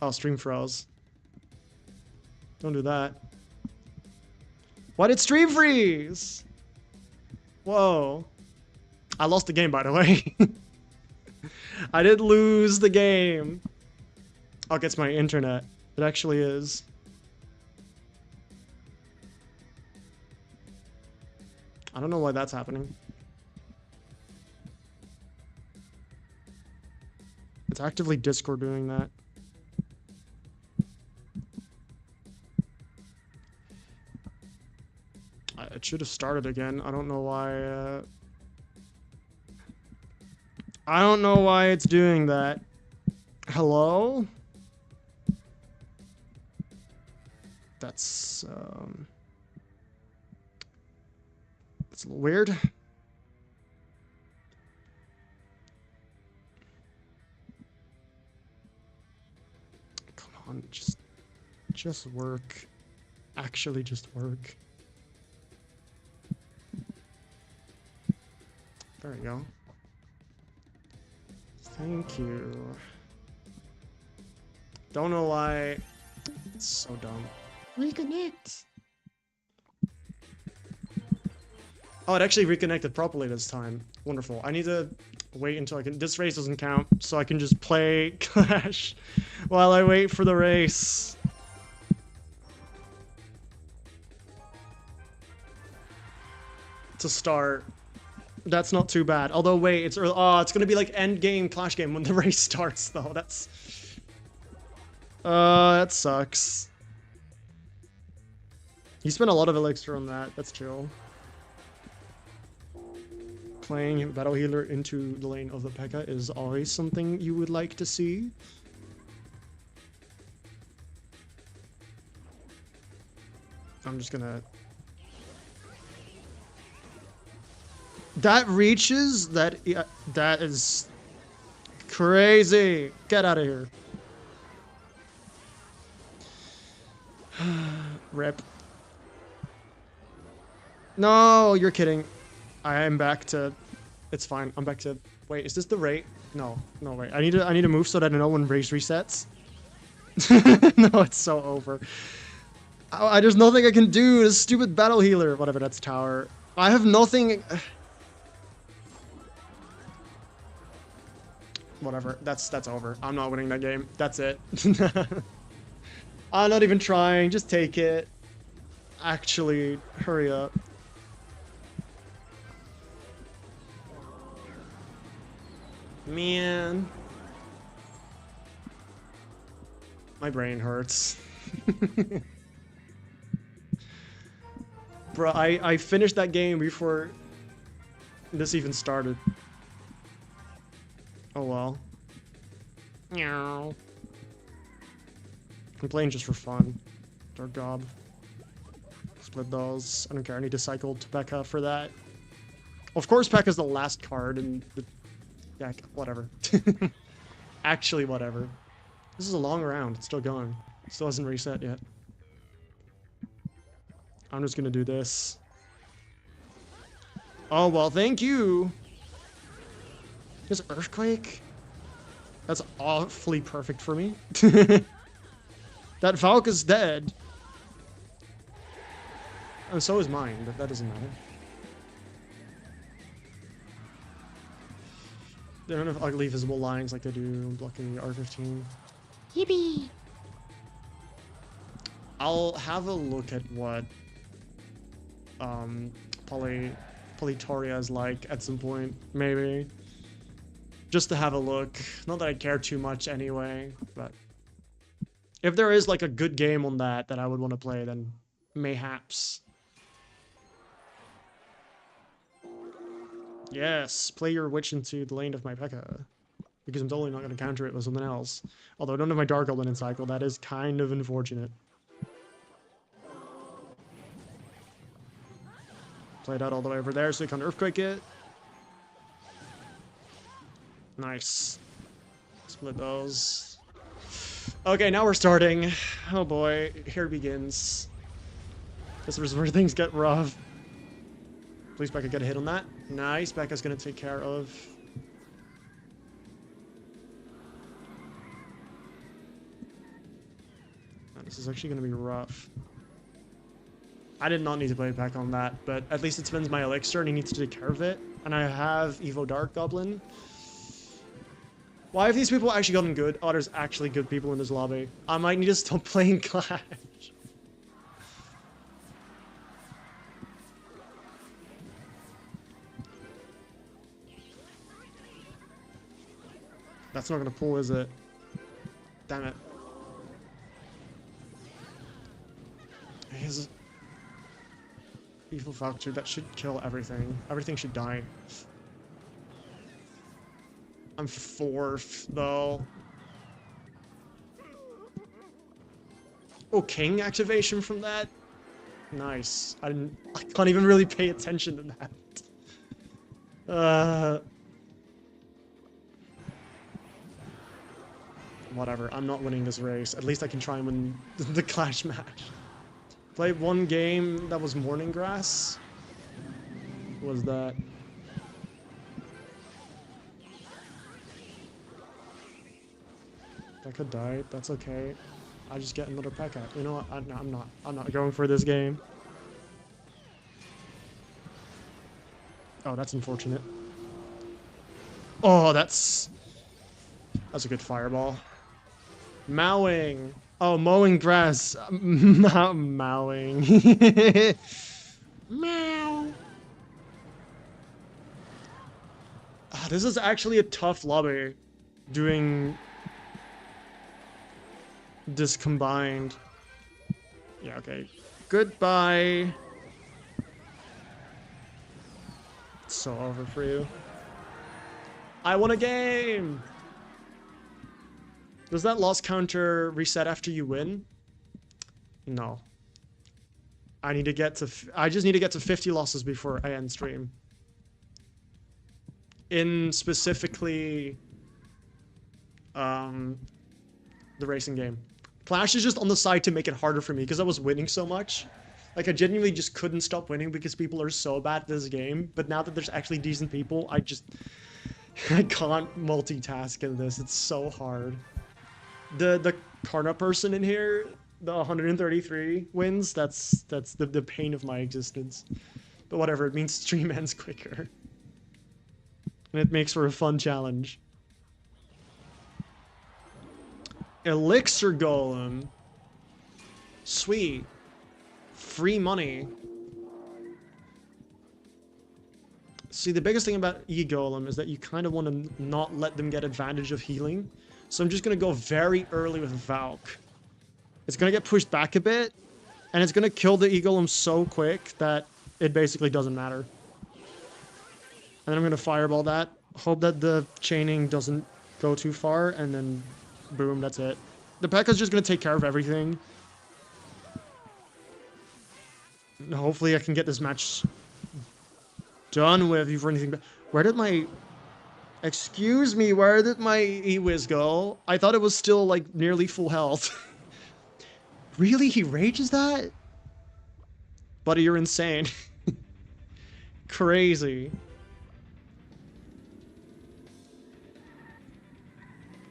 Oh, stream froze. Don't do that. Why did stream freeze? Whoa. I lost the game, by the way. I did lose the game. Oh, it's my internet. It actually is. I don't know why that's happening. It's actively Discord doing that. It should have started again. I don't know why. I don't know why it's doing that. Hello? That's a little weird. Come on, just work. Actually, just work. There we go. Thank you. Don't know why. It's so dumb. Reconnect. Oh, it actually reconnected properly this time. Wonderful. I need to wait until I can. This race doesn't count, so I can just play Clash while I wait for the race. To start. That's not too bad. Although, wait, it's early. Oh, it's gonna be like end game Clash game when the race starts, though. That's. That sucks. You spent a lot of elixir on that. That's chill. Playing Battle Healer into the lane of the P.E.K.K.A. is always something you would like to see. I'm just gonna... That reaches? That is crazy. Get out of here. Rip. No, you're kidding. I am back to... It's fine. I'm back to... Wait, is this the rate? No. No, wait. I need to move so that I know when race resets. No, it's so over. There's nothing I can do. This stupid battle healer. Whatever, that's tower. I have nothing... Whatever. That's over. I'm not winning that game. That's it. I'm not even trying. Just take it. Actually, hurry up. Man. My brain hurts. Bro, I finished that game before this even started. Oh well. Meow. I'm playing just for fun. Dark Gob. Split those. I don't care. I need to cycle to P.E.K.K.A for that. Of course, P.E.K.K.A is the last card, and yeah, whatever. Actually, whatever. This is a long round. It's still going. It still hasn't reset yet. I'm just gonna do this. Oh well, thank you. There's Earthquake. That's awfully perfect for me. That Valk is dead. And so is mine, but that doesn't matter. They don't have ugly visible lines like they do blocking the R15. Yippee! I'll have a look at what Polytoria is like at some point, maybe. Just to have a look. Not that I care too much anyway, but if there is like a good game on that I would want to play, then mayhaps. Yes, play your witch into the lane of my P.E.K.K.A. Because I'm totally not going to counter it with something else. Although I don't have my Dark Goblin in cycle, that is kind of unfortunate. Play that all the way over there so you can Earthquake it. Nice. Split those. Okay, now we're starting. Oh boy, here it begins. This is where things get rough. Please P.E.K.K.A get a hit on that. Nice, P.E.K.K.A's gonna take care of. Oh, this is actually gonna be rough. I did not need to play P.E.K.K.A on that, but at least it spends my elixir and he needs to take care of it. And I have Evo Dark Goblin. Why have these people actually gotten good? Oh, there's actually good people in this lobby. I might need to stop playing Clash. That's not gonna pull, is it? Damn it. His evil Valkyrie, that should kill everything. Everything should die. I'm fourth, though. Oh, King activation from that? Nice. I can't even really pay attention to that. Whatever, I'm not winning this race. At least I can try and win the Clash match. Played one game that was Morning Grass. What was that? That could die. That's okay. I just get another P.E.K.K.A. You know what? No, I'm not going for this game. Oh, that's unfortunate. Oh, that's a good fireball. Mowing. Oh, mowing grass. Not mowing. Meow. This is actually a tough lobby. Doing this combined. Yeah, okay. Goodbye. It's so over for you. I won a game! Does that loss counter reset after you win? No. I need to get to... I just need to get to 50 losses before I end stream. In specifically... the racing game. Clash is just on the side to make it harder for me because I was winning so much. Like, I genuinely just couldn't stop winning because people are so bad at this game. But now that there's actually decent people, I just... I can't multitask in this. It's so hard. The Karna person in here, the 133 wins, that's the pain of my existence. But whatever, it means stream ends quicker. And it makes for a fun challenge. Elixir Golem. Sweet. Free money. See, the biggest thing about E-Golem is that you kind of want to not let them get advantage of healing. So I'm just going to go very early with Valk. It's going to get pushed back a bit, and it's going to kill the E-Golem so quick that it basically doesn't matter. And then I'm going to fireball that. Hope that the chaining doesn't go too far, and then boom, that's it. The P.E.K.K.A.'s just going to take care of everything. And hopefully I can get this match done with before anything. Where did my... Excuse me, where did my E-Wiz go? I thought it was still, like, nearly full health. Really? He rages that? Buddy, you're insane. Crazy.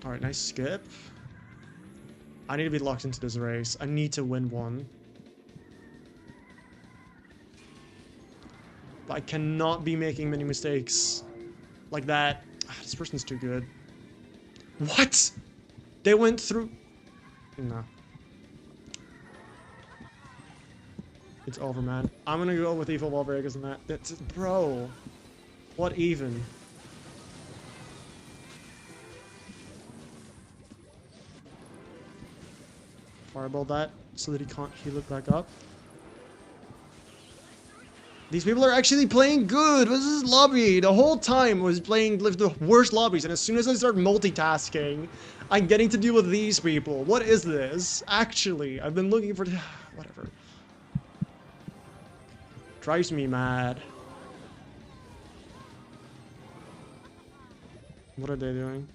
Alright, nice skip. I need to be locked into this race. I need to win one. But I cannot be making many mistakes like that. This person's too good. What? They went through... No. It's over, man. I'm gonna go with Evil Wall Breakers and that. That's... Bro. What even? Fireball that so that he can't heal it back up. These people are actually playing good. This is lobby. The whole time was playing the worst lobbies, and as soon as I start multitasking, I'm getting to deal with these people. What is this? Actually, I've been looking for... Whatever. Drives me mad. What are they doing?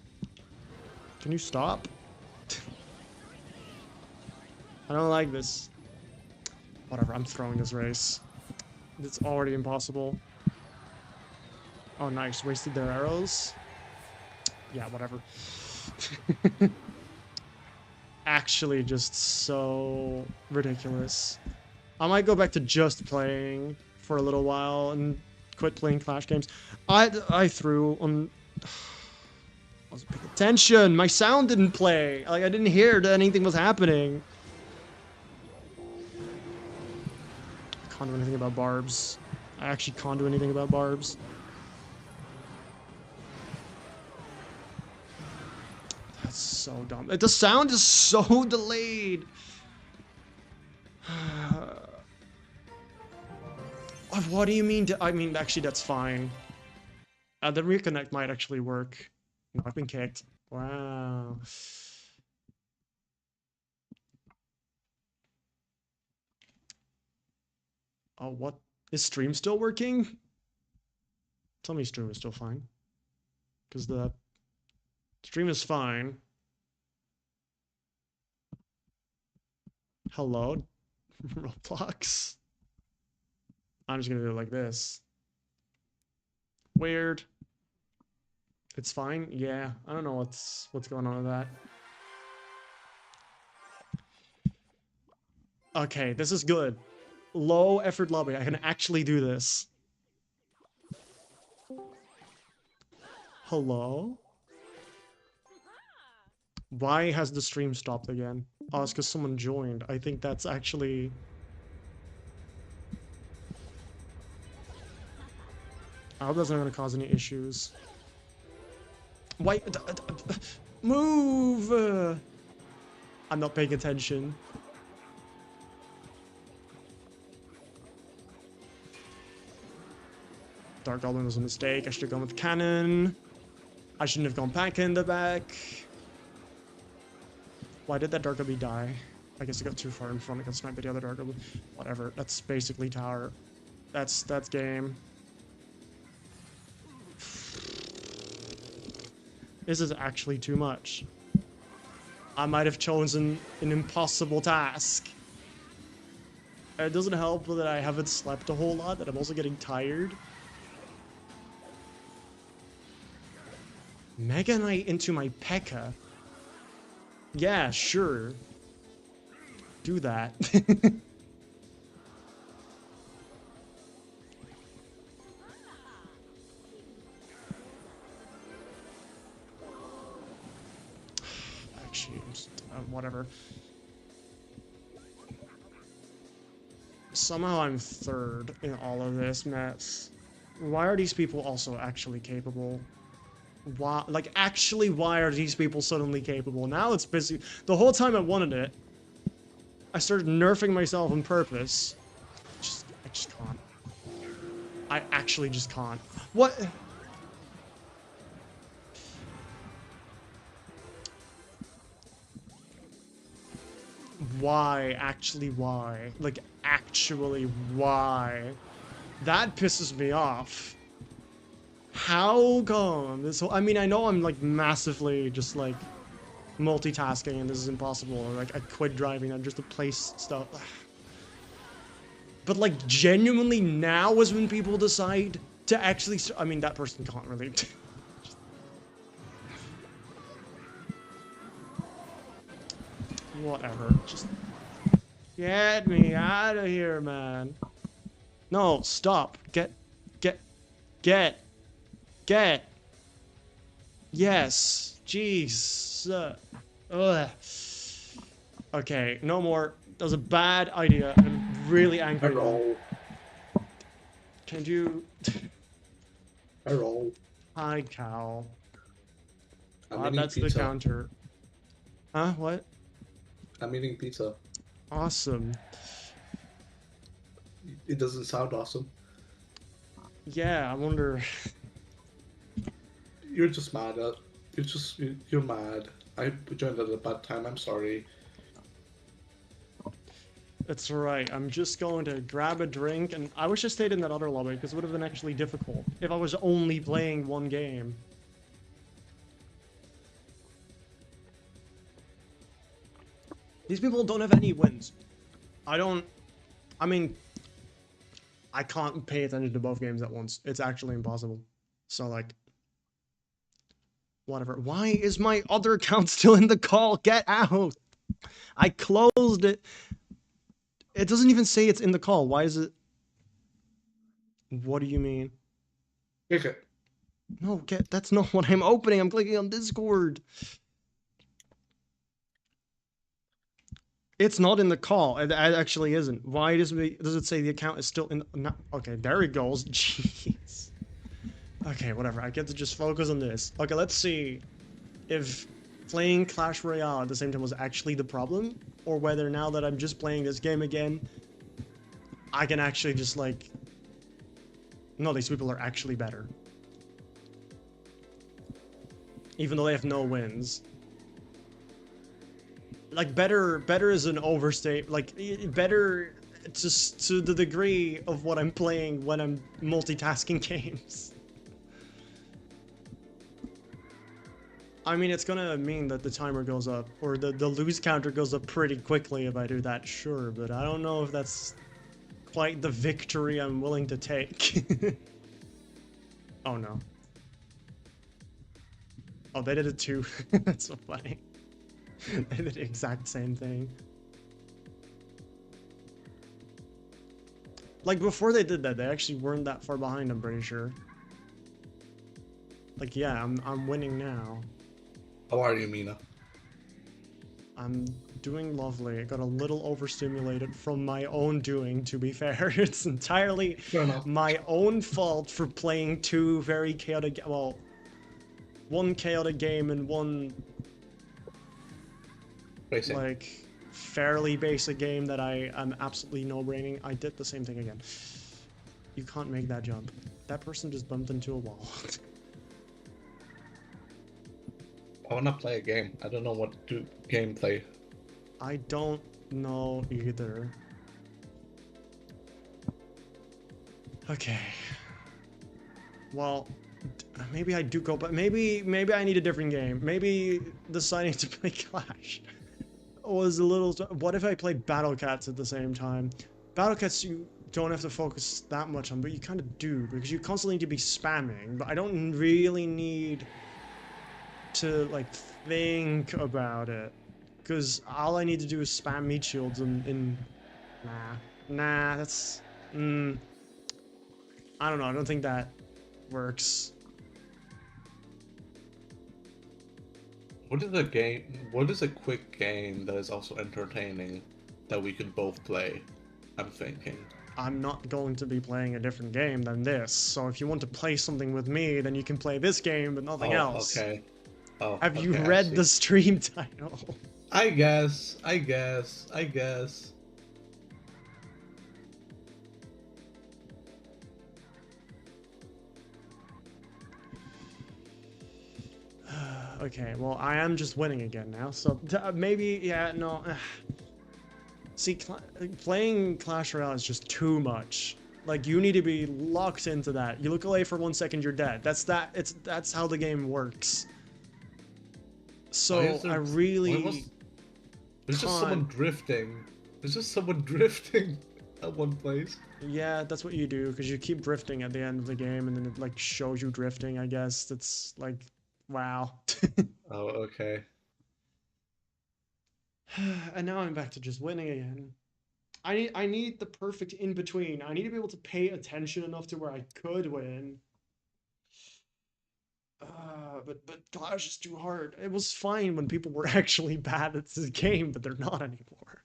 Can you stop? I don't like this. Whatever, I'm throwing this race. It's already impossible. Oh, nice. Wasted their arrows. Yeah, whatever. Actually, just so ridiculous. I might go back to just playing for a little while and quit playing Clash games. I threw on... I wasn't paying attention. My sound didn't play. Like, I didn't hear that anything was happening. I can't do anything about barbs. I actually can't do anything about barbs. That's so dumb. The sound is so delayed. What do you mean? I mean, actually, that's fine. The reconnect might actually work. No, I've been kicked. Wow. Oh, what? Is stream still working? Tell me stream is still fine. Because the stream is fine. Hello? Roblox? I'm just gonna do it like this. Weird. It's fine? Yeah. I don't know what's going on with that. Okay, this is good. Low effort lobby. I can actually do this. Hello? Why has the stream stopped again? Oh, it's because someone joined. I think that's actually... I hope that's not going to cause any issues. Why? Move! I'm not paying attention. Dark Goblin was a mistake. I should have gone with cannon. I shouldn't have gone back in the back. Why did that Dark Goblin die? I guess it got too far in front. I got sniped by the other Dark Goblin. Whatever. That's basically tower. That's game. This is actually too much. I might have chosen an impossible task. It doesn't help that I haven't slept a whole lot, that I'm also getting tired. Mega Knight into my P.E.K.K.A. Yeah, sure. Do that. Actually, whatever. Somehow I'm third in all of this mess. Why are these people also actually capable? Why, like, actually, why are these people suddenly capable? Now it's busy. The whole time I wanted it, I started nerfing myself on purpose. I just can't. I actually just can't. What? Why? Actually, why? Like, actually, why? That pisses me off. How come this whole, I mean, I know I'm like massively just like multitasking and this is impossible, or like I quit driving and just to place stuff. But like genuinely now is when people decide to actually, I mean, that person can't really. Whatever. Just get me out of here, man. No, stop. Get, get, get. Yes. Jeez. Ugh. Okay, no more. That was a bad idea. I'm really angry now. Hello. Can you... Hello. Hi, Cal. I'm eating That's the pizza. counter. Huh? What? I'm eating pizza. Awesome. It doesn't sound awesome. Yeah, I wonder... You're just mad at. You're mad. I joined at a bad time. I'm sorry. It's alright. I'm just going to grab a drink, and I wish I stayed in that other lobby, because it would have been actually difficult if I was only playing one game. These people don't have any wins. I mean, I can't pay attention to both games at once. It's actually impossible. So, like, whatever. Why is my other account still in the call? Get out! I closed it. It doesn't even say it's in the call. Why is it? What do you mean? Okay. No, that's not what I'm opening. I'm clicking on Discord. It's not in the call. It actually isn't. Why does it say the account is still in? No, okay, there it goes. Jeez. Okay, whatever. I get to just focus on this. Okay, let's see if playing Clash Royale at the same time was actually the problem, or whether now that I'm just playing this game again, I can actually just like... No, these people are actually better. Even though they have no wins. Like, better is an overstate. Like, better just to the degree of what I'm playing when I'm multitasking games. I mean, it's gonna mean that the timer goes up, or the lose counter goes up pretty quickly if I do that, sure, but I don't know if that's quite the victory I'm willing to take. Oh no. Oh, they did it too. That's so funny. They did the exact same thing. Like, before they did that, they actually weren't that far behind, I'm pretty sure. Like, yeah, I'm winning now. How are you, Mina? I'm doing lovely. I got a little overstimulated from my own doing, to be fair. It's entirely Fair enough. my own fault for playing two very chaotic... Well, one chaotic game and one, Racing. like, fairly basic game that I am absolutely no-braining. I did the same thing again. You can't make that jump. That person just bumped into a wall. I wanna play a game. I don't know what to gameplay. I don't know either. Okay. Well, maybe I do go, but maybe I need a different game. Maybe deciding to play Clash was a little... What if I played Battle Cats at the same time? Battle Cats you don't have to focus that much on, but you kind of do, because you constantly need to be spamming, but I don't really need to, like, think about it. Because all I need to do is spam meat shields and... Nah, that's... I don't know, I don't think that works. What is a game? What is a quick game that is also entertaining that we could both play? I'm thinking. I'm not going to be playing a different game than this. So if you want to play something with me, then you can play this game, but nothing Oh, else. okay. Oh, Have you okay, I read the see. stream title? I guess. Okay, well, I am just winning again now, so maybe, yeah, no. See, playing Clash Royale is just too much. Like, you need to be locked into that. You look away for 1 second, you're dead. That's how the game works. Why is So, I there... Why really was... There's just can't. someone drifting. There's just someone drifting at one place. Yeah, that's what you do, because you keep drifting at the end of the game, and then it, like, shows you drifting, I guess. That's, like, wow. Oh, okay. And now I'm back to just winning again. I need the perfect in between. I need to be able to pay attention enough to where I could win. But Clash is too hard. It was fine when people were actually bad at this game, but they're not anymore.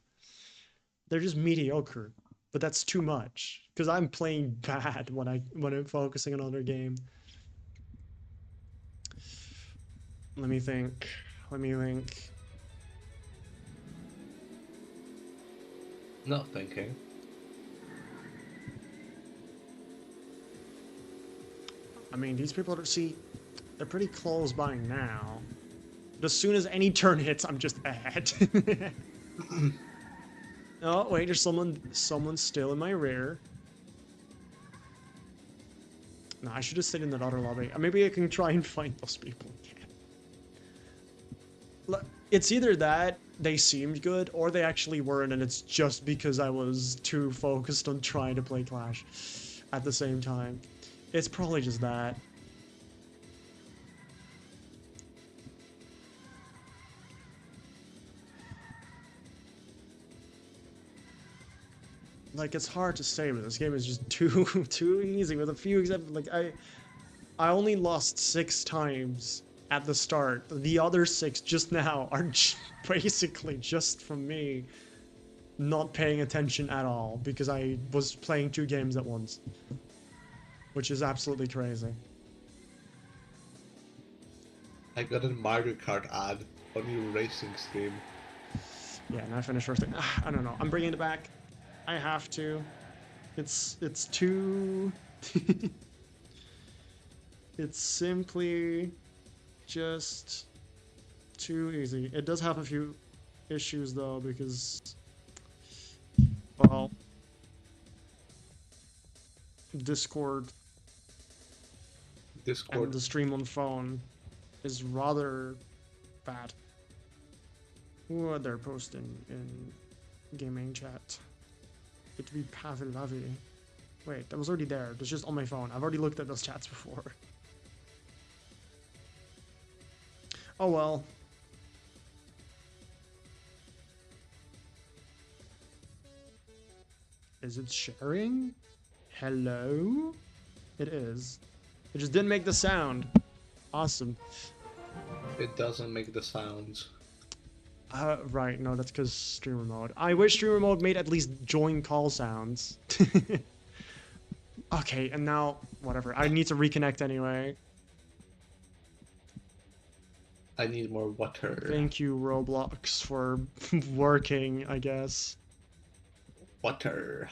They're just mediocre. But that's too much because I'm playing bad when I'm focusing on another game. Let me think. Let me think. Not thinking. I mean, these people are see, they're pretty close by now. But as soon as any turn hits, I'm just ahead. Oh wait, there's someone still in my rear. No, I should have stayed in that other lobby. Maybe I can try and find those people again. It's either that they seemed good or they actually weren't, and it's just because I was too focused on trying to play Clash at the same time. It's probably just that. Like, it's hard to say, but this game is just too easy with a few exceptions. Like, I only lost 6 times at the start. The other 6 just now are basically just from me not paying attention at all because I was playing 2 games at once, which is absolutely crazy. I got a Mario Kart ad on your racing stream. Yeah, and I finished first. I don't know. I'm bringing it back. I have to. It's too. It's simply just too easy. It does have a few issues though because, well, Discord and Discord. the stream on phone is rather bad. What they're posting in gaming chat. It be Pavilavi. Wait, that was already there. It's just on my phone. I've already looked at those chats before. Oh well. Is it sharing? Hello? It is. It just didn't make the sound. Awesome. It doesn't make the sounds. Right, no, that's because streamer mode. I wish streamer mode made at least join call sounds. Okay, and now, whatever. I need to reconnect anyway. I need more water. Thank you, Roblox, for working, I guess. Water.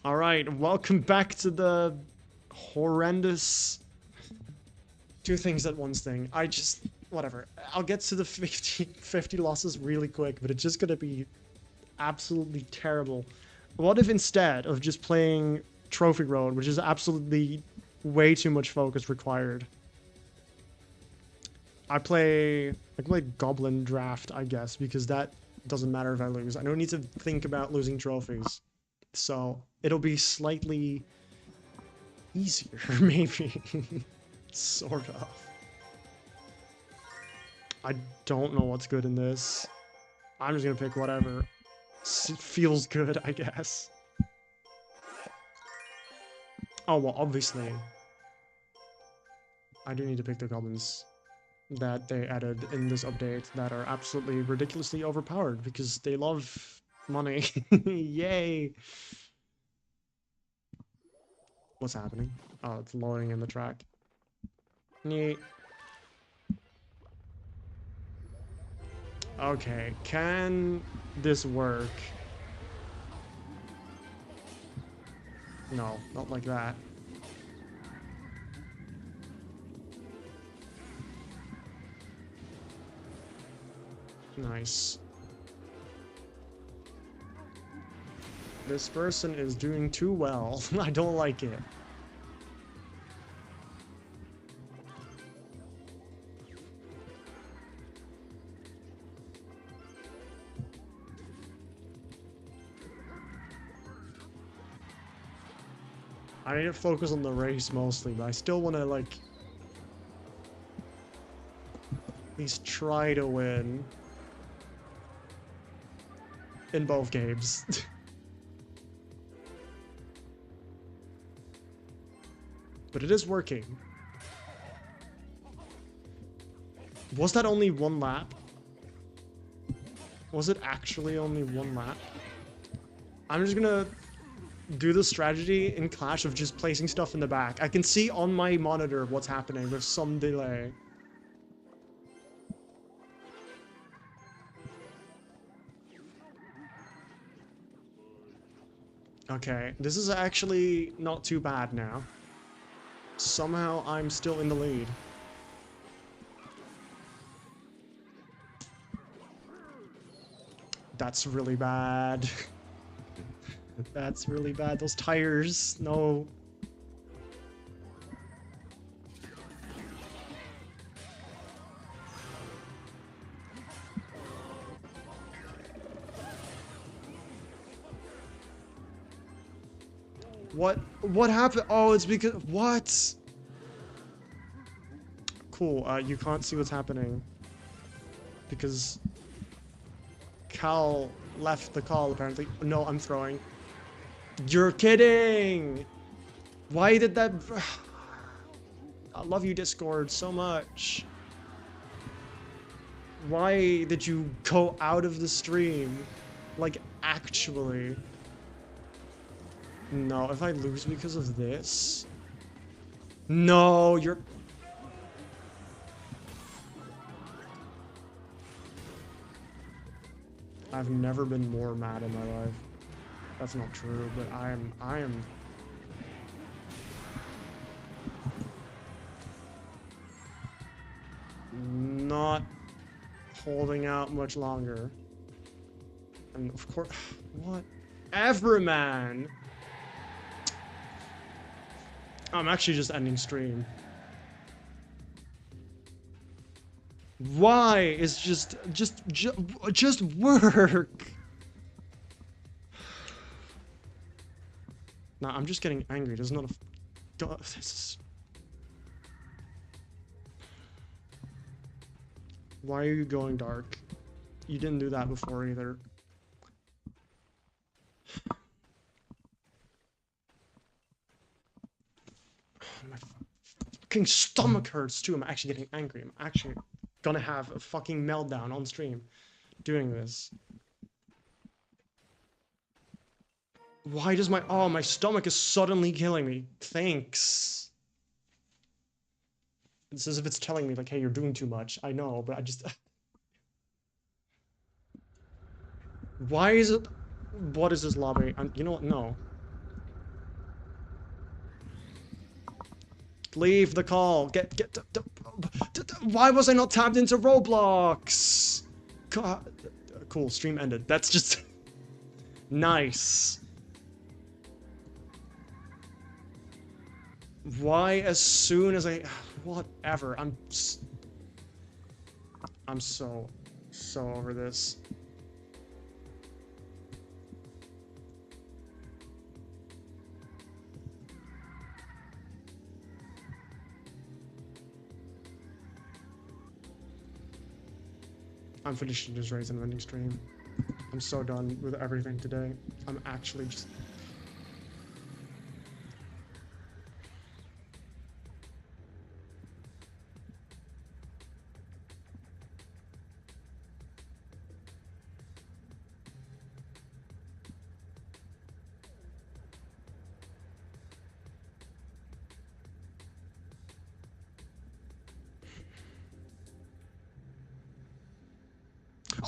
Alright, welcome back to the horrendous 2 things at once thing. Whatever. I'll get to the 50 losses really quick, but it's just gonna be absolutely terrible. What if instead of just playing Trophy Road, which is absolutely way too much focus required, I can play Goblin Draft, I guess, because that doesn't matter if I lose. I don't need to think about losing trophies. So it'll be slightly easier, maybe. Sort of. I don't know what's good in this. I'm just gonna pick whatever. Feels good, I guess. Oh, well, obviously, I do need to pick the goblins that they added in this update that are absolutely ridiculously overpowered because they love money. Yay! What's happening? Oh, it's loading in the track. Neat. Okay, can this work? No, not like that. Nice. This person is doing too well. I don't like it. I need to focus on the race mostly, but I still want to, like, at least try to win in both games. But it is working. Was that only one lap? Was it actually only one lap? I'm just gonna do the strategy in Clash of just placing stuff in the back. I can see on my monitor what's happening with some delay. Okay, this is actually not too bad now. Somehow I'm still in the lead. That's really bad. That's really bad. Those tires, no. What happened? Oh, it's because, what? Cool, you can't see what's happening. Because Cal left the call, apparently. No, I'm throwing. You're kidding! Why did that... I love you, Discord, so much. Why did you go out of the stream? Like, actually. No, if I lose because of this... No, you're... I've never been more mad in my life. That's not true, but I am not holding out much longer. And of course, whatever, man. I'm actually just ending stream. Why is just work? Nah, I'm just getting angry. There's not a God, this is... Why are you going dark? You didn't do that before either. My fucking stomach hurts too. I'm actually getting angry. I'm actually gonna have a fucking meltdown on stream doing this. Why does my... Oh, my stomach is suddenly killing me. Thanks. It's as if it's telling me, like, hey, you're doing too much. I know, but I just... Why is it... What is this lobby? You know what? No. Leave the call. Why was I not tapped into Roblox? God. Cool, stream ended. That's just... Nice. Why as soon as I... Whatever. I'm so over this. I'm finishing this race and ending stream. I'm so done with everything today. I'm actually just...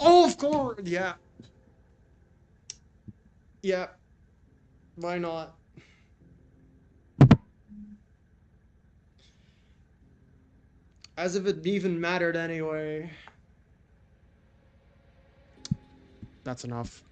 Oh, of course. Yeah. Yeah. Why not? As if it even mattered anyway. That's enough.